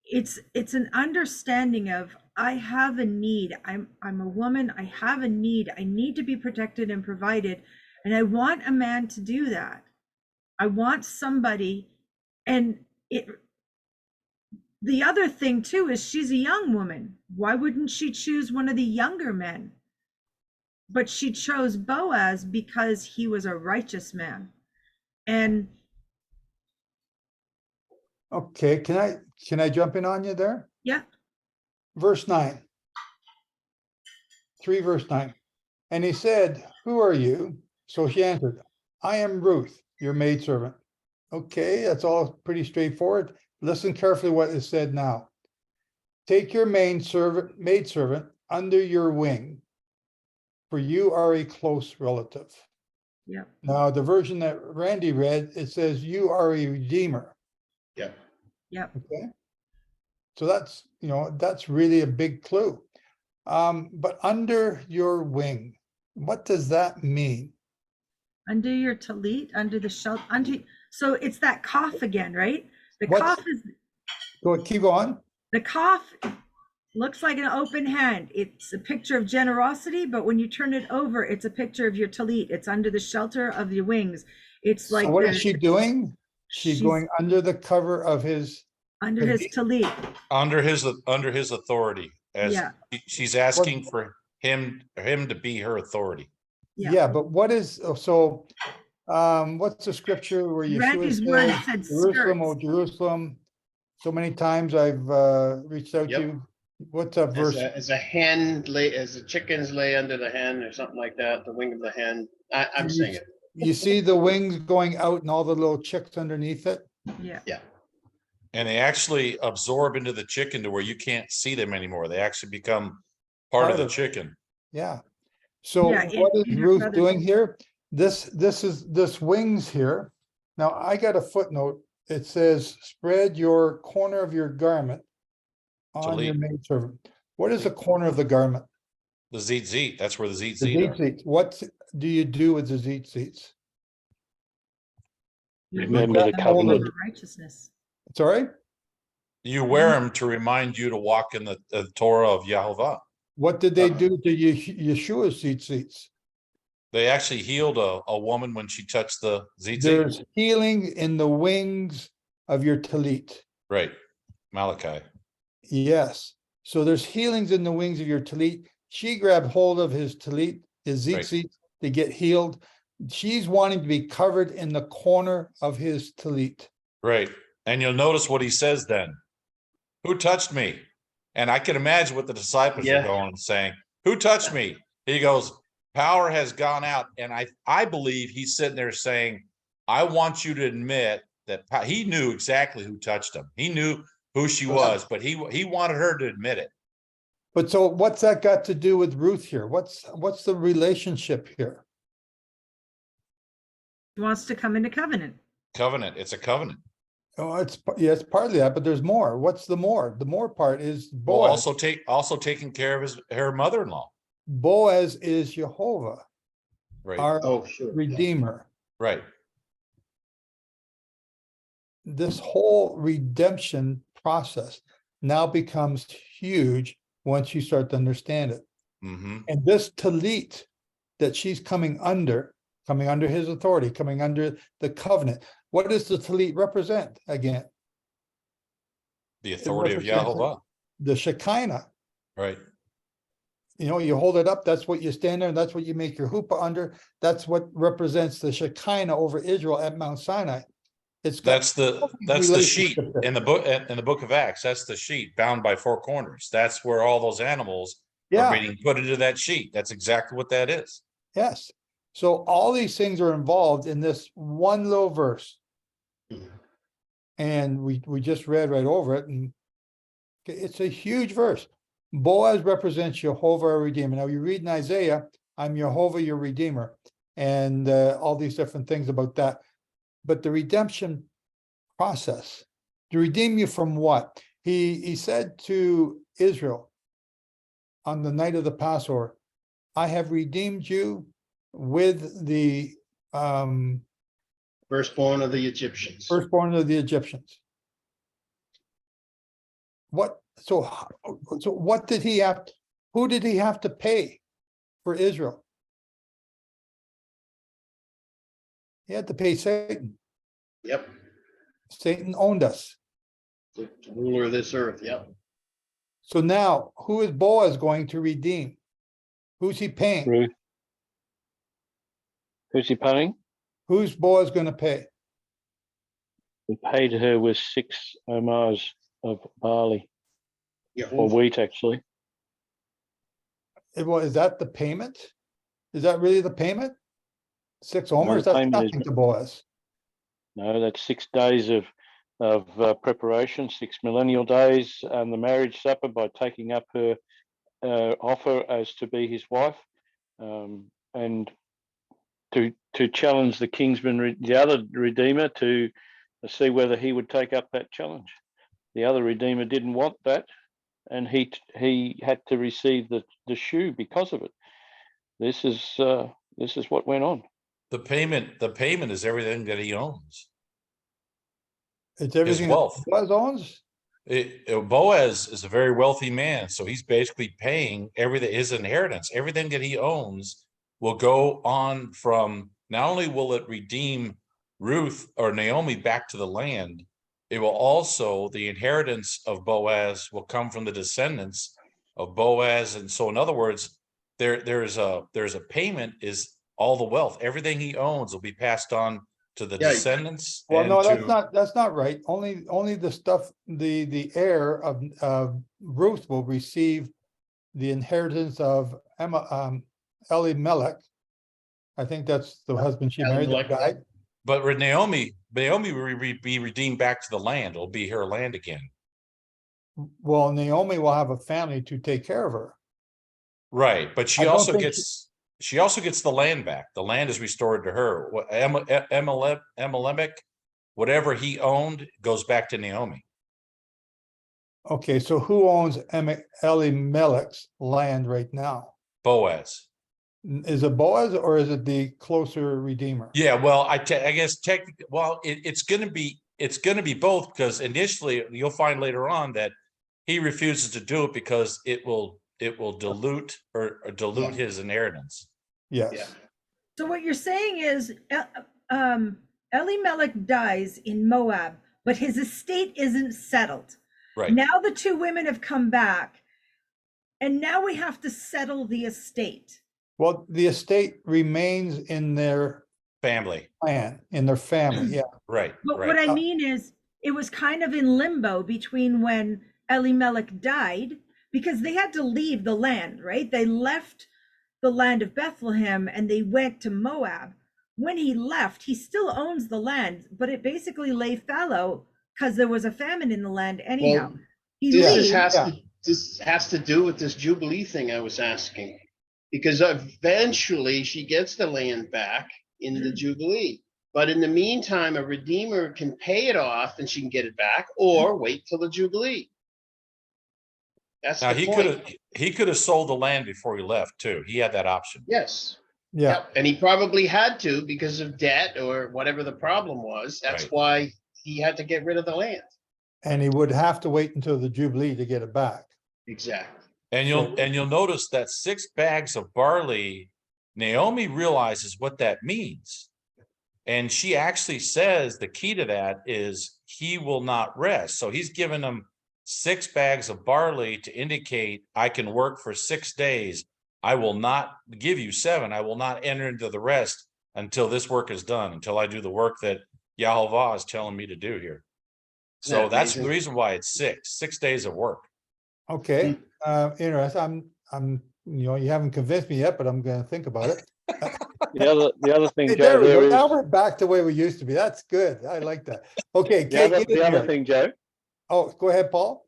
it's an understanding of, I have a need. I'm a woman. I have a need. I need to be protected and provided. And I want a man to do that. I want somebody. And the other thing too is she's a young woman. Why wouldn't she choose one of the younger men? But she chose Boaz because he was a righteous man. And okay, can I jump in on you there? Yeah. Verse 9. 3 verse 9. And he said, who are you? So she answered, I am Ruth, your maidservant. Okay, that's all pretty straightforward. Listen carefully what is said now. Take your maidservant under your wing, for you are a close relative. Yeah. Now, the version that Randy read, it says you are a redeemer. Yep. Yep. Okay. So that's, that's really a big clue. But under your wing, what does that mean? Under your talit, under the shelter, so it's that cough again, right? The cough is. Go, keep going. The cough looks like an open hand. It's a picture of generosity, but when you turn it over, it's a picture of your talit. It's under the shelter of your wings. It's like. So what is she doing? She's going under the cover of his Under his talit. Under his authority, as Yeah. she's asking for him to be her authority. Yeah, but what is, what's the scripture where Randy's Yeshua word says, said Jerusalem, skirts. oh Jerusalem, so many times I've reached out Yep. to you. What's that verse? As the chickens lay under the hen or something like that, the wing of the hen. I'm saying it. You see the wings going out and all the little chicks underneath it? Yeah. Yeah. And they actually absorb into the chicken to where you can't see them anymore. They actually become part of the chicken. Yeah. So Yeah, what is in her Ruth brother's- doing here? This wings here. Now I got a footnote. It says, spread your corner of your garment on your Talit. maidservant. What is the corner of the garment? The zit. That's where the The zit are. seats. What do you do with the seats? Remember the grab hold of- covenant. Righteousness. Sorry? You wear them to remind you to walk in the Torah of Yahovah. What did they do to Yeshua's seats? They actually healed a woman when she touched the zit. There's healing in the wings of your talit. Right. Malachi. Yes. So there's healings in the wings of your talit. She grabbed hold of his talit, his zitzit, to get healed. She's wanting to be covered in the corner of his talit. Right. And you'll notice what he says then. Who touched me? And I can imagine what the disciples are going and saying. Who touched me? He goes, power has gone out. And I believe he's sitting there saying, I want you to admit that he knew exactly who touched him. He knew who she was, but he wanted her to admit it. But so what's that got to do with Ruth here? What's the relationship here? He wants to come into covenant. Covenant. It's a covenant. Oh, it's partly that, but there's more. What's the more? The more part is Boaz. Well, also taking care of her mother-in-law. Boaz is Jehovah, Right. our Redeemer. Right. This whole redemption process now becomes huge once you start to understand it. Mm-hmm. And this talit that she's coming under his authority, coming under the covenant. What does the talit represent again? The authority of Yahovah. The Shekinah. Right. You know, you hold it up, that's what you stand there, and that's what you make your huppah under. That's what represents the Shekinah over Israel at Mount Sinai. That's the sheet in the book of Acts. That's the sheet bound by four corners. That's where all those animals are being put into that sheet. That's exactly what that is. Yes. So all these things are involved in this one little verse. And we just read right over it, and it's a huge verse. Boaz represents Jehovah, our Redeemer. Now you read in Isaiah, I'm Jehovah, your Redeemer, and all these different things about that. But the redemption process, to redeem you from what? He said to Israel on the night of the Passover, I have redeemed you with the firstborn of the Egyptians. Firstborn of the Egyptians. So what did he have? Who did he have to pay for Israel? He had to pay Satan. Yep. Satan owned us. The ruler of this earth. Yep. So now, who is Boaz going to redeem? Who's he paying? Ruth. Who's he paying? Who's Boaz going to pay? He paid her with 6 omars of barley, or wheat, actually. Is that the payment? Is that really the payment? 6 omers? the That's payment is- nothing to Boaz. No, that's 6 days of preparation, 6 millennial days, and the marriage supper by taking up her offer as to be his wife, and to challenge the kingsman, the other redeemer, to see whether he would take up that challenge. The other redeemer didn't want that, and he had to receive the shoe because of it. This is what went on. The payment is everything that he owns. It's everything His wealth. Boaz owns? Boaz is a very wealthy man, so he's basically paying everything, his inheritance, everything that he owns will go on from, not only will it redeem Ruth or Naomi back to the land, it will also, the inheritance of Boaz will come from the descendants of Boaz. And so in other words, there's a payment, is all the wealth, everything he owns will be passed on to the Yeah. descendants. Well, and no, to, that's not right. Only the stuff, the heir of Ruth will receive the inheritance of Elimelech. I think that's the husband she married that Elimelech, yeah. died. but Naomi will be redeemed back to the land. It'll be her land again. Well, Naomi will have a family to take care of her. Right, but she I don't also think gets the land back. The land is restored to her. What Elimelech, whatever he owned, goes back to Naomi. Okay, so who owns Elimelech's land right now? Boaz. Is it Boaz or is it the closer redeemer? Yeah, well, I guess technically, well, it's going to be both, because initially you'll find later on that he refuses to do it because it will dilute or dilute his inheritance. Yes. Yeah. So what you're saying is Elimelech dies in Moab, but his estate isn't settled. Right. Now the two women have come back, and now we have to settle the estate. Well, the estate remains in their Family. clan, in their family, yeah. Right. But right. what I mean is, it was kind of in limbo between when Elimelech died, because they had to leave the land, right? They left the land of Bethlehem and they went to Moab. When he left, he still owns the land, but it basically lay fallow because there was a famine in the land anyhow. Well, He this leaves. this has to do with this Jubilee thing I was asking, because eventually she gets the land back in the Jubilee. But in the meantime, a redeemer can pay it off and she can get it back, or wait till the Jubilee. That's Now the he point. could have sold the land before he left too. He had that option. Yes. Yeah. Yep. And he probably had to because of debt or whatever the problem was. That's Right. why he had to get rid of the land. And he would have to wait until the Jubilee to get it back. Exactly. And you'll notice that 6 bags of barley, Naomi realizes what that means. And she actually says the key to that is he will not rest. So he's given them 6 bags of barley to indicate I can work for 6 days. I will not give you 7. I will not enter into the rest until this work is done, until I do the work that Yahovah is telling me to do here. So that's the reason why it's 6 days of work. Okay, interesting. I'm, you haven't convinced me yet, but I'm gonna think about it. The other thing, Hey, Joe, there we go. there is Now we're back to the way we used to be. That's good. I like that. Okay, Kate, get in the other here. thing, Joe. Oh, go ahead, Paul.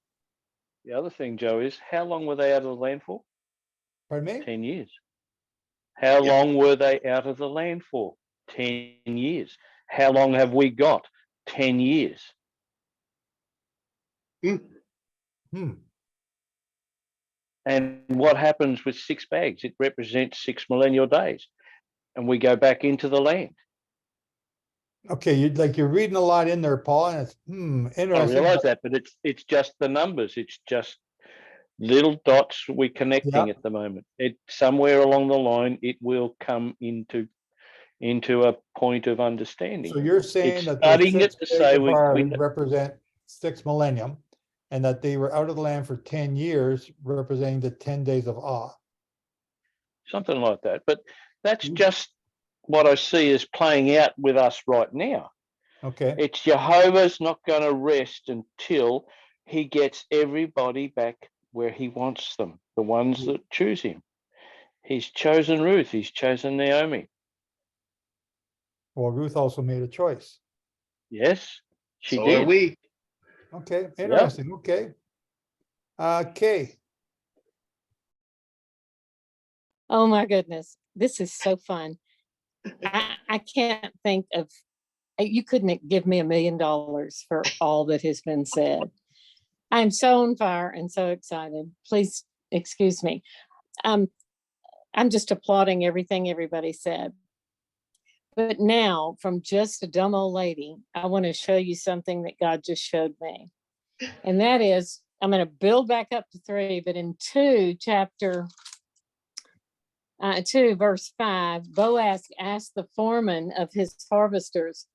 The other thing, Joe, is how long were they out of the land for? Pardon me? 10 years. How long were they out of the land for? 10 years. How long have we got? 10 years. And what happens with 6 bags? It represents 6 millennial days. And we go back into the land. Okay, you're reading a lot in there, Paul, and it's I interesting. realize that, but it's just the numbers. It's just little dots we're connecting at the moment. It somewhere along the line it will come into a point of understanding. So you're saying It's that studying those it 6 to days say of barley we represent 6 millennium, and that they were out of the land for 10 years, representing the 10 days of awe. something like that. But that's just what I see is playing out with us right now. Okay. It's Jehovah's not going to rest until he gets everybody back where he wants them, the ones that choose him. He's chosen Ruth, he's chosen Naomi. Well, Ruth also made a choice. Yes, she So did. are we. Okay, interesting. Okay. Kay. Oh my goodness, this is so fun. I can't think of, you couldn't give me $1 million for all that has been said. I'm so on fire and so excited. Please excuse me. I'm just applauding everything everybody said. But now, from just a dumb old lady, I want to show you something that God just showed me. And that is, I'm going to build back up to 3, but in 2, chapter 2, verse 5, Boaz asked the foreman of his harvesters,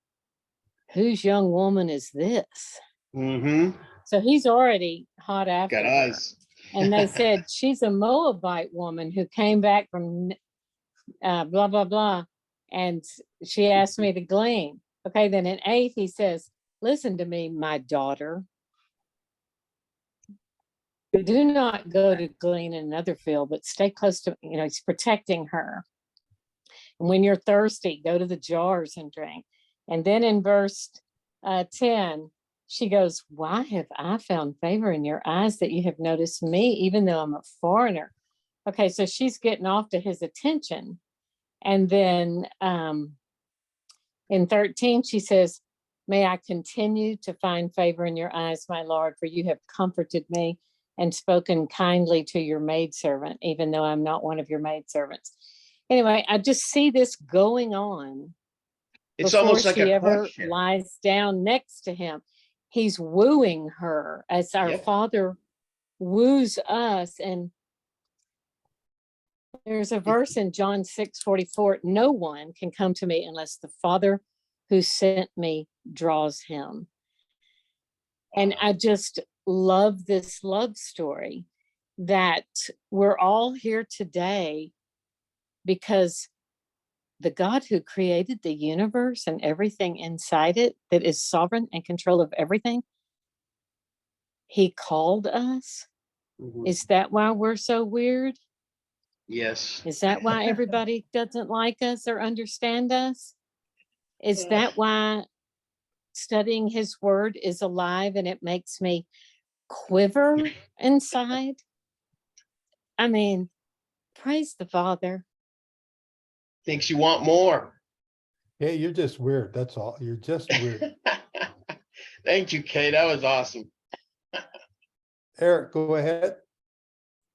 "Whose young woman is this?" Mm-hmm. So he's already hot after Got her. eyes. And they said she's a Moabite woman who came back from blah, blah, blah. And she asked me to glean. Okay, then in 8, he says, listen to me, my daughter. Do not go to glean in another field, but stay close to, he's protecting her. And when you're thirsty, go to the jars and drink. And then in verse 10, she goes, why have I found favor in your eyes that you have noticed me, even though I'm a foreigner? Okay, so she's getting off to his attention. And then in 13, she says, may I continue to find favor in your eyes, my Lord, for you have comforted me and spoken kindly to your maidservant, even though I'm not one of your maidservants. Anyway, I just see this going on. It's almost like she a ever question. lies down next to him. He's wooing her as our Yep. Father woos us. And there's a verse in John 6:44, no one can come to me unless the Father who sent me draws him. And I just love this love story that we're all here today because the God who created the universe and everything inside it, that is sovereign and control of everything, he called us. Mhm. Is that why we're so weird? Yes. Is that why everybody doesn't like us or understand us? Is that why studying his word is alive and it makes me quiver inside? I mean, praise the Father. Thinks you want more. Hey, you're just weird. That's all. You're just weird. Thank you, Kay. That was awesome. Eric, go ahead.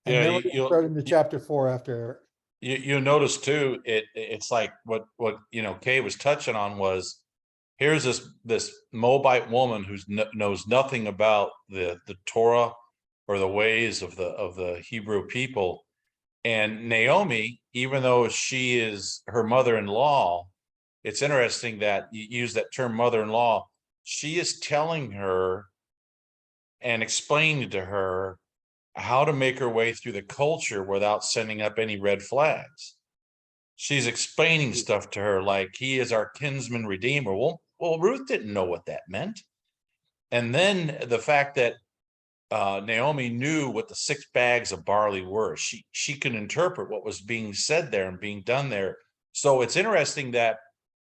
And Yeah, then we're gonna start into chapter 4 after Eric. You notice too, it's like what Kay was touching on was, here's this Moabite woman who knows nothing about the Torah or the ways of the Hebrew people. And Naomi, even though she is her mother-in-law, it's interesting that you use that term mother-in-law. She is telling her and explaining to her how to make her way through the culture without sending up any red flags. She's explaining stuff to her like he is our kinsman redeemer. Well, Ruth didn't know what that meant. And then the fact that Naomi knew what the 6 bags of barley were. She could interpret what was being said there and being done there. So it's interesting that,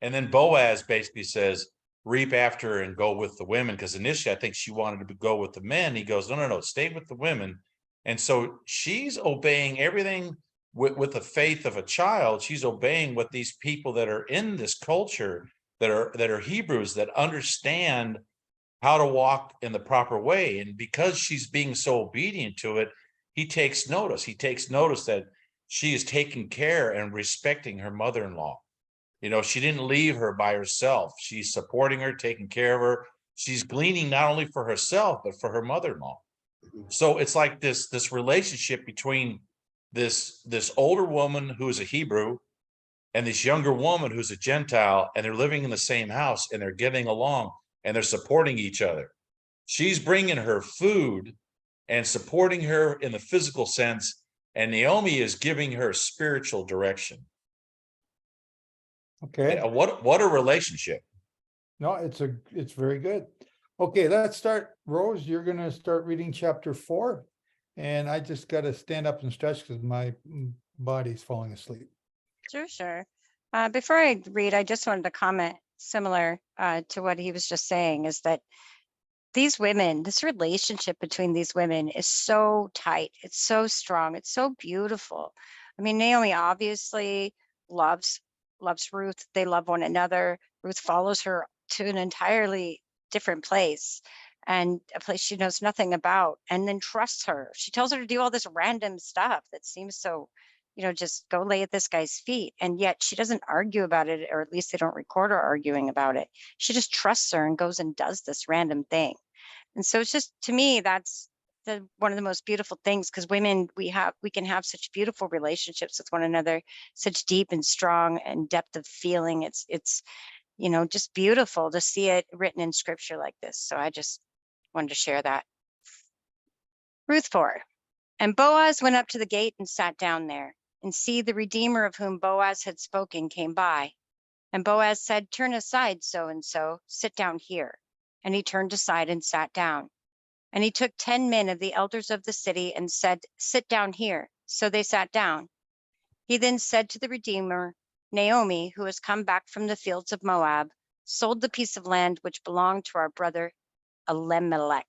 and then Boaz basically says, reap after and go with the women, because initially I think she wanted to go with the men. He goes, no, stay with the women. And so she's obeying everything with the faith of a child. She's obeying what these people that are in this culture, that are Hebrews, that understand how to walk in the proper way. And because she's being so obedient to it, he takes notice. He takes notice that she is taking care and respecting her mother-in-law. She didn't leave her by herself. She's supporting her, taking care of her. She's gleaning not only for herself, but for her mother-in-law. So it's like this relationship between this older woman who is a Hebrew and this younger woman who's a Gentile, and they're living in the same house and they're getting along and they're supporting each other. She's bringing her food and supporting her in the physical sense, and Naomi is giving her spiritual direction. Okay. Yeah, what a relationship. No, it's very good. Okay, let's start. Rose, you're gonna start reading chapter 4. And I just gotta stand up and stretch because my body's falling asleep. Sure. Before I read, I just wanted to comment similar to what he was just saying, is that these women, this relationship between these women is so tight. It's so strong. It's so beautiful. I mean, Naomi obviously loves Ruth. They love one another. Ruth follows her to an entirely different place, and a place she knows nothing about, and then trusts her. She tells her to do all this random stuff that seems so, just go lay at this guy's feet. And yet she doesn't argue about it, or at least they don't record her arguing about it. She just trusts her and goes and does this random thing. And so it's just, to me, that's one of the most beautiful things, because women, we can have such beautiful relationships with one another, such deep and strong and depth of feeling. It's just beautiful to see it written in scripture like this. So I just wanted to share that. Ruth 4. And Boaz went up to the gate and sat down there. And see, the Redeemer of whom Boaz had spoken came by. And Boaz said, turn aside, so and so, sit down here. And he turned aside and sat down. And he took 10 men of the elders of the city and said, sit down here. So they sat down. He then said to the Redeemer, Naomi, who has come back from the fields of Moab, sold the piece of land which belonged to our brother Elimelech.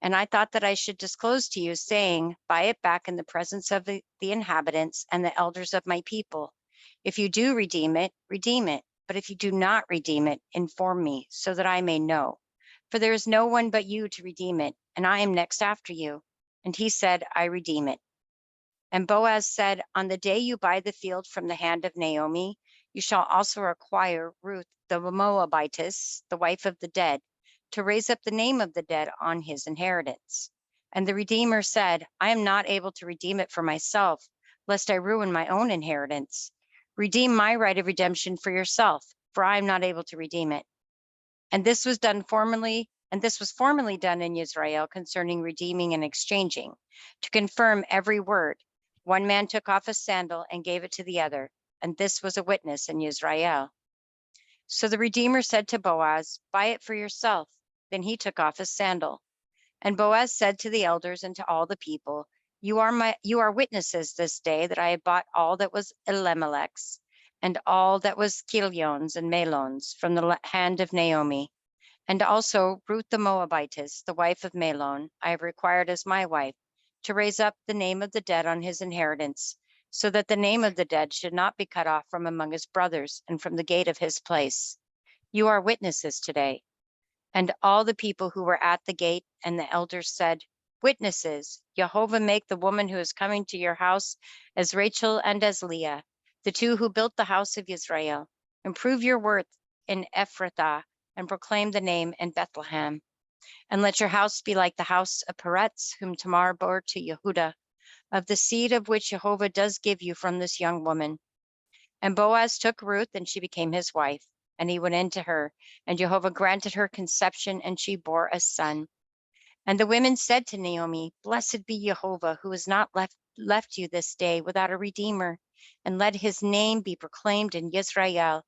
And I thought that I should disclose to you, saying, buy it back in the presence of the inhabitants and the elders of my people. If you do redeem it, redeem it. But if you do not redeem it, inform me, so that I may know. For there is no one but you to redeem it, and I am next after you. And he said, I redeem it. And Boaz said, on the day you buy the field from the hand of Naomi, you shall also acquire Ruth the Moabitess, the wife of the dead, to raise up the name of the dead on his inheritance. And the Redeemer said, I am not able to redeem it for myself, lest I ruin my own inheritance. Redeem my right of redemption for yourself, for I am not able to redeem it. And this was formerly done in Israel concerning redeeming and exchanging, to confirm every word. One man took off a sandal and gave it to the other, and this was a witness in Israel. So the Redeemer said to Boaz, buy it for yourself. Then he took off his sandal. And Boaz said to the elders and to all the people, you are witnesses this day that I have bought all that was Elimelech's and all that was Chilion's and Mahlon's from the hand of Naomi. And also Ruth the Moabitess, the wife of Mahlon, I have required as my wife, to raise up the name of the dead on his inheritance, so that the name of the dead should not be cut off from among his brothers and from the gate of his place. You are witnesses today. And all the people who were at the gate and the elders said, witnesses, Jehovah make the woman who is coming to your house as Rachel and as Leah, the two who built the house of Israel. And prove your worth in Ephrathah and proclaim the name in Bethlehem. And let your house be like the house of Peretz, whom Tamar bore to Yehudah, of the seed of which Jehovah does give you from this young woman. And Boaz took Ruth, and she became his wife. And he went into her, and Jehovah granted her conception, and she bore a son. And the women said to Naomi, blessed be Jehovah, who has not left you this day without a redeemer, and let his name be proclaimed in Israel.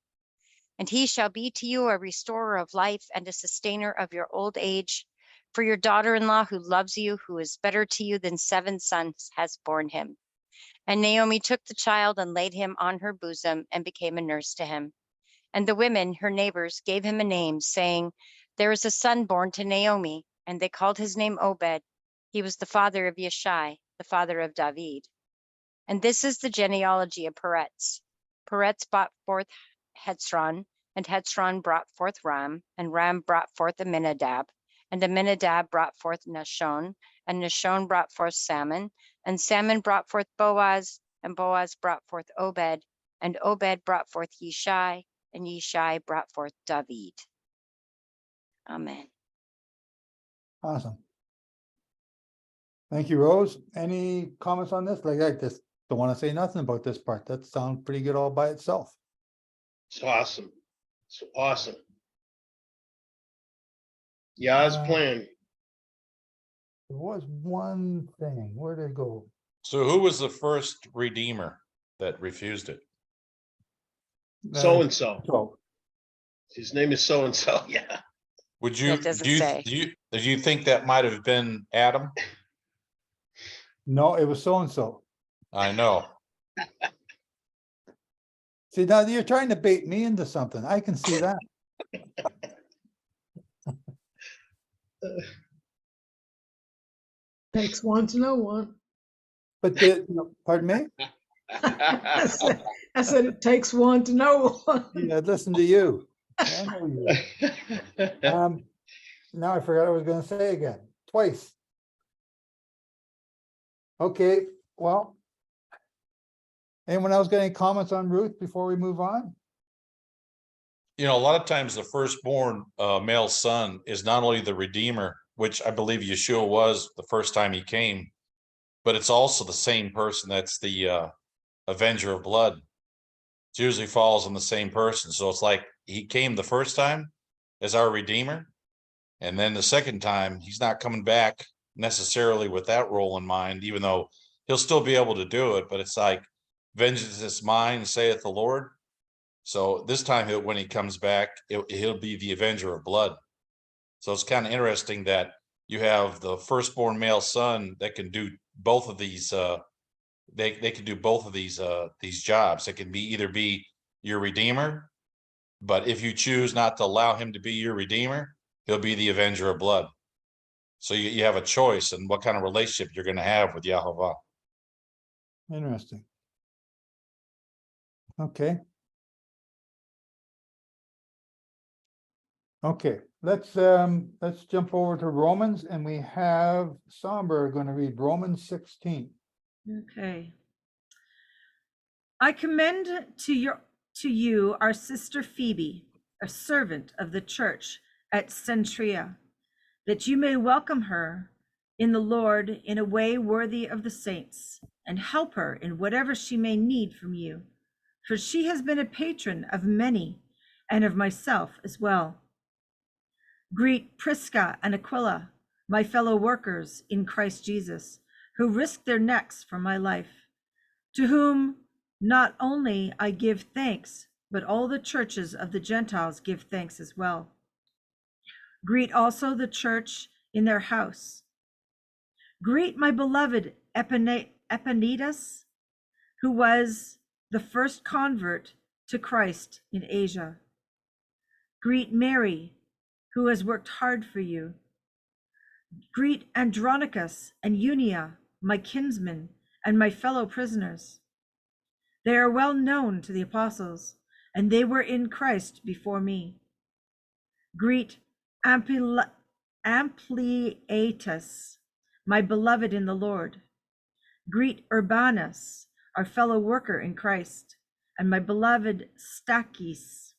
And he shall be to you a restorer of life and a sustainer of your old age. For your daughter-in-law who loves you, who is better to you than 7 sons, has borne him. And Naomi took the child and laid him on her bosom and became a nurse to him. And the women, her neighbors, gave him a name, saying, there is a son born to Naomi. And they called his name Obed. He was the father of Yeshai, the father of David. And this is the genealogy of Peretz. Peretz brought forth Hezron, and Hezron brought forth Ram, and Ram brought forth Amminadab, and Amminadab brought forth Nahshon, and Nahshon brought forth Salmon, and Salmon brought forth Boaz, and Boaz brought forth Obed, and Obed brought forth Yeshai, and Yeshai brought forth David. Amen. Awesome. Thank you, Rose. Any comments on this? Like, I just don't want to say nothing about this part. That sounds pretty good all by itself. It's awesome. It's awesome. Yah's plan. There was one thing. Where did it go? So who was the first redeemer that refused it? So-and-so. So His name is so-and-so, yeah. Would you, It doesn't do you, say. do you think that might have been Adam? no, it was so-and-so. I know. See, now you're trying to bait me into something. I can see that. Takes one to know one. But pardon me? I said it takes one to know one. Yeah, listen to you. I know you. Now I forgot what I was going to say again. Twice. Okay, well. Anyone else got any comments on Ruth before we move on? You know, a lot of times the firstborn male son is not only the redeemer, which I believe Yeshua was the first time he came, but it's also the same person that's the avenger of blood. It usually falls on the same person. So it's like he came the first time as our redeemer, And then the second time, he's not coming back necessarily with that role in mind, even though he'll still be able to do it. But it's like, vengeance is mine, saith the Lord. So this time, when he comes back, he'll be the avenger of blood. So it's kind of interesting that you have the firstborn male son that can do both of these. They can do both of these jobs. It can either be your redeemer, but if you choose not to allow him to be your redeemer, he'll be the avenger of blood. So you have a choice in what kind of relationship you're going to have with Yahovah. Interesting. Okay. Okay, let's jump over to Romans, and we have Somber going to read Romans 16. Okay. I commend to you our sister Phoebe, a servant of the church at Centria, that you may welcome her in the Lord in a way worthy of the saints, and help her in whatever she may need from you, for she has been a patron of many and of myself as well. Greet Prisca and Aquila, my fellow workers in Christ Jesus, who risked their necks for my life, to whom not only I give thanks, but all the churches of the Gentiles give thanks as well. Greet also the church in their house. Greet my beloved Epanetus, who was the first convert to Christ in Asia. Greet Mary, who has worked hard for you. Greet Andronicus and Unia, my kinsmen and my fellow prisoners. They are well known to the apostles, and they were in Christ before me. Greet Ampliatus, my beloved in the Lord. Greet Urbanus, our fellow worker in Christ, and my beloved Stachys.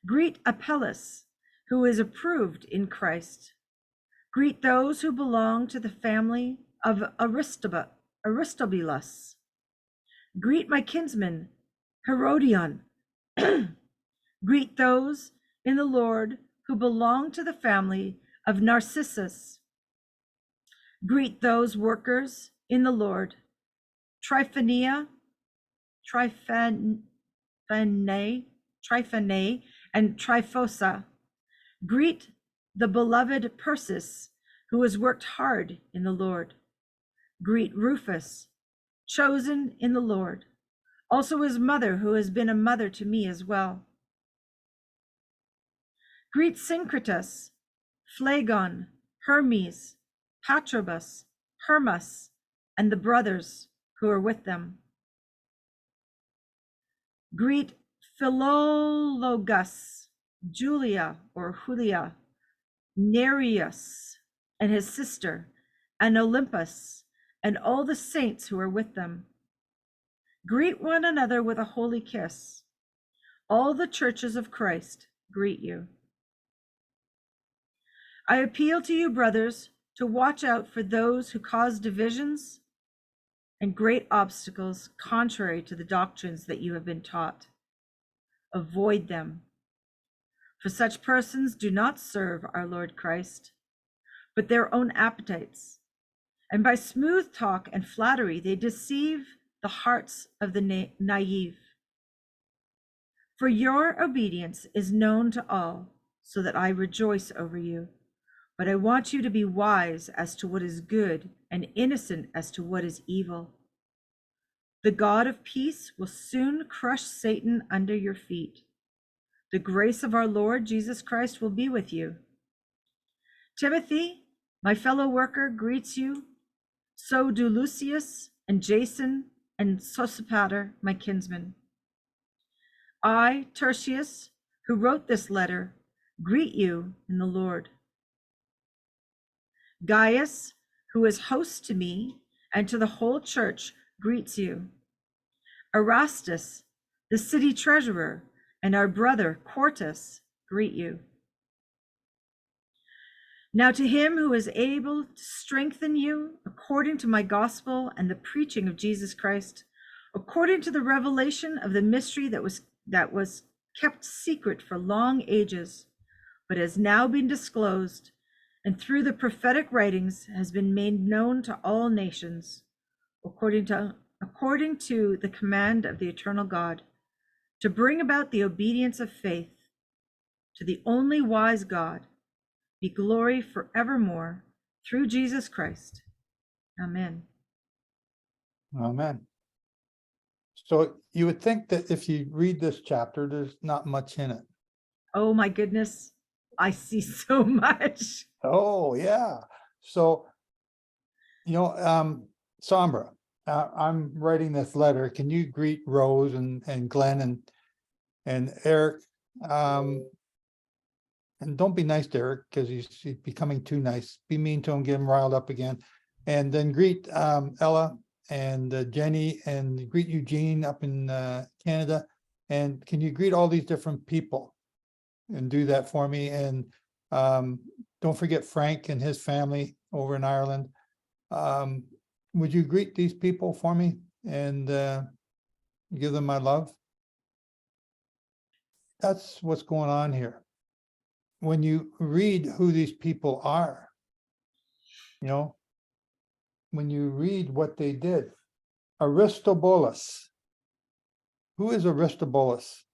Greet Apelles, who is approved in Christ. Greet those who belong to the family of Aristobulus. Greet my kinsman, Herodion. Greet those in the Lord who belong to the family of Narcissus. Greet those workers in the Lord, Tryphena, and Tryphosa. Greet the beloved Persis, who has worked hard in the Lord. Greet Rufus, chosen in the Lord, also his mother, who has been a mother to me as well. Greet Syncretus, Phlegon, Hermes, Patrobus, Hermas, and the brothers who are with them. Greet Philologus, Julia or Julia, Nereus and his sister, and Olympus, and all the saints who are with them. Greet one another with a holy kiss. All the churches of Christ greet you. I appeal to you, brothers, to watch out for those who cause divisions and great obstacles contrary to the doctrines that you have been taught. Avoid them. For such persons do not serve our Lord Christ, but their own appetites. And by smooth talk and flattery, they deceive the hearts of the naive. For your obedience is known to all, so that I rejoice over you. But I want you to be wise as to what is good and innocent as to what is evil. The God of peace will soon crush Satan under your feet. The grace of our Lord Jesus Christ will be with you. Timothy, my fellow worker, greets you. So do Lucius and Jason and Sosipater, my kinsmen. I, Tertius, who wrote this letter, greet you in the Lord. Gaius, who is host to me and to the whole church, greets you. Erastus, the city treasurer, and our brother Quartus greet you. Now to him who is able to strengthen you according to my gospel and the preaching of Jesus Christ, according to the revelation of the mystery that was kept secret for long ages, but has now been disclosed, and through the prophetic writings has been made known to all nations, according to the command of the eternal God, to bring about the obedience of faith. To the only wise God be glory forevermore through Jesus Christ. Amen. Amen. So you would think that if you read this chapter, there's not much in it. Oh my goodness, I see so much. Oh, yeah. So, Sombra, I'm writing this letter. Can you greet Rose and Glenn and Eric? And don't be nice to Eric because he's becoming too nice. Be mean to him, get him riled up again. And then greet Ella and Jenny, and greet Eugene up in Canada. And can you greet all these different people and do that for me? And don't forget Frank and his family over in Ireland. Would you greet these people for me and give them my love? That's what's going on here. When you read who these people are, when you read what they did, Aristobulus. Who is Aristobulus?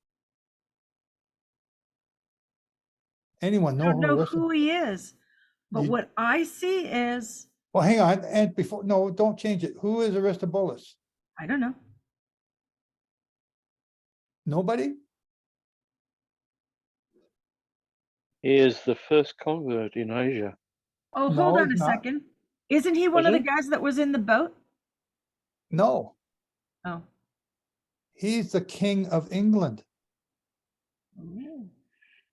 Anyone I know don't know who who he is, but You- what I see is, Well, hang on, and before, no, don't change it. Who is Aristobulus? I don't know. Nobody? He is the first convert in Asia. Oh, No, hold on a he's not. second. Isn't he one Was of the he? guys that was in the boat? No, Oh. he's the king of England.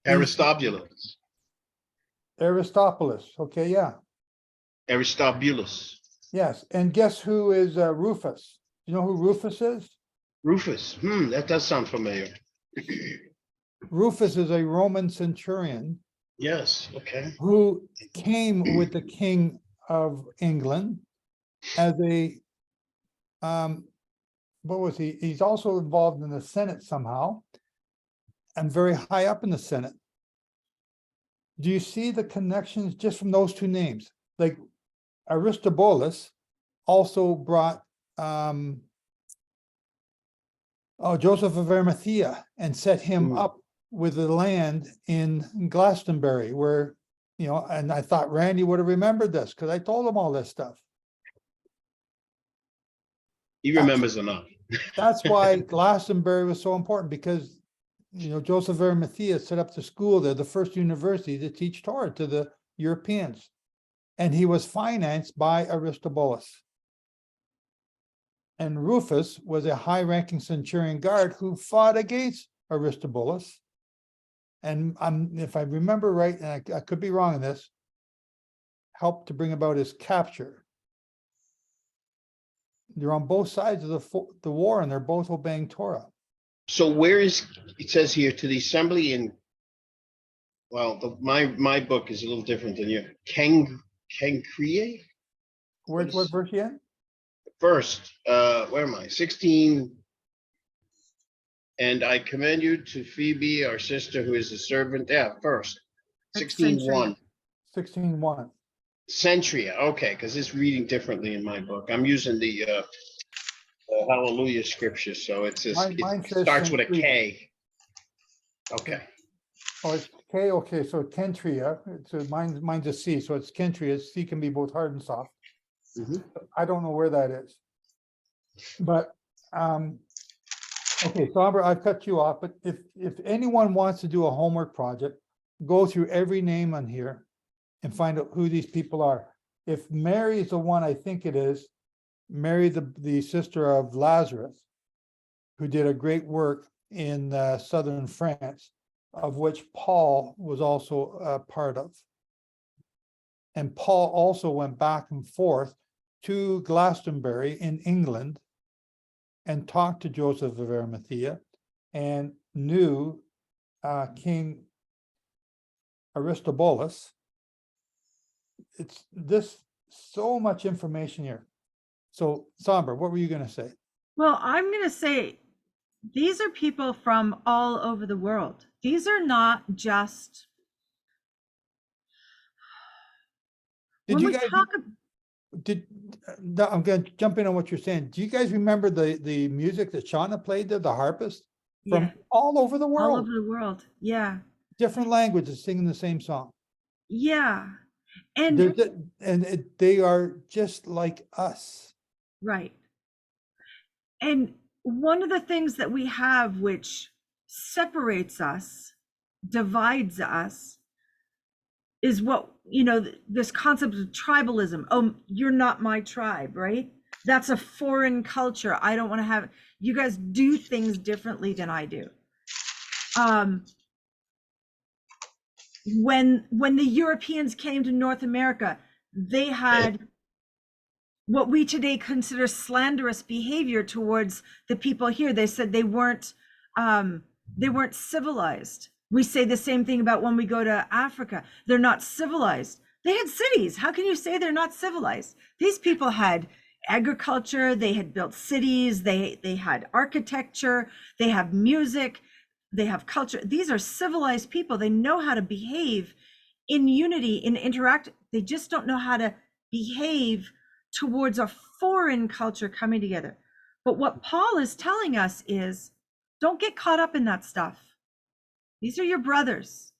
Aristobulus. Aristobulus, okay, yeah, Aristobulus. yes. And guess who is Rufus? You know who Rufus is? Rufus. That does sound familiar. Rufus is a Roman centurion Yes, okay. who came with the king of England as a, what was he? He's also involved in the Senate somehow and very high up in the Senate. Do you see the connections just from those two names? Like Aristobulus also brought Joseph of Arimathea and set him up with the land in Glastonbury, where, and I thought Randy would have remembered this because I told him all this stuff. He remembers enough. That's why Glastonbury was so important, because Joseph of Arimathea set up the school there, the first university to teach Torah to the Europeans. And he was financed by Aristobulus. And Rufus was a high-ranking centurion guard who fought against Aristobulus. And if I remember right, and I could be wrong in this, helped to bring about his capture. They're on both sides of the war, and they're both obeying Torah. So where is, it says here, to the assembly in, well, my book is a little different than you. Kenkrea? What verse you in? First, where am I? 16. And I commend you to Phoebe, our sister, who is a servant. Yeah, first. 16:1. 16:1. Centria, okay, because it's reading differently in my book. I'm using the Hallelujah scripture, so it starts with a K. Okay. Oh, it's K, okay, so Kentria, so mine's a C, so it's Kentria. C can be both hard and soft. I don't know where that is. But, okay, Sombra, I've cut you off, but if anyone wants to do a homework project, go through every name on here and find out who these people are. If Mary is the one I think it is, Mary, the sister of Lazarus, who did a great work in southern France, of which Paul was also a part of. And Paul also went back and forth to Glastonbury in England and talked to Joseph of Arimathea and knew King Aristobulus. It's this so much information here. So, Sombra, what were you going to say? Well, I'm going to say these are people from all over the world. These are not just Did When you we guys, talk, no, I'm gonna jump in on what you're saying. Do you guys remember the music that Shauna played there, the harpist? From Yeah. all over the all world, over the world, yeah, different languages singing the same song. yeah, and They are just like us. right. And one of the things that we have which separates us, divides us, is what, this concept of tribalism. Oh, you're not my tribe, right? That's a foreign culture. I don't want to have, you guys do things differently than I do. When the Europeans came to North America, they had what we today consider slanderous behavior towards the people here. They said they weren't civilized. We say the same thing about when we go to Africa. They're not civilized. They had cities. How can you say they're not civilized? These people had agriculture, they had built cities, they had architecture, they have music, they have culture. These are civilized people. They know how to behave in unity, in interact. They just don't know how to behave towards a foreign culture coming together. But what Paul is telling us is, don't get caught up in that stuff. These are your brothers.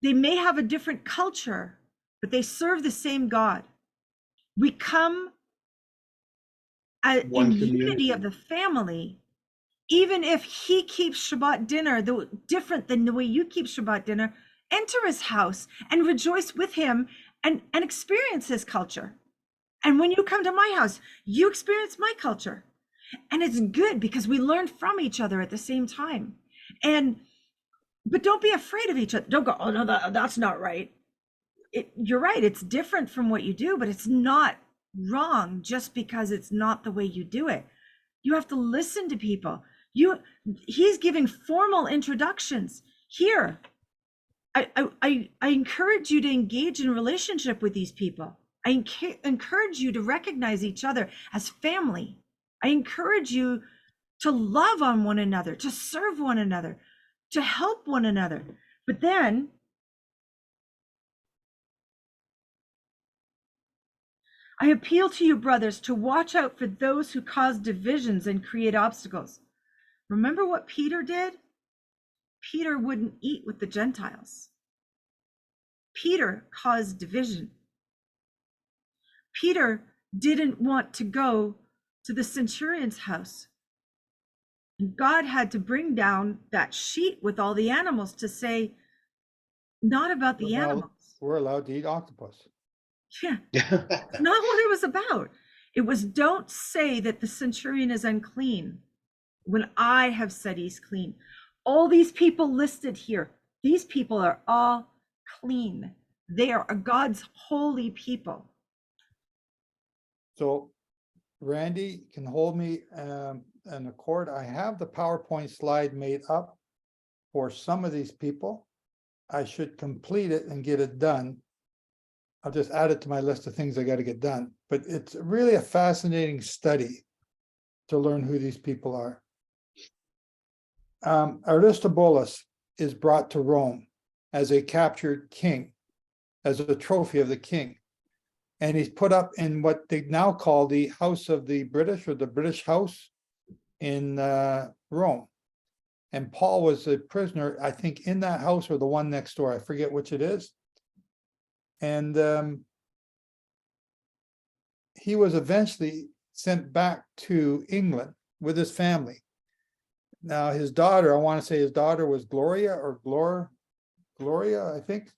They may have a different culture, but they serve the same God. We come in unity of the family, even if he keeps Shabbat dinner different than the way you keep Shabbat dinner. Enter his house and rejoice with him and experience his culture. And when you come to my house, you experience my culture. And it's good because we learn from each other at the same time. But don't be afraid of each other. Don't go, oh no, that's not right. You're right, it's different from what you do, but it's not wrong just because it's not the way you do it. You have to listen to people. He's giving formal introductions here. I encourage you to engage in relationship with these people. I encourage you to recognize each other as family. I encourage you to love on one another, to serve one another, to help one another. But then I appeal to you, brothers, to watch out for those who cause divisions and create obstacles. Remember what Peter did? Peter wouldn't eat with the Gentiles. Peter caused division. Peter didn't want to go to the centurion's house. And God had to bring down that sheet with all the animals to say, not about the animals. We're allowed to eat octopus. Yeah, not what it was about. It was, don't say that the centurion is unclean when I have said he's clean. All these people listed here, these people are all clean. They are God's holy people. So Randy can hold me an accord. I have the PowerPoint slide made up for some of these people. I should complete it and get it done. I'll just add it to my list of things I got to get done. But it's really a fascinating study to learn who these people are. Aristobulus is brought to Rome as a captured king, as a trophy of the king. And he's put up in what they now call the House of the British, or the British House in Rome. And Paul was a prisoner, I think, in that house or the one next door. I forget which it is. And he was eventually sent back to England with his family. Now, his daughter, I want to say his daughter was Gloria or Gloria, I think.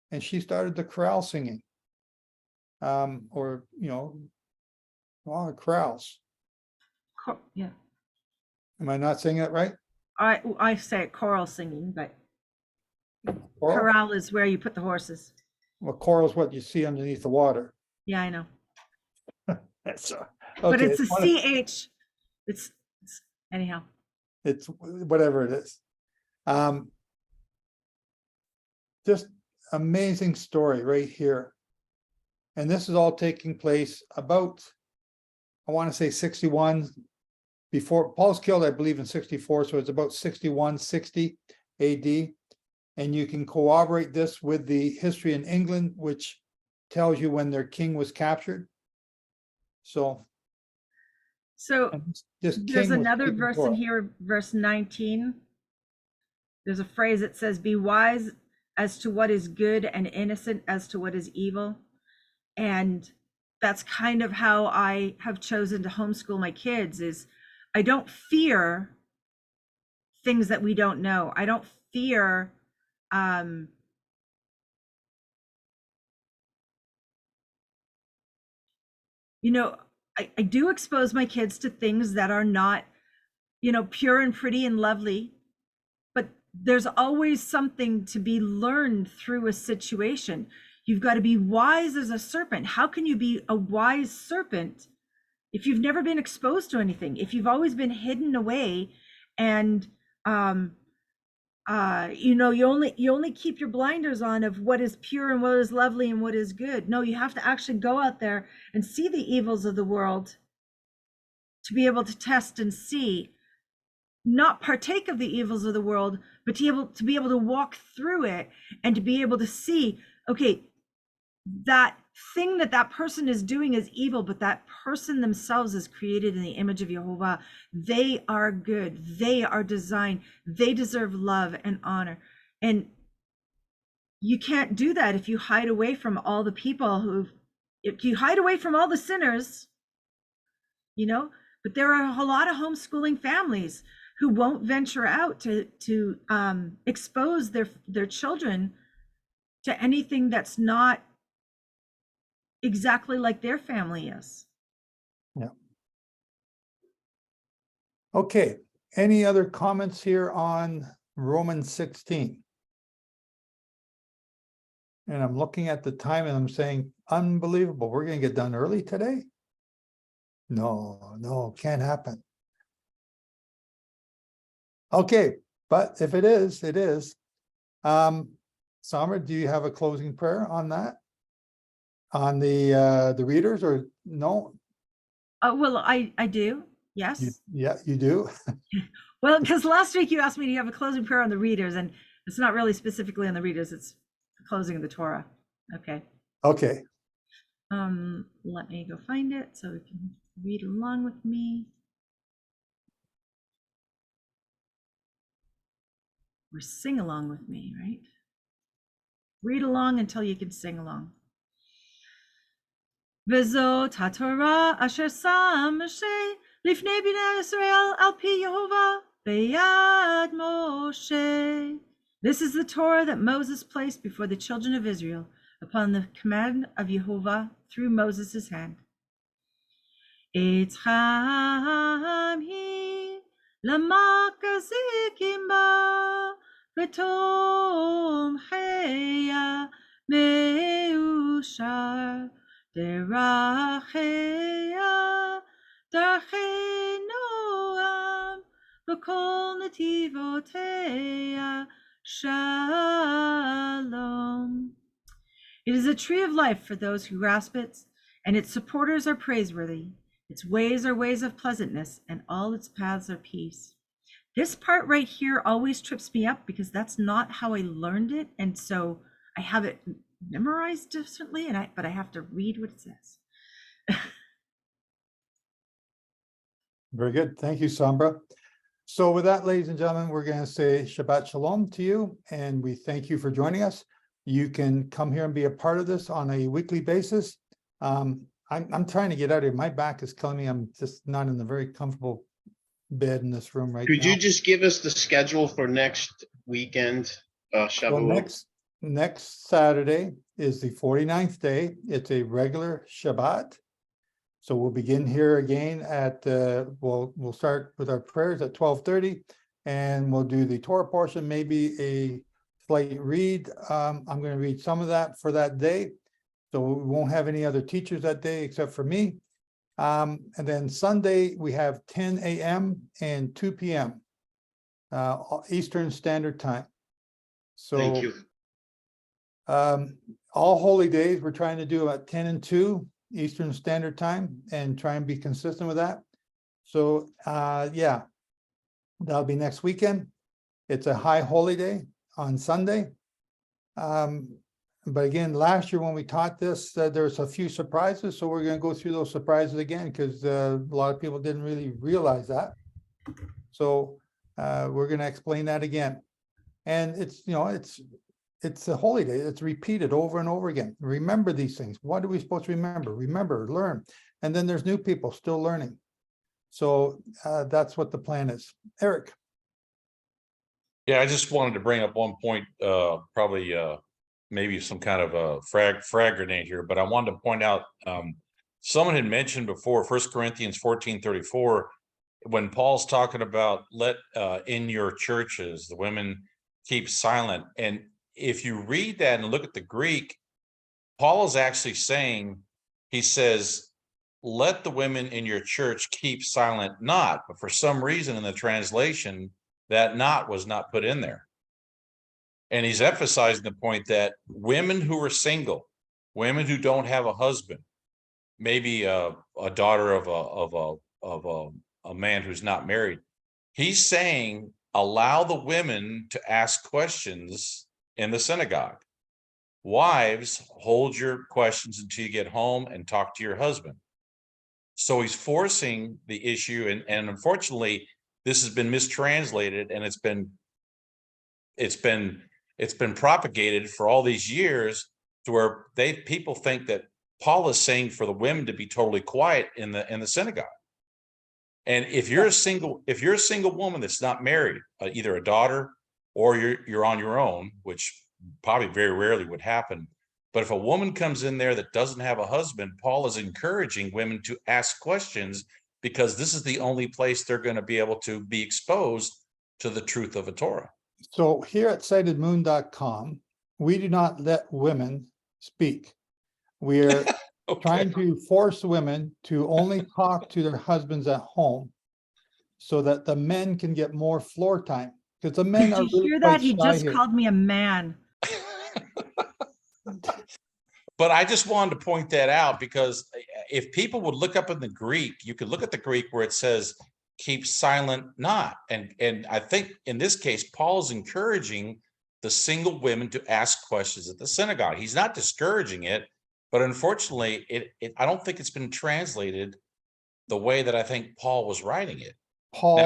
And she started the chorale singing. Or, chorales. Yeah. Am I not saying that right? I say it choral singing, but chorale is where you put the horses. Well, choral is what you see underneath the water. Yeah, I know. That's okay. But it's a CH. It's anyhow. It's whatever it is. Just amazing story right here. And this is all taking place about, I want to say 61, before Paul's killed, I believe in 64. So it's about 61, 60 AD. And you can corroborate this with the history in England, which tells you when their king was captured. So So this there's king was another keeping verse in Torah. here, verse 19. There's a phrase that says, be wise as to what is good and innocent as to what is evil. And that's kind of how I have chosen to homeschool my kids is I don't fear things that we don't know. I don't fear you know, I do expose my kids to things that are not, you know, pure and pretty and lovely, but there's always something to be learned through a situation. You've got to be wise as a serpent. How can you be a wise serpent if you've never been exposed to anything? If you've always been hidden away and you know, you only keep your blinders on of what is pure and what is lovely and what is good. No, you have to actually go out there and see the evils of the world to be able to test and see, not partake of the evils of the world, but to be able to walk through it and to be able to see, okay, that thing that person is doing is evil, but that person themselves is created in the image of Jehovah. They are good. They are designed. They deserve love and honor. And you can't do that if you hide away from all the people if you hide away from all the sinners, you know. But there are a lot of homeschooling families who won't venture out to expose their children to anything that's not exactly like their family is. Yeah. Okay. Any other comments here on Romans 16? And I'm looking at the time and I'm saying, unbelievable. We're going to get done early today? No, can't happen. Okay, but if it is, it is. Samar, do you have a closing prayer on that? On the readers or no? Well, I do. Yes. Yeah, you do. Well, because last week you asked me to have a closing prayer on the readers, and it's not really specifically on the readers, it's the closing of the Torah. Okay. Okay. Let me go find it so we can read along with me. Or sing along with me, right? Read along until you can sing along. Vezot haTorah asher sam Moshe lifnei bnei Yisrael al pi Yehovah beyad Moshe. This is the Torah that Moses placed before the children of Israel upon the command of Yehovah through Moses' hand. Etzcham hi lamakazikim ba v'tom cheya meushar derachea darchei noam v'kol netivotea shalom. It is a tree of life for those who grasp it, and its supporters are praiseworthy. Its ways are ways of pleasantness, and all its paths are peace. This part right here always trips me up because that's not how I learned it, and so I have it memorized differently, but I have to read what it says. Very good. Thank you, Sambra. So with that, ladies and gentlemen, we're going to say Shabbat Shalom to you, and we thank you for joining us. You can come here and be a part of this on a weekly basis. I'm trying to get out of here. My back is killing me. I'm just not in a very comfortable bed in this room right now. Could you just give us the schedule for next weekend, Shavuot? So next Saturday is the 49th day. It's a regular Shabbat. So we'll begin here again at, we'll start with our prayers at 12:30, and we'll do the Torah portion, maybe a slight read. I'm going to read some of that for that day. So we won't have any other teachers that day except for me. And then Sunday, we have 10 a.m. and 2 p.m. Eastern Standard Time. So thank you. All holy days, we're trying to do about 10 and 2 Eastern Standard Time and try and be consistent with that. So yeah, that'll be next weekend. It's a high holy day. on Sunday. But again, last year when we taught this, there was a few surprises, so we're going to go through those surprises again because a lot of people didn't really realize that. So we're going to explain that again. And it's, you know, it's a holy day. It's repeated over and over again. Remember these things. What are we supposed to remember? Remember, learn. And then there's new people still learning. So that's what the plan is. Eric. Yeah, I just wanted to bring up one point, probably maybe some kind of a frag grenade here, but I wanted to point out, someone had mentioned before, 1 Corinthians 14:34, when Paul's talking about let in your churches, the women keep silent. And if you read that and look at the Greek, Paul is actually saying, he says, let the women in your church keep silent not, but for some reason in the translation, that not was not put in there. And he's emphasizing the point that women who are single, women who don't have a husband, maybe a daughter of a man who's not married, he's saying, allow the women to ask questions in the synagogue. Wives, hold your questions until you get home and talk to your husband. So he's forcing the issue, and unfortunately, this has been mistranslated, and it's been propagated for all these years to where people think that Paul is saying for the women to be totally quiet in the synagogue. And if you're a single woman that's not married, either a daughter or you're on your own, which probably very rarely would happen. But if a woman comes in there that doesn't have a husband, Paul is encouraging women to ask questions because this is the only place they're going to be able to be exposed to the truth of a Torah. So here at sightedmoon.com, we do not let women speak. We're trying to force women to only talk to their husbands at home so that the men can get more floor time. Because the men are Did you really hear quite that? He shy just here. called me a man. But I just wanted to point that out because if people would look up in the Greek, you could look at the Greek where it says, keep silent not. And I think in this case, Paul's encouraging the single women to ask questions at the synagogue. He's not discouraging it, but unfortunately, I don't think it's been translated the way that I think Paul was writing it. Paul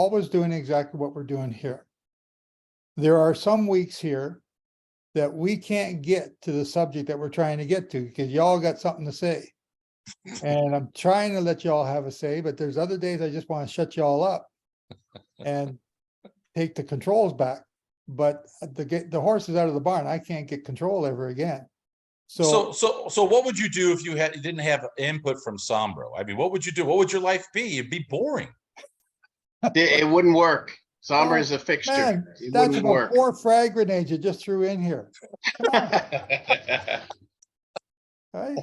was doing exactly what we're doing here. There are some weeks here that we can't get to the subject that we're trying to get to because y'all got something to say. And I'm trying to let y'all have a say, but there's other days I just want to shut y'all up and take the controls back. But the horse is out of the barn. I can't get control ever again. So what would you do if you didn't have input from Sombro? I mean, what would you do? What would your life be? It'd be boring. It wouldn't work. Somber is a fixture. Man, It that's wouldn't about work. 4 frag grenades you just threw in here. Come on. Right?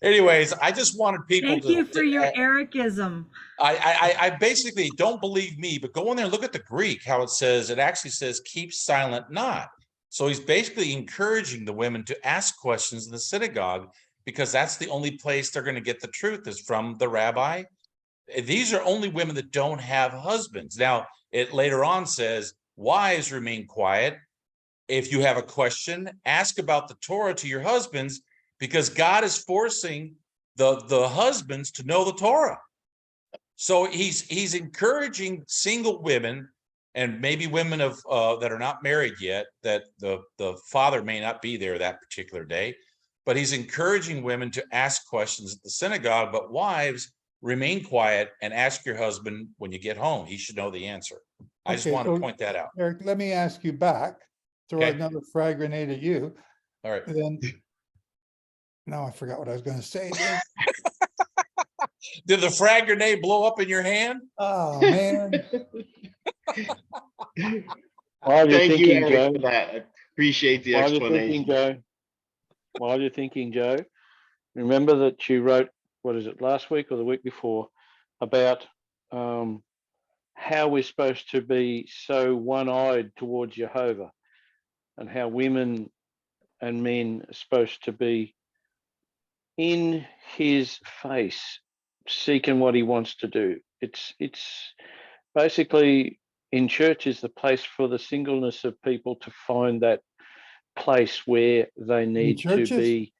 Anyways, I just wanted people Thank you for your Ericism. I basically don't believe me, but go in there and look at the Greek, how it says, it actually says, keep silent not. So he's basically encouraging the women to ask questions in the synagogue because that's the only place they're going to get the truth is from the rabbi. These are only women that don't have husbands. Now, it later on says, wives remain quiet. If you have a question, ask about the Torah to your husbands because God is forcing the husbands to know the Torah. So he's encouraging single women and maybe women of that are not married yet, that the father may not be there that particular day, but he's encouraging women to ask questions at the synagogue, but wives, remain quiet and ask your husband when you get home. He should know the answer. I just want to point that out. Eric, let me ask you back. Throw another frag grenade at you. All right. Then, now I forgot what I was going to say. Did the frag grenade blow up in your hand? Oh, man. Thank you, Eric, for that. I appreciate the explanation. While you're thinking, Joe, remember that you wrote, what is it, last week or the week before, about how we're supposed to be so one-eyed towards Jehovah and how women and men are supposed to be in his face, seeking what he wants to do. It's basically in church is the place for the singleness of people to find that place where they need to churches? be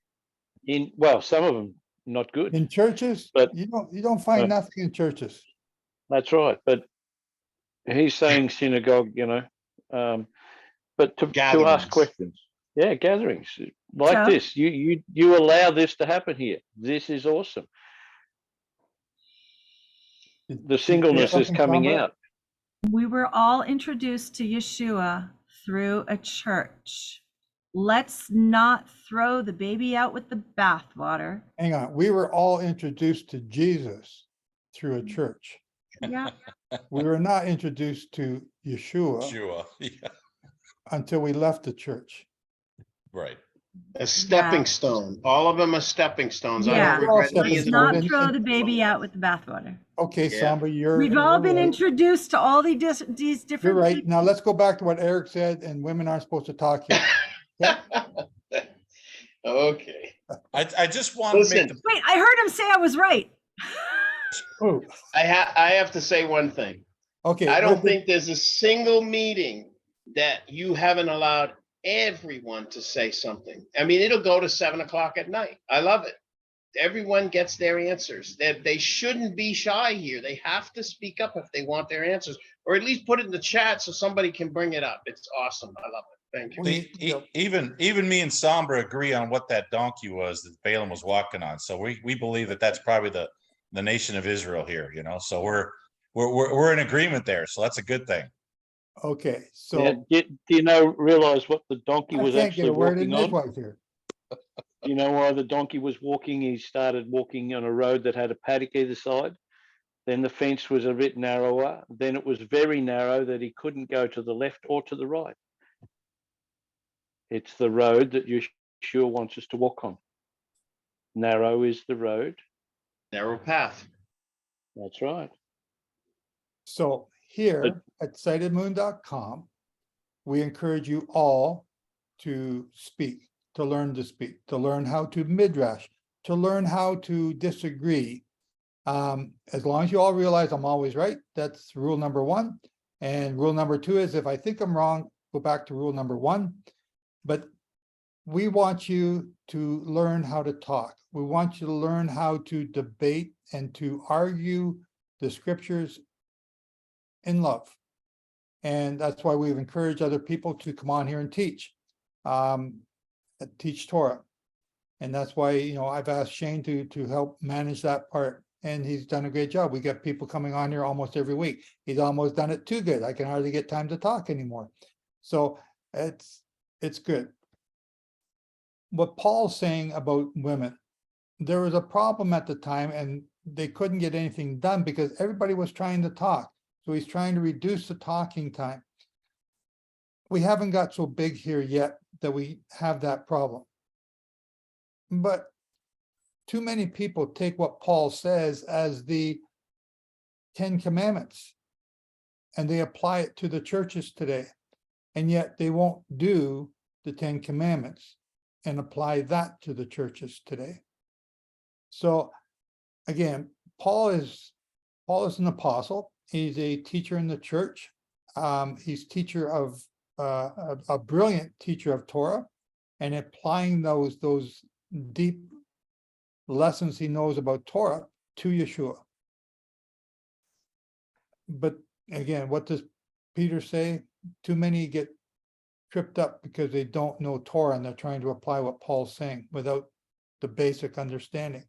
in. Well, some of them not good. In churches, but you don't find nothing in churches. That's right. But he's saying synagogue, but to ask questions. Yeah, gatherings like So- this. You allow this to happen here. This is awesome. The singleness is coming out. We were all introduced to Yeshua through a church. Let's not throw the baby out with the bathwater. Hang on, we were all introduced to Jesus through a church. Yeah. We were not introduced to Yeshua Yeah, until we left the church. right. A stepping stone. All of them are stepping stones. I Yeah. don't regret any Let's of not them. throw the baby out with the bathwater. Okay, Yeah. Samba, We've all been right. introduced to all these different You're right. people. Now let's go back to what Eric said, and women aren't supposed to talk here. Okay. I just want to make the Wait, I heard him say I was right. Oh, I have to say one thing. okay. I don't think there's a single meeting that you haven't allowed everyone to say something. I mean, it'll go to 7 o'clock at night. I love it. Everyone gets their answers. They shouldn't be shy here. They have to speak up if they want their answers, or at least put it in the chat so somebody can bring it up. It's awesome. I love it. Thank you. Even me and Sombra agree on what that donkey was that Balaam was walking on. So we believe that that's probably the nation of Israel here. So we're in agreement there. So that's a good thing. Okay, so Yeah, do you realize what the donkey I was can't get actually a word in walking on? edgewise here. You know why the donkey was walking? He started walking on a road that had a paddock either side. Then the fence was a bit narrower. Then it was very narrow that he couldn't go to the left or to the right. It's the road that Yeshua wants us to walk on. Narrow is the road. Narrow path. That's right. So here at sightedmoon.com, we encourage you all to speak, to learn to speak, to learn how to midrash, to learn how to disagree. As long as you all realize I'm always right, that's rule number 1. And rule number 2 is if I think I'm wrong, go back to rule number 1. But we want you to learn how to talk. We want you to learn how to debate and to argue the scriptures in love. And that's why we've encouraged other people to come on here and teach Torah. And that's why, I've asked Shane to help manage that part. And he's done a great job. We get people coming on here almost every week. He's almost done it too good. I can hardly get time to talk anymore. So it's good. What Paul's saying about women, there was a problem at the time and they couldn't get anything done because everybody was trying to talk. So he's trying to reduce the talking time. We haven't got so big here yet that we have that problem. But too many people take what Paul says as the 10 Commandments and they apply it to the churches today. And yet they won't do the 10 Commandments and apply that to the churches today. So again, Paul is an apostle. He's a teacher in the church. He's teacher of a brilliant teacher of Torah, and applying those deep lessons he knows about Torah to Yeshua. But again, what does Peter say? Too many get tripped up because they don't know Torah and they're trying to apply what Paul's saying without the basic understanding.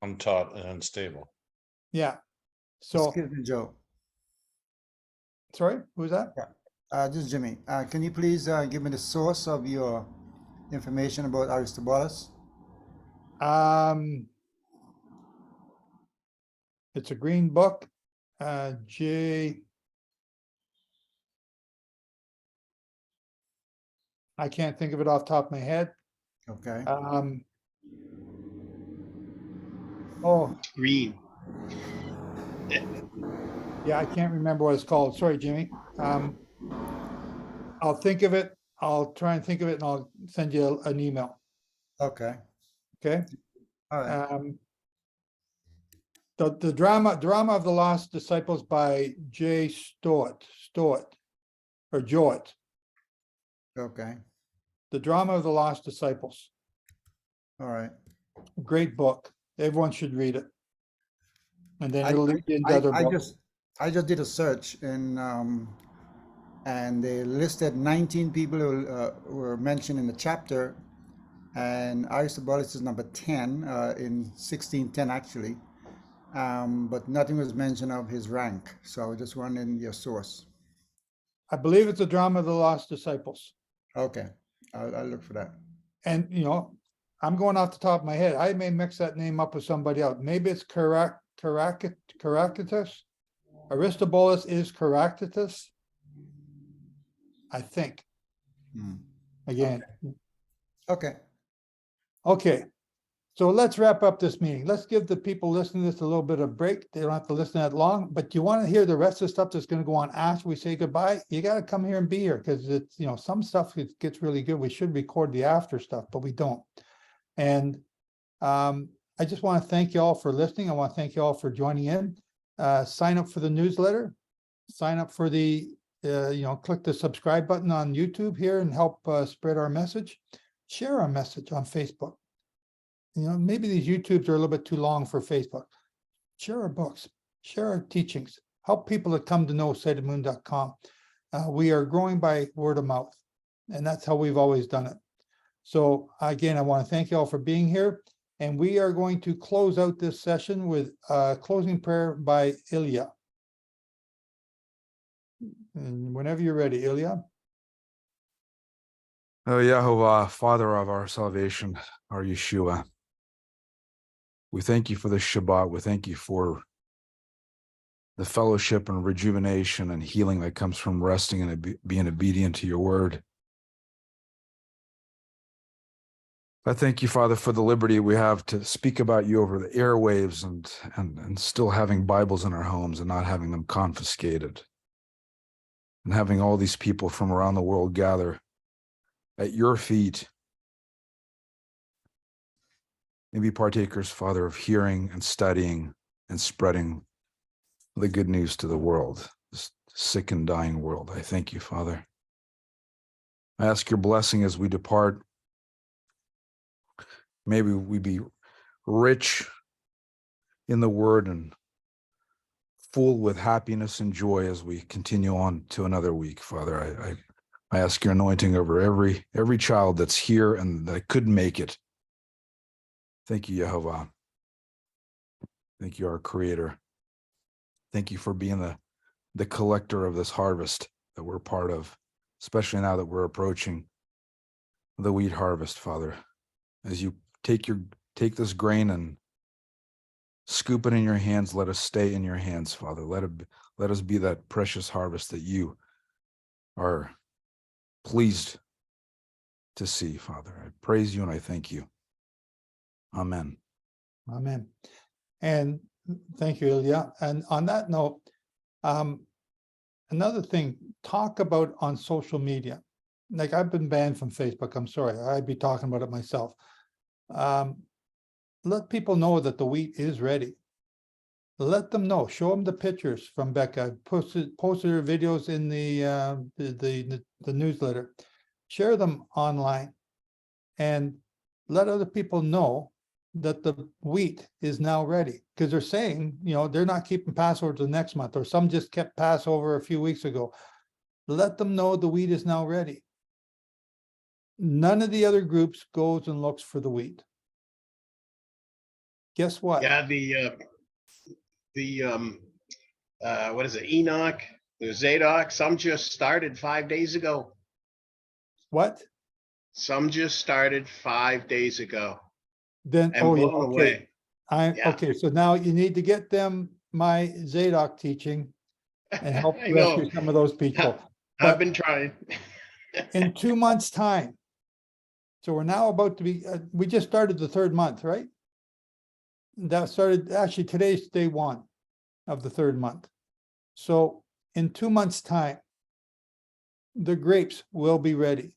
Untaught and unstable. Yeah. So, excuse me, Joe. Sorry, who's that? Yeah, this is Jimmy. Can you please give me the source of your information about Aristobulus? It's a green book. I can't think of it off the top of my head. Okay. Green. Yeah, I can't remember what it's called. Sorry, Jimmy. I'll think of it. I'll try and think of it and I'll send you an email. Okay. Okay. All right. The drama of the Lost Disciples by J. Stewart, or Jowett. Okay, The Drama of the Lost Disciples. all right. Great book. Everyone should read it. And then I, it'll lead you into other books. I just did a search and they listed 19 people who were mentioned in the chapter, and Aristobulus is number 10 in 1610 actually, but nothing was mentioned of his rank. So I was just wondering your source. I believe it's The Drama of the Lost Disciples. Okay, I'll look for that. And, you know, I'm going off the top of my head. I may mix that name up with somebody else. Maybe it's Caractacus. Aristobulus is Caractacus, I think. Again. Okay. Okay. So let's wrap up this meeting. Let's give the people listening to this a little bit of break. They don't have to listen that long, but you want to hear the rest of the stuff that's going to go on after we say goodbye. You got to come here and be here, because it's, you know, some stuff gets really good. We should record the after stuff, but we don't. And I just want to thank you all for listening. I want to thank you all for joining in. Sign up for the newsletter. Sign up for the, click the subscribe button on YouTube here and help spread our message. Share our message on Facebook. You know, maybe these YouTubes are a little bit too long for Facebook. Share our books, share our teachings, help people that come to know sightedmoon.com. We are growing by word of mouth, and that's how we've always done it. So again, I want to thank you all for being here, and we are going to close out this session with a closing prayer by Ilya. And whenever you're ready, Ilya. Oh, Yahovah, Father of our salvation, our Yeshua, we thank you for the Shabbat. We thank you for the fellowship and rejuvenation and healing that comes from resting and being obedient to your word. I thank you, Father, for the liberty we have to speak about you over the airwaves and still having Bibles in our homes and not having them confiscated. And having all these people from around the world gather at your feet and be partakers, Father, of hearing and studying and spreading the good news to the world, this sick and dying world. I thank you, Father. I ask your blessing as we depart. Maybe we be rich in the word and full with happiness and joy as we continue on to another week, Father. I ask your anointing over every child that's here and that couldn't make it. Thank you, Yehovah. Thank you, our Creator. Thank you for being the collector of this harvest that we're part of, especially now that we're approaching the wheat harvest, Father. As you take this grain and scoop it in your hands, let us stay in your hands, Father. Let us be that precious harvest that you are pleased to see, Father. I praise you and I thank you. Amen. Amen. And thank you, Ilya. And on that note, another thing, talk about on social media. Like, I've been banned from Facebook. I'm sorry. I'd be talking about it myself. Let people know that the wheat is ready. Let them know. Show them the pictures from Becca. I posted her videos in the newsletter. Share them online and let other people know that the wheat is now ready, because they're saying, they're not keeping Passover to the next month, or some just kept Passover a few weeks ago. Let them know the wheat is now ready. None of the other groups goes and looks for the wheat. Guess what? Yeah, what is it? Enoch, the Zadok, some just started 5 days ago. What? Some just started 5 days ago. Then, and blown okay. away. Okay, so now you need to get them my Zadok teaching and help I know. rescue some of those people. I've been trying. In 2 months' time. So we're now about to be, we just started the third month, right? That started, actually, today's day 1 of the third month. So in 2 months' time, the grapes will be ready.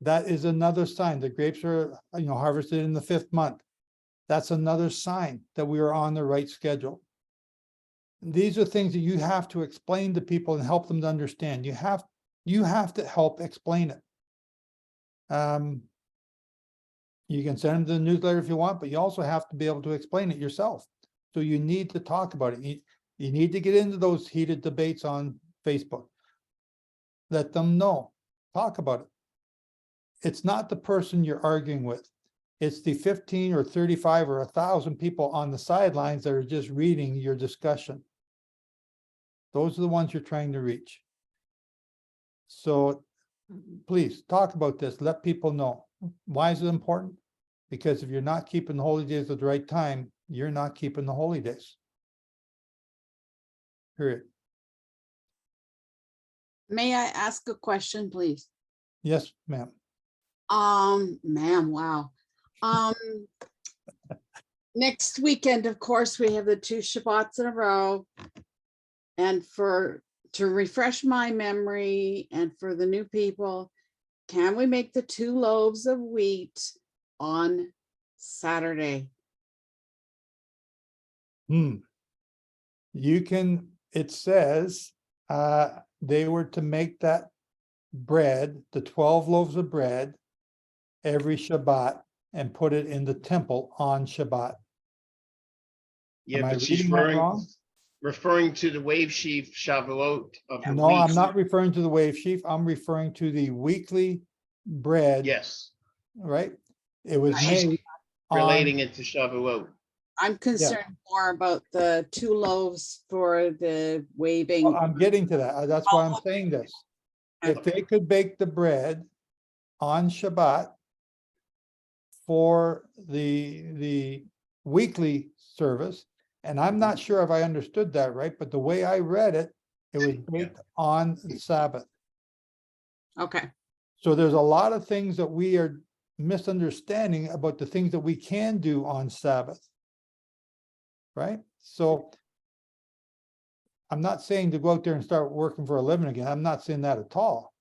That is another sign. The grapes are, harvested in the 5th month. that's another sign that we are on the right schedule. These are things that you have to explain to people and help them to understand. You have to help explain it. You can send them to the newsletter if you want, but you also have to be able to explain it yourself. So you need to talk about it. You need to get into those heated debates on Facebook. Let them know. Talk about it. It's not the person you're arguing with. It's the 15 or 35 or 1,000 people on the sidelines that are just reading your discussion. Those are the ones you're trying to reach. So please talk about this. Let people know. Why is it important? Because if you're not keeping the holy days at the right time, you're not keeping the holy days. Period. May I ask a question, please? Yes, ma'am. Ma'am, wow. Next weekend, of course, we have the 2 Shabbats in a row. And to refresh my memory and for the new people, can we make the 2 loaves of wheat on Saturday? You can, it says, they were to make that bread, the 12 loaves of bread, every Shabbat and put it in the temple on Shabbat. Yeah, Am I but she's reading that wrong? referring to the wave sheaf Shavuot of the No, week. I'm not referring to the wave sheaf. I'm referring to the weekly bread. Yes, Right? It was she's made relating it to Shavuot. I'm concerned more about the 2 loaves for the waving. Well, I'm getting to that. That's why I'm saying this. If they could bake the bread on Shabbat for the weekly service, and I'm not sure if I understood that right, but the way I read it, it was baked on the Sabbath. Okay. So there's a lot of things that we are misunderstanding about the things that we can do on Sabbath. Right? So I'm not saying to go out there and start working for a living again. I'm not saying that at all.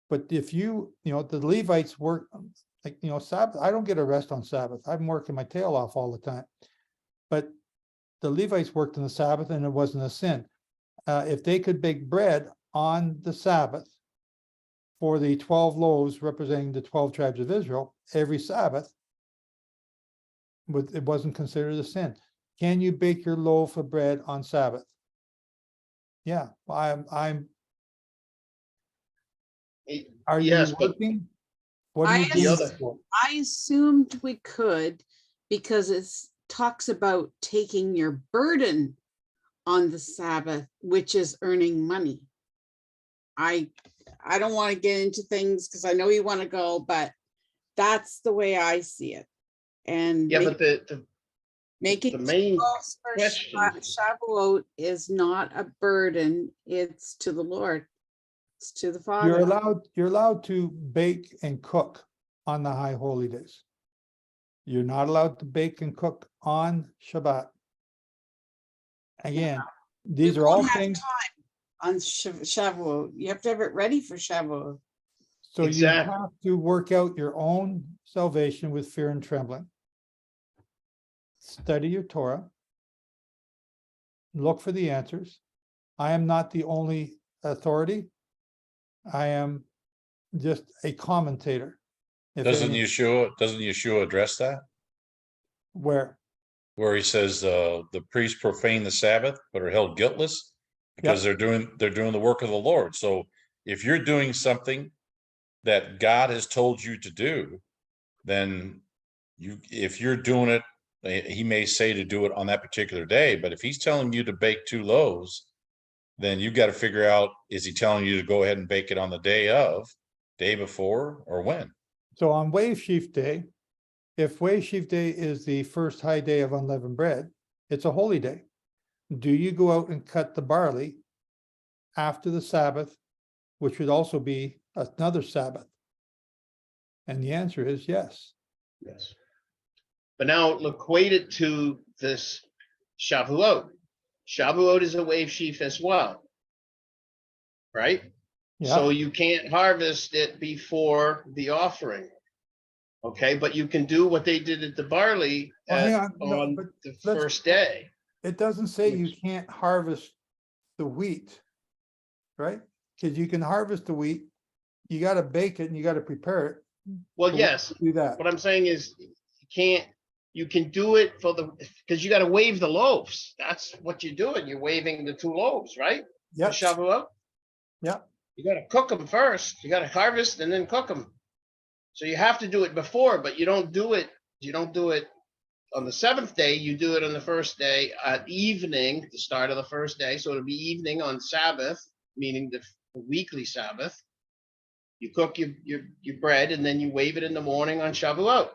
But if the Levites work, like, Sabbath, I don't get a rest on Sabbath. I'm working my tail off all the time. But the Levites worked on the Sabbath and it wasn't a sin. If they could bake bread on the Sabbath for the 12 loaves representing the 12 tribes of Israel every Sabbath, it wasn't considered a sin. Can you bake your loaf of bread on Sabbath? Yeah, I'm. Are Yes, you but working? What are you doing it for? I assumed we could because it talks about taking your burden on the Sabbath, which is earning money. I don't want to get into things because I know you want to go, but that's the way I see it. And Yeah, but the main question, Shavuot is not a burden. It's to the Lord. It's to the Father. You're allowed to bake and cook on the high holy days. You're not allowed to bake and cook on Shabbat. Again, these are all things. On Shavuot, you have to have it ready for Shavuot. So you have to work out your own salvation with fear and trembling. Study your Torah. Look for the answers. I am not the only authority. I am just a commentator. Doesn't Yeshua address that? Where he says the priests profane the Sabbath but are held guiltless because they're doing the work of the Lord. So if you're doing something that God has told you to do, then if you're doing it, he may say to do it on that particular day. But if he's telling you to bake 2 loaves, then you've got to figure out, is he telling you to go ahead and bake it on the day before, or when? So on Wave Sheaf Day, if Wave Sheaf Day is the first high day of unleavened bread, it's a holy day. Do you go out and cut the barley after the Sabbath, which would also be another Sabbath? And the answer is yes. Yes. But now equate it to this Shavuot. Shavuot is a wave sheaf as well, right? Yeah. So you can't harvest it before the offering. Okay, but you can do what they did at the barley Well, hang on, no, on but the let's- first day. It doesn't say you can't harvest the wheat, right? Because you can harvest the wheat, you gotta bake it and you gotta prepare it. Well, So yes, do that. what I'm saying is you can do it because you gotta wave the loaves. That's what you're doing. You're waving the 2 loaves, right? Yep. To Shavuot. Yep. You gotta cook them first. You gotta harvest and then cook them. So you have to do it before, but you don't do it on the 7th day. You do it on the first day at evening, the start of the first day. So it'll be evening on Sabbath, meaning the weekly Sabbath. You cook your bread and then you wave it in the morning on Shavuot.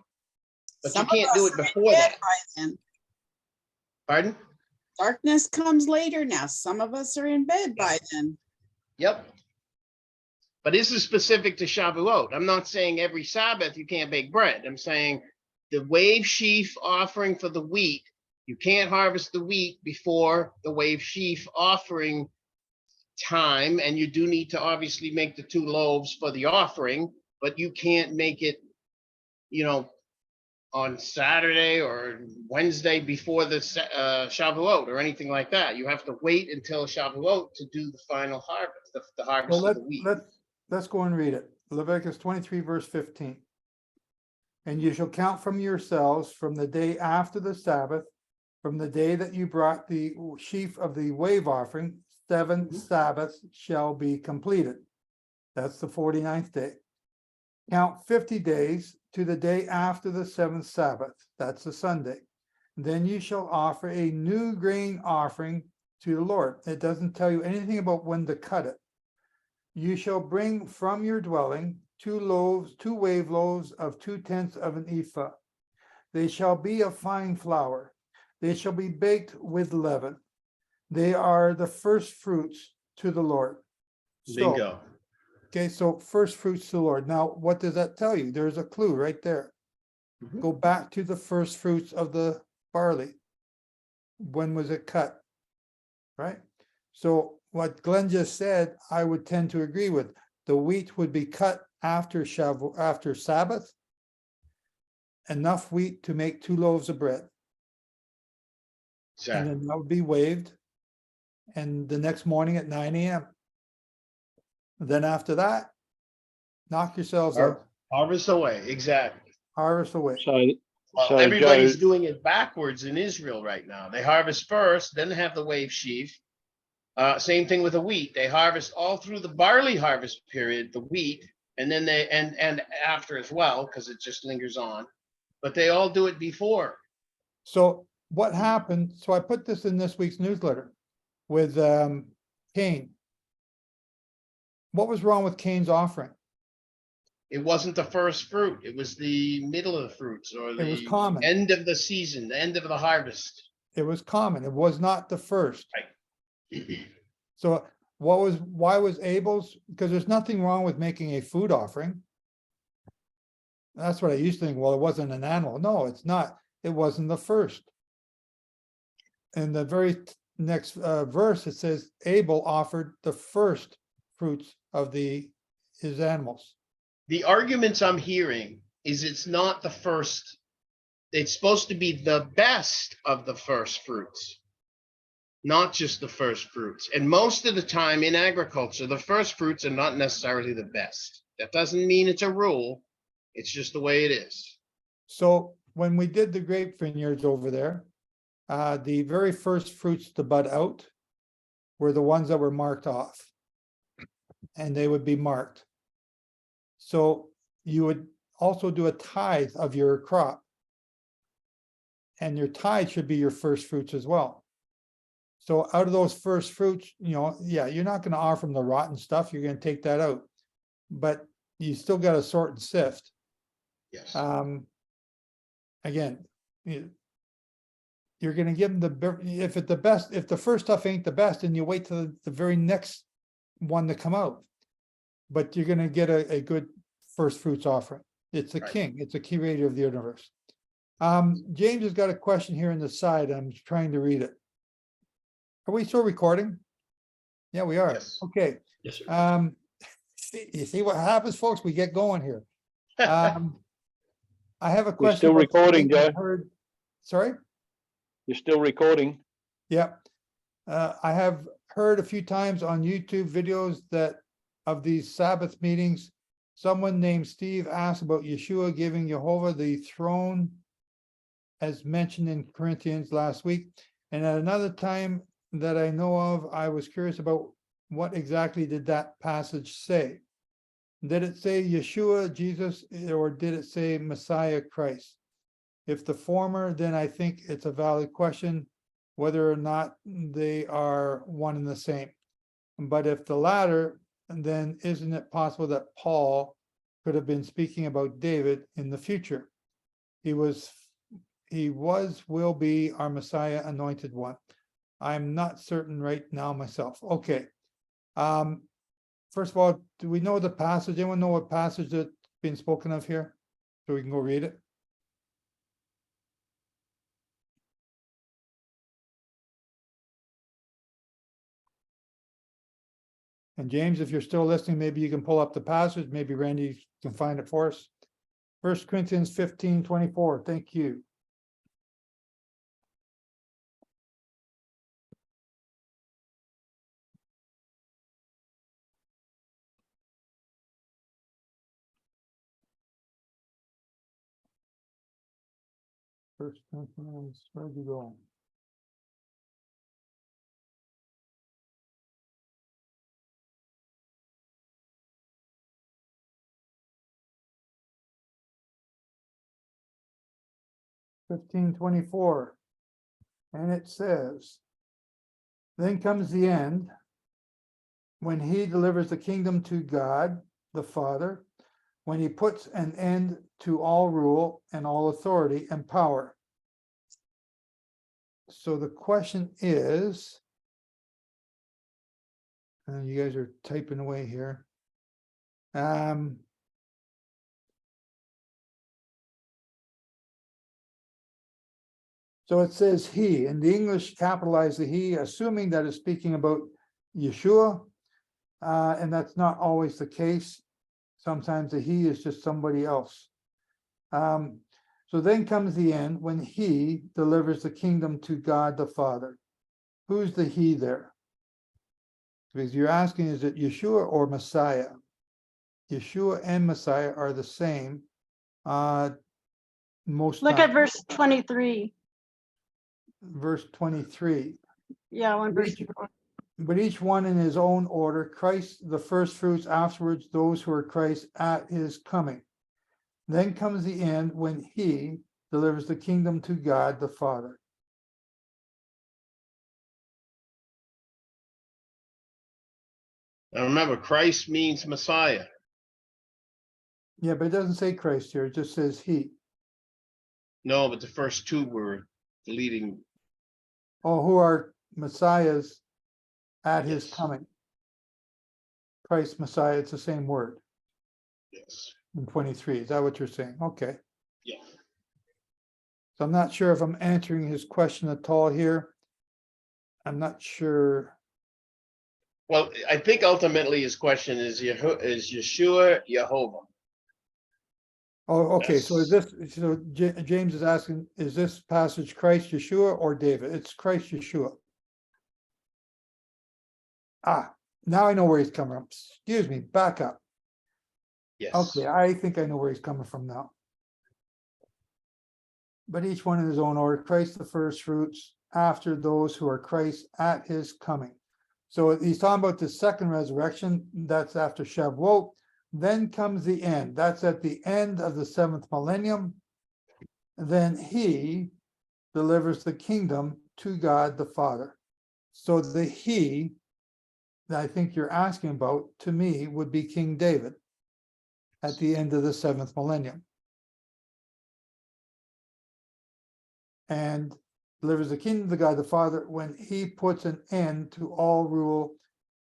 But Some you can't do of us it are in before bed that. by then. Pardon? Darkness comes later now. Some of us are in bed by then. Yep. But this is specific to Shavuot. I'm not saying every Sabbath you can't bake bread. I'm saying the wave sheaf offering for the wheat, you can't harvest the wheat before the wave sheaf offering time, and you do need to obviously make the 2 loaves for the offering, but you can't make it, on Saturday or Wednesday before the Shavuot or anything like that. You have to wait until Shavuot to do the final harvest, the harvest Well, of the wheat. let's go and read it. Leviticus 23, verse 15. And you shall count from yourselves from the day after the Sabbath, from the day that you brought the sheaf of the wave offering, 7 Sabbaths shall be completed. That's the 49th day. Count 50 days to the day after the 7th Sabbath. That's the Sunday. Then you shall offer a new grain offering to the Lord. It doesn't tell you anything about when to cut it. You shall bring from your dwelling 2 wave loaves of 2/10 of an ephah. They shall be of fine flour. They shall be baked with leaven. They are the first fruits to the Lord. Bingo. Okay, so first fruits to the Lord. Now, what does that tell you? There's a clue right there. Go back to the first fruits of the barley. When was it cut? Right? So what Glenn just said, I would tend to agree with. The wheat would be cut after Sabbath. Enough wheat to make 2 loaves of bread. And then that would be waved. And the next morning at 9 a.m. Then after that, knock yourselves out. Harvest away, exactly. Harvest away. Well, everybody's doing it backwards in Israel right now. They harvest first, then have the wave sheaf. Same thing with the wheat. They harvest all through the barley harvest period, the wheat, and then and after as well, because it just lingers on. But they all do it before. So what happened? So I put this in this week's newsletter with Cain. What was wrong with Cain's offering? It wasn't the first fruit. It was the middle of the fruits, or It was the common. end of the season, the end of the harvest. It was common. It was not the first. Right. So why was Abel's? Because there's nothing wrong with making a food offering. That's what I used to think. Well, it wasn't an animal. No, it's not. It wasn't the first. In the very next verse, it says Abel offered the first fruits of his animals. The arguments I'm hearing is it's not the first. It's supposed to be the best of the first fruits, not just the first fruits. And most of the time in agriculture, the first fruits are not necessarily the best. That doesn't mean it's a rule. It's just the way it is. So when we did the grape vineyards over there, the very first fruits to bud out were the ones that were marked off. And they would be marked. So you would also do a tithe of your crop. And your tithe should be your first fruits as well. So out of those first fruits, yeah, you're not going to offer them the rotten stuff. You're going to take that out. But you still got to sort and sift. Yes. Again, you're going to give them if the first stuff ain't the best, and you wait till the very next one to come out. But you're going to get a good first fruits offering. It's the king. It's the creator of the universe. James has got a question here on the side. I'm trying to read it. Are we still recording? Yeah, we are. Yes. Okay. Yes, sir. You see what happens, folks? We get going here. I have a You're question. still about recording, something I Joe. heard. Sorry? You're still recording. Yeah. I have heard a few times on YouTube videos that of these Sabbath meetings, someone named Steve asked about Yeshua giving Jehovah the throne as mentioned in Corinthians last week. And at another time that I know of, I was curious about what exactly did that passage say? Did it say Yeshua, Jesus, or did it say Messiah, Christ? If the former, then I think it's a valid question, whether or not they are one and the same. But if the latter, then isn't it possible that Paul could have been speaking about David in the future? He was, will be our Messiah, anointed one. I'm not certain right now myself. Okay. First of all, do we know the passage? Anyone know what passage that's been spoken of here? So we can go read it. And James, if you're still listening, maybe you can pull up the passage. Maybe Randy can find it for us. 1 Corinthians 15:24. Thank you. First Corinthians, where'd you go? (15:24), and it says, "Then comes the end, when he delivers the kingdom to God the Father, when he puts an end to all rule and all authority and power." So the question is, and you guys are typing away here. So it says he, in the English, capitalize the he, assuming that it's speaking about Yeshua, and that's not always the case. Sometimes the he is just somebody else. So then comes the end, when he delivers the kingdom to God the Father. Who's the he there? Because you're asking, is it Yeshua or Messiah? Yeshua and Messiah are the same. Most Look times. at verse 23. Verse 23. Yeah, one verse before. But each one in his own order, Christ the first fruits, afterwards those who are Christ at his coming. Then comes the end, when he delivers the kingdom to God the Father. Now remember, Christ means Messiah. Yeah, but it doesn't say Christ here, it just says he. No, but the first two were leading. Oh, who are Messiahs at his Yes. coming. Christ, Messiah, it's the same word Yes. in 23. Is that what you're saying? Okay. Yeah. So I'm not sure if I'm answering his question at all here. I'm not sure. Well, I think ultimately his question is Yeshua Jehovah? Oh, okay, so is Yes. this, so James is asking, is this passage Christ Yeshua or David? It's Christ Yeshua. Ah, now I know where he's coming from. Excuse me, back up. Yes. Okay, I think I know where he's coming from now. But each one in his own order, Christ the first fruits, after those who are Christ at his coming. So he's talking about the second resurrection, that's after Shavuot. Then comes the end, that's at the end of the 7th millennium. Then he delivers the kingdom to God the Father. So the he that I think you're asking about, to me, would be King David at the end of the 7th millennium. And delivers the kingdom to God the Father when he puts an end to all rule,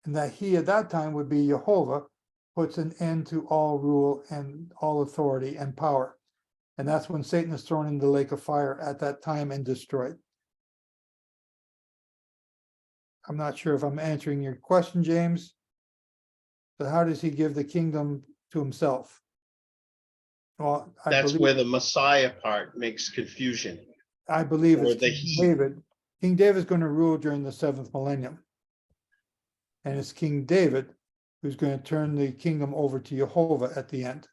and that he at that time would be Jehovah, puts an end to all rule and all authority and power. And that's when Satan is thrown in the lake of fire at that time and destroyed. I'm not sure if I'm answering your question, James. But how does he give the kingdom to himself? Well, That's where the Messiah part makes confusion. I believe or it's the King he. David. King David's going to rule during the 7th millennium. And it's King David who's going to turn the kingdom over to Jehovah at the end.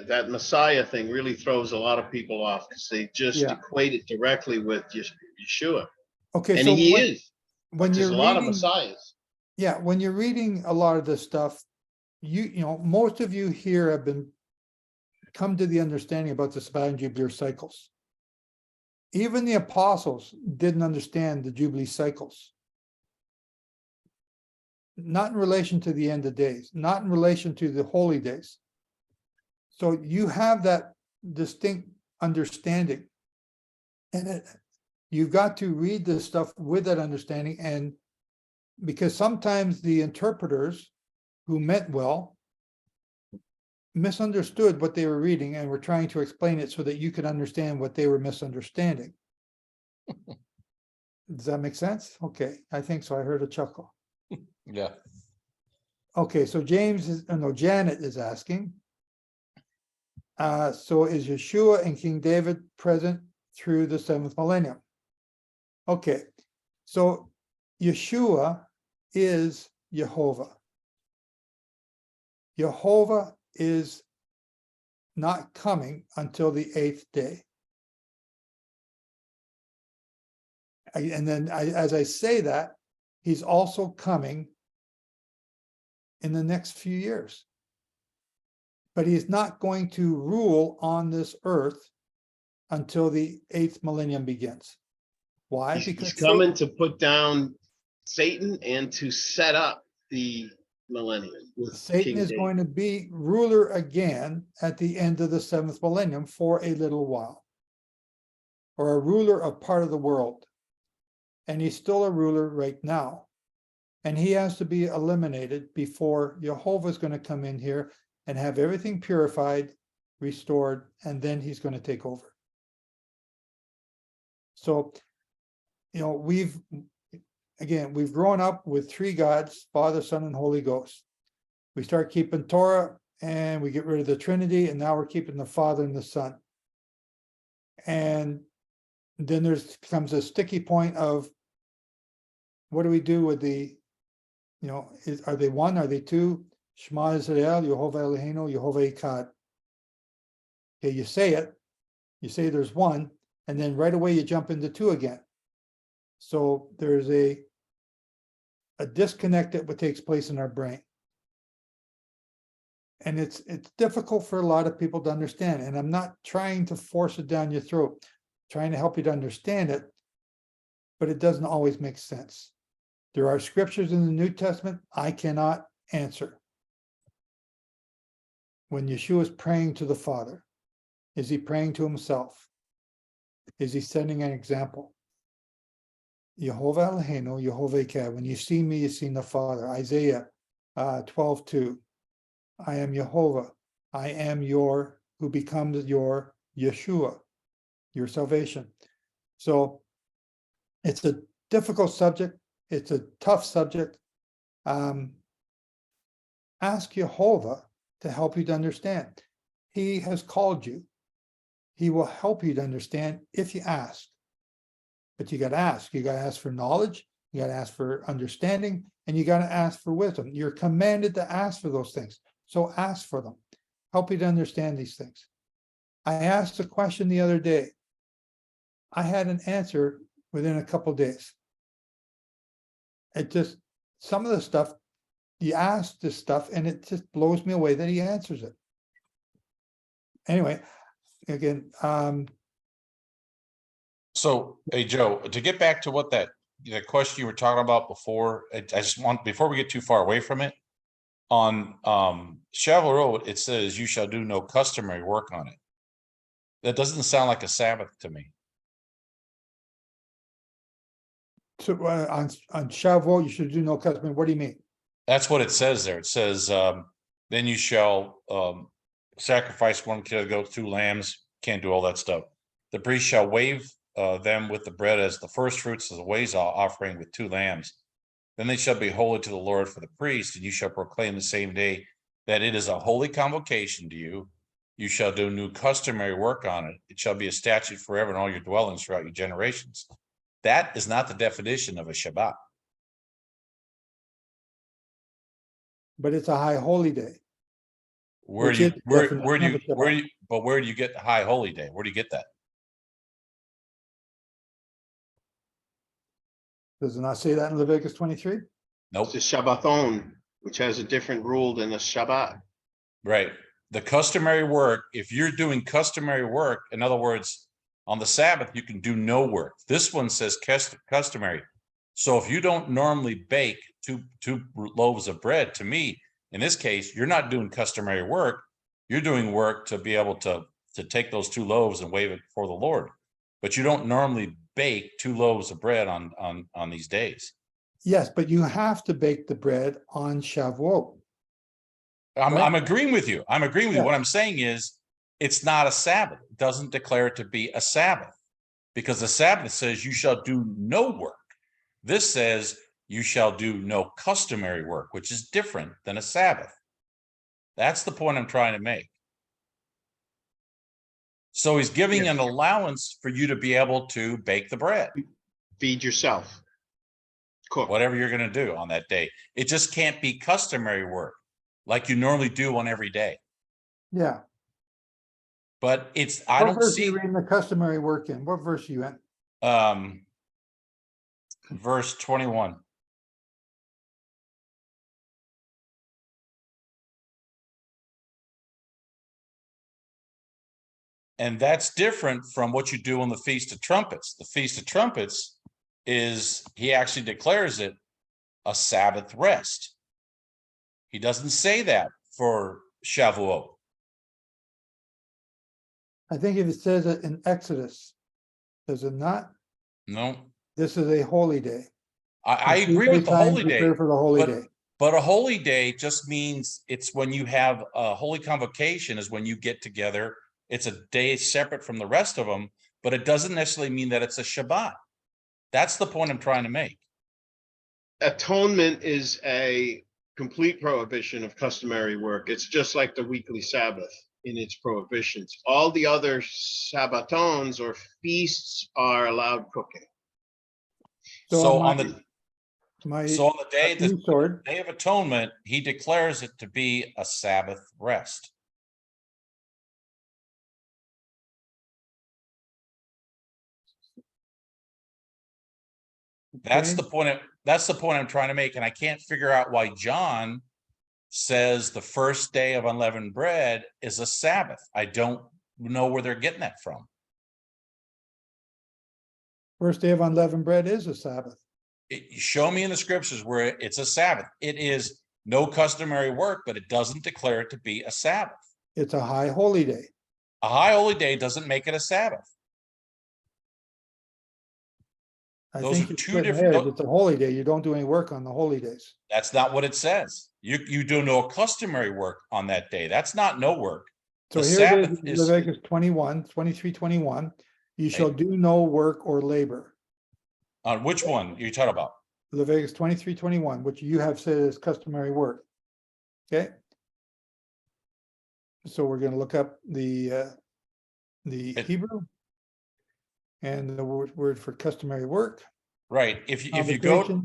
That Messiah thing really throws a lot of people off because they just equate it directly with Yeshua. Okay, and so he when, is. when There's you're a lot of reading, Messiahs. yeah, when you're reading a lot of this stuff, you know, most of you here have come to the understanding about the Sabbath and Jubilee cycles. Even the apostles didn't understand the Jubilee cycles. Not in relation to the end of days, not in relation to the holy days. So you have that distinct understanding. And you've got to read this stuff with that understanding. And because sometimes the interpreters who meant well misunderstood what they were reading and were trying to explain it so that you could understand what they were misunderstanding. Does that make sense? Okay, I think so. I heard a chuckle. Yeah. Okay, so Janet is asking, so is Yeshua and King David present through the 7th millennium? Okay, so Yeshua is Jehovah. Jehovah is not coming until the 8th day. And then as I say that, he's also coming in the next few years. But he's not going to rule on this earth until the 8th millennium begins. Why? He's coming to put down Satan and to set up the millennium. Satan is going to be ruler again at the end of the 7th millennium for a little while, or a ruler of part of the world. And he's still a ruler right now. And he has to be eliminated before Jehovah is going to come in here and have everything purified, restored, and then he's going to take over. So, you know, we've grown up with 3 gods, Father, Son, and Holy Ghost. We start keeping Torah and we get rid of the Trinity, and now we're keeping the Father and the Son. And then comes a sticky point of, what do we do with the, you know, are they one? Are they two? Shema Israel, Yehovah Eloheinu, Yehovah Echad. Okay, you say there's one, and then right away you jump into 2 again. So there's a disconnect that takes place in our brain. And it's difficult for a lot of people to understand. And I'm not trying to force it down your throat, I'm trying to help you to understand it, but it doesn't always make sense. There are scriptures in the New Testament I cannot answer. When Yeshua is praying to the Father, is he praying to himself? Is he setting an example? Yehovah Eloheinu, Yehovah Echad. When you see me, you've seen the Father. Isaiah 12:2. I am Yehovah. I am who becomes your Yeshua, your salvation. So it's a difficult subject. It's a tough subject. Ask Jehovah to help you to understand. He has called you. He will help you to understand if you ask. But you got to ask. You got to ask for knowledge. You got to ask for understanding. And you got to ask for wisdom. You're commanded to ask for those things. So ask for them. Help you to understand these things. I asked a question the other day. I had an answer within a couple of days. Some of the stuff, you ask this stuff and it just blows me away that he answers it. Anyway, again, So, hey, Joe, to get back to what the question you were talking about before, I just want, before we get too far away from it, on Shavuot, it says you shall do no customary work on it. That doesn't sound like a Sabbath to me. So on Shavuot, you should do no customary. What do you mean? That's what it says there. It says, then you shall sacrifice 1 kid of goat, 2 lambs. Can't do all that stuff. The priest shall wave them with the bread as the first fruits of the ways offering with 2 lambs. Then they shall be holy to the Lord for the priest, and you shall proclaim the same day that it is a holy convocation to you. You shall do new customary work on it. It shall be a statute forever in all your dwellings throughout your generations. That is not the definition of a Shabbat. But it's a high holy day. Where Which do you, is the where definition do of you, a where Shabbat. do you, but where do you get the high holy day? Where do you get that? Does it not say that in Leviticus 23? Nope. It's a Shabbaton, which has a different rule than a Shabbat. Right. The customary work, if you're doing customary work, in other words, on the Sabbath, you can do no work. This one says customary. So if you don't normally bake two loaves of bread, to me, in this case, you're not doing customary work. You're doing work to be able to take those 2 loaves and wave it before the Lord. But you don't normally bake 2 loaves of bread on these days. Yes, but you have to bake the bread on Shavuot. I'm agreeing with you. I'm agreeing with you. Yeah. What I'm saying is it's not a Sabbath. It doesn't declare it to be a Sabbath because the Sabbath says you shall do no work. This says you shall do no customary work, which is different than a Sabbath. That's the point I'm trying to make. So he's giving an allowance for you to be able to bake the bread. Feed yourself. Cook. Whatever you're going to do on that day. It just can't be customary work like you normally do on every day. Yeah. But it's, What verse are you reading the customary work in? What verse are you in? Verse 21. And that's different from what you do on the Feast of Trumpets. The Feast of Trumpets is, he actually declares it a Sabbath rest. He doesn't say that for Shavuot. I think if it says it in Exodus, does it not? No. This is a holy day. I And agree with the times holy day. prepare for the holy day. But a holy day just means it's when you have a holy convocation is when you get together. It's a day separate from the rest of them, but it doesn't necessarily mean that it's a Shabbat. That's the point I'm trying to make. Atonement is a complete prohibition of customary work. It's just like the weekly Sabbath in its prohibitions. All the other Sabbatons or feasts are allowed cooking. So on the day, the Day of Atonement, he declares it to be a Sabbath rest. That's the point. That's the point I'm trying to make, and I can't figure out why John says the first day of unleavened bread is a Sabbath. I don't know where they're getting that from. First day of unleavened bread is a Sabbath. Show me in the scriptures where it's a Sabbath. It is no customary work, but it doesn't declare it to be a Sabbath. It's a high holy day. A high holy day doesn't make it a Sabbath. Those are two different. It's a holy day. You don't do any work on the holy days. That's not what it says. You do no customary work on that day. That's not no work. So The here Sabbath it is, Leviticus 23:21. You shall do no work or labor. On which one are you talking about? Leviticus 23:21, which you have said is customary work. Okay. So we're going to look up the Hebrew and the word for customary work. Right. If you go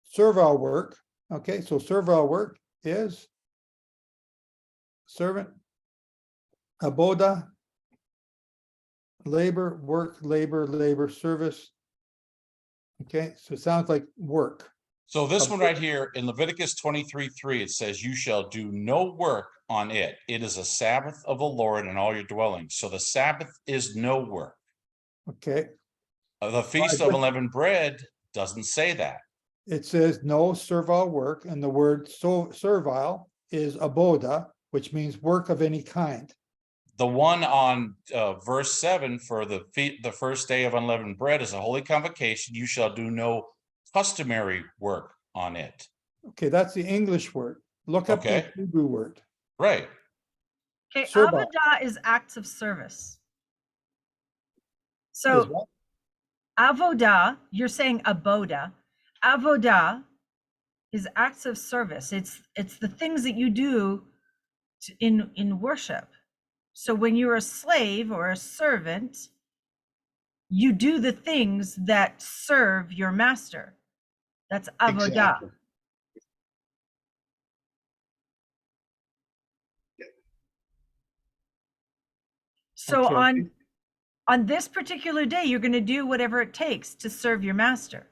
servile work. Okay, so servile work is servant, aboda, labor, work, labor, service. Okay, so it sounds like work. So this one right here in Leviticus 23:3, it says, you shall do no work on it. It is a Sabbath of the Lord in all your dwellings. So the Sabbath is no work. Okay. The Feast of Unleavened Bread doesn't say that. It says no servile work, and the word servile is aboda, which means work of any kind. The one on verse 7 for the first day of unleavened bread is a holy convocation. You shall do no customary work on it. Okay, that's the English word. Look up the Hebrew word. Right. Okay, avodah is acts of service. So avodah, you're saying aboda. Avodah is acts of service. It's the things that you do in worship. So when you're a slave or a servant, you do the things that serve your master. That's avodah. Exactly. So Okay. on this particular day, you're going to do whatever it takes to serve your master.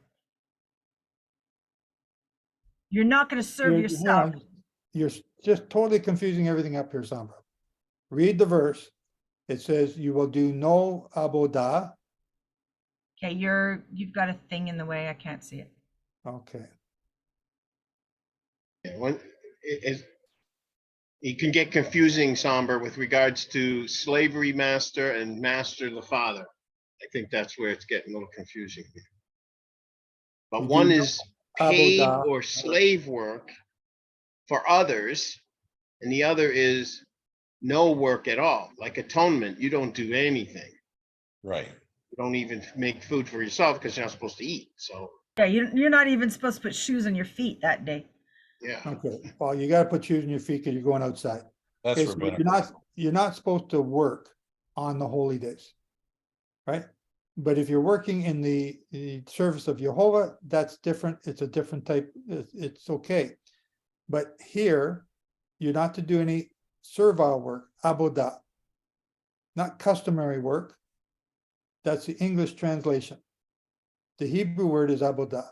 You're not going to serve Hang yourself. on. You're just totally confusing everything up here, Sandra. Read the verse. It says you will do no abodah. Okay, you've got a thing in the way. I can't see it. Okay. Yeah, it can get confusing, Somber, with regards to slavery master and master the father. I think that's where it's getting a little confusing. But You one do no is paid abodah. or slave work for others, and the other is no work at all, like atonement. You don't do anything. Right. You don't even make food for yourself because you're not supposed to eat. So Yeah, you're not even supposed to put shoes on your feet that day. yeah. Okay. Well, you got to put shoes on your feet because you're going outside. That's Okay, so rabbinical. you're not supposed to work on the holy days, right? But if you're working in the service of Jehovah, that's different. It's a different type. It's okay. But here, you're not to do any servile work, abodah, not customary work. That's the English translation. The Hebrew word is abodah.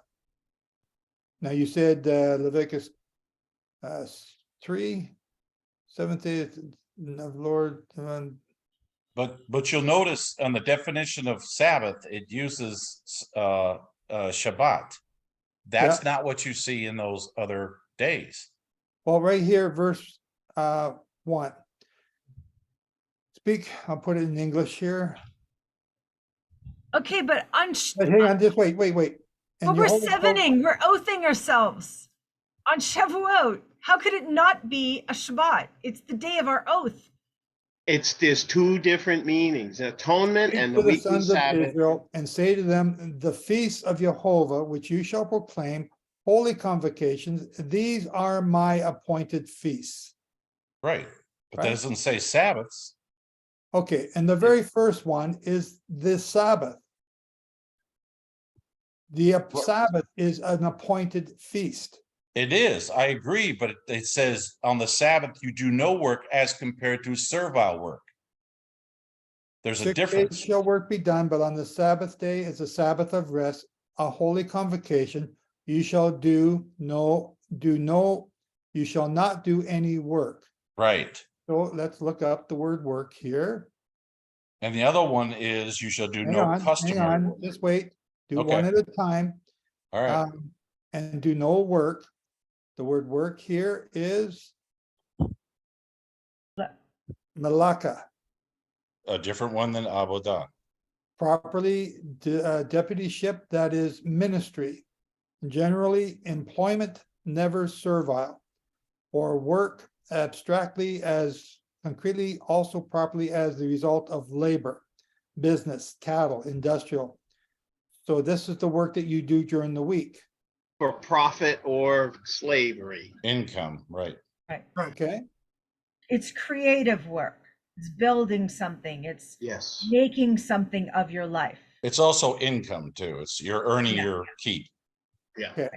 Now you said Leviticus 3, 7th day of Lord. But you'll notice on the definition of Sabbath, it uses Shabbat. That's not what you see in those other days. Well, right here, verse 1. Speak, I'll put it in English here. Okay, but But hang on, just wait. But we're sevening, we're oathing ourselves on Shavuot. How could it not be a Shabbat? It's the day of our oath. There's two different meanings: atonement Speak and to the the weekly sons of Sabbath. Israel and say to them, the feasts of Jehovah, which you shall proclaim, holy convocations, these are my appointed feasts. Right. But Right. that doesn't say Sabbaths. Okay, and the very first one is the Sabbath. The Sabbath is an appointed feast. It is, I agree, but it says on the Sabbath, you do no work as compared to servile work. There's a 6 difference. days shall work be done, but on the Sabbath day is a Sabbath of rest, a holy convocation. You shall you shall not do any work. Right. So let's look up the word work here. And the other one is you shall do no Hang customary on, work. just wait. Do Okay. one at a time. All right. And do no work. The word work here is malaka. A different one than abodah. Properly deputyship, that is ministry. Generally, employment, never servile, or work abstractly as concretely, also properly as the result of labor, business, cattle, industrial. So this is the work that you do during the week. For profit or slavery. Income, right. Right. Okay. It's creative work. It's building something. It's making something of your life. It's also income too. It's you're earning your keep. Yeah. Okay.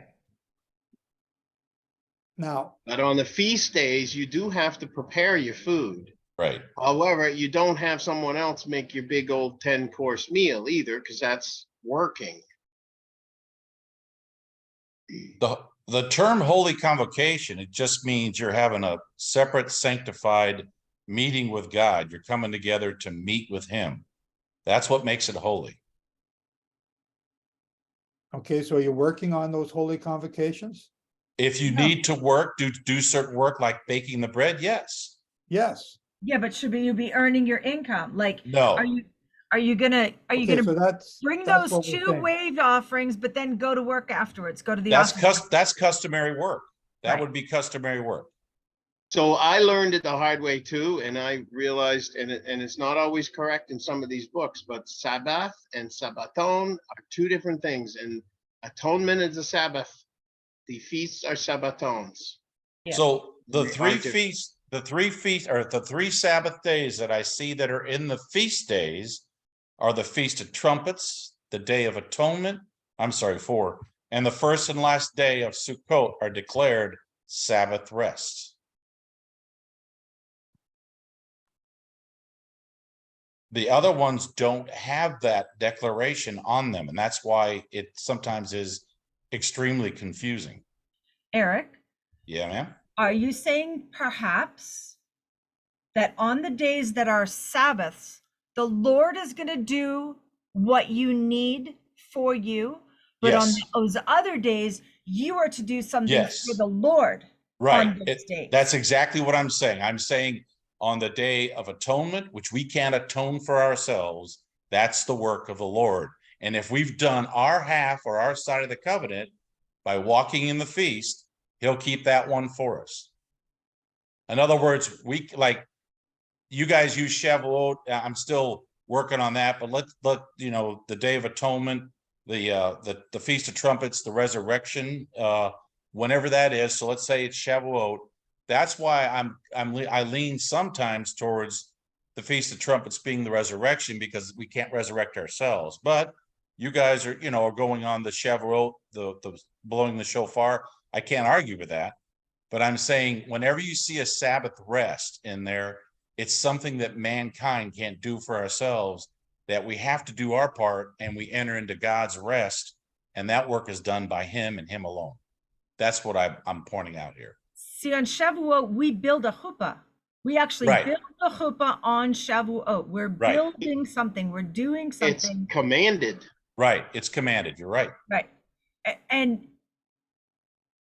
Now, but on the feast days, you do have to prepare your food. Right. However, you don't have someone else make your big old 10-course meal either, because that's working. The term holy convocation, it just means you're having a separate sanctified meeting with God. You're coming together to meet with him. That's what makes it holy. okay, so you're working on those holy convocations? If you need to work, do certain work like baking the bread, yes. Yes. Yeah, but should you be earning your income? Like, no. Are you gonna so bring that's those what we're 2 saying. wave offerings, but then go to work afterwards? Go to the That's office. that's customary work. That Right. would be customary work. So I learned it the hard way too, and I realized, and it's not always correct in some of these books, but Sabbath and Sabbaton are 2 different things, and atonement is the Sabbath. The feasts are Sabbatons. Yeah. So the They three are different. feasts, the three Sabbath days that I see that are in the feast days are the Feast of Trumpets, the Day of Atonement, I'm sorry, 4, and the first and last day of Sukkot are declared Sabbath rest. The other ones don't have that declaration on them, and that's why it sometimes is extremely confusing. Eric, Yeah, ma'am? are you saying perhaps that on the days that are Sabbaths, the Lord is going to do what you need for you, but on Yes. those other days, you are to do something Yes. for the Lord Right. on those days? That's exactly what I'm saying. I'm saying on the Day of Atonement, which we can't atone for ourselves, that's the work of the Lord. And if we've done our half or our side of the covenant by walking in the feast, he'll keep that one for us. In other words, we like you guys use Shavuot. I'm still working on that, but let the Day of Atonement, the Feast of Trumpets, the resurrection, whenever that is. So let's say it's Shavuot. That's why I lean sometimes towards the Feast of Trumpets being the resurrection, because we can't resurrect ourselves. But you guys are going on the Shavuot, the blowing the shofar. I can't argue with that. But I'm saying whenever you see a Sabbath rest in there, it's something that mankind can't do for ourselves, that we have to do our part and we enter into God's rest, and that work is done by him and him alone. That's what I'm pointing out here. See, on Shavuot, we build a chuppah. We actually Right. build a chuppah on Shavuot. We're Right. building something. We're doing something. It's commanded. Right. It's commanded. You're right. Right. And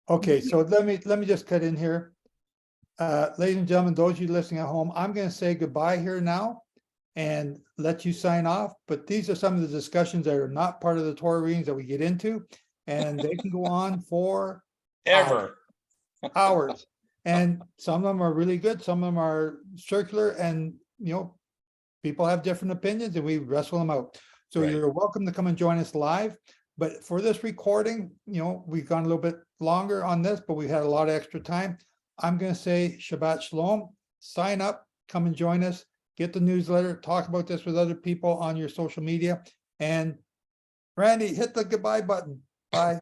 Okay, so let me just cut in here. Ladies and gentlemen, those of you listening at home, I'm going to say goodbye here now and let you sign off. But these are some of the discussions that are not part of the Torah readings that we get into, and they can go on for hours. And some of them are really good. Some of them are circular, and people have different opinions, and we wrestle them out. So Right. you're welcome to come and join us live. But for this recording, we've gone a little bit longer on this, but we had a lot of extra time. I'm going to say Shabbat Shalom. Sign up, come and join us, get the newsletter, talk about this with other people on your social media. And Randy, hit the goodbye button. Bye.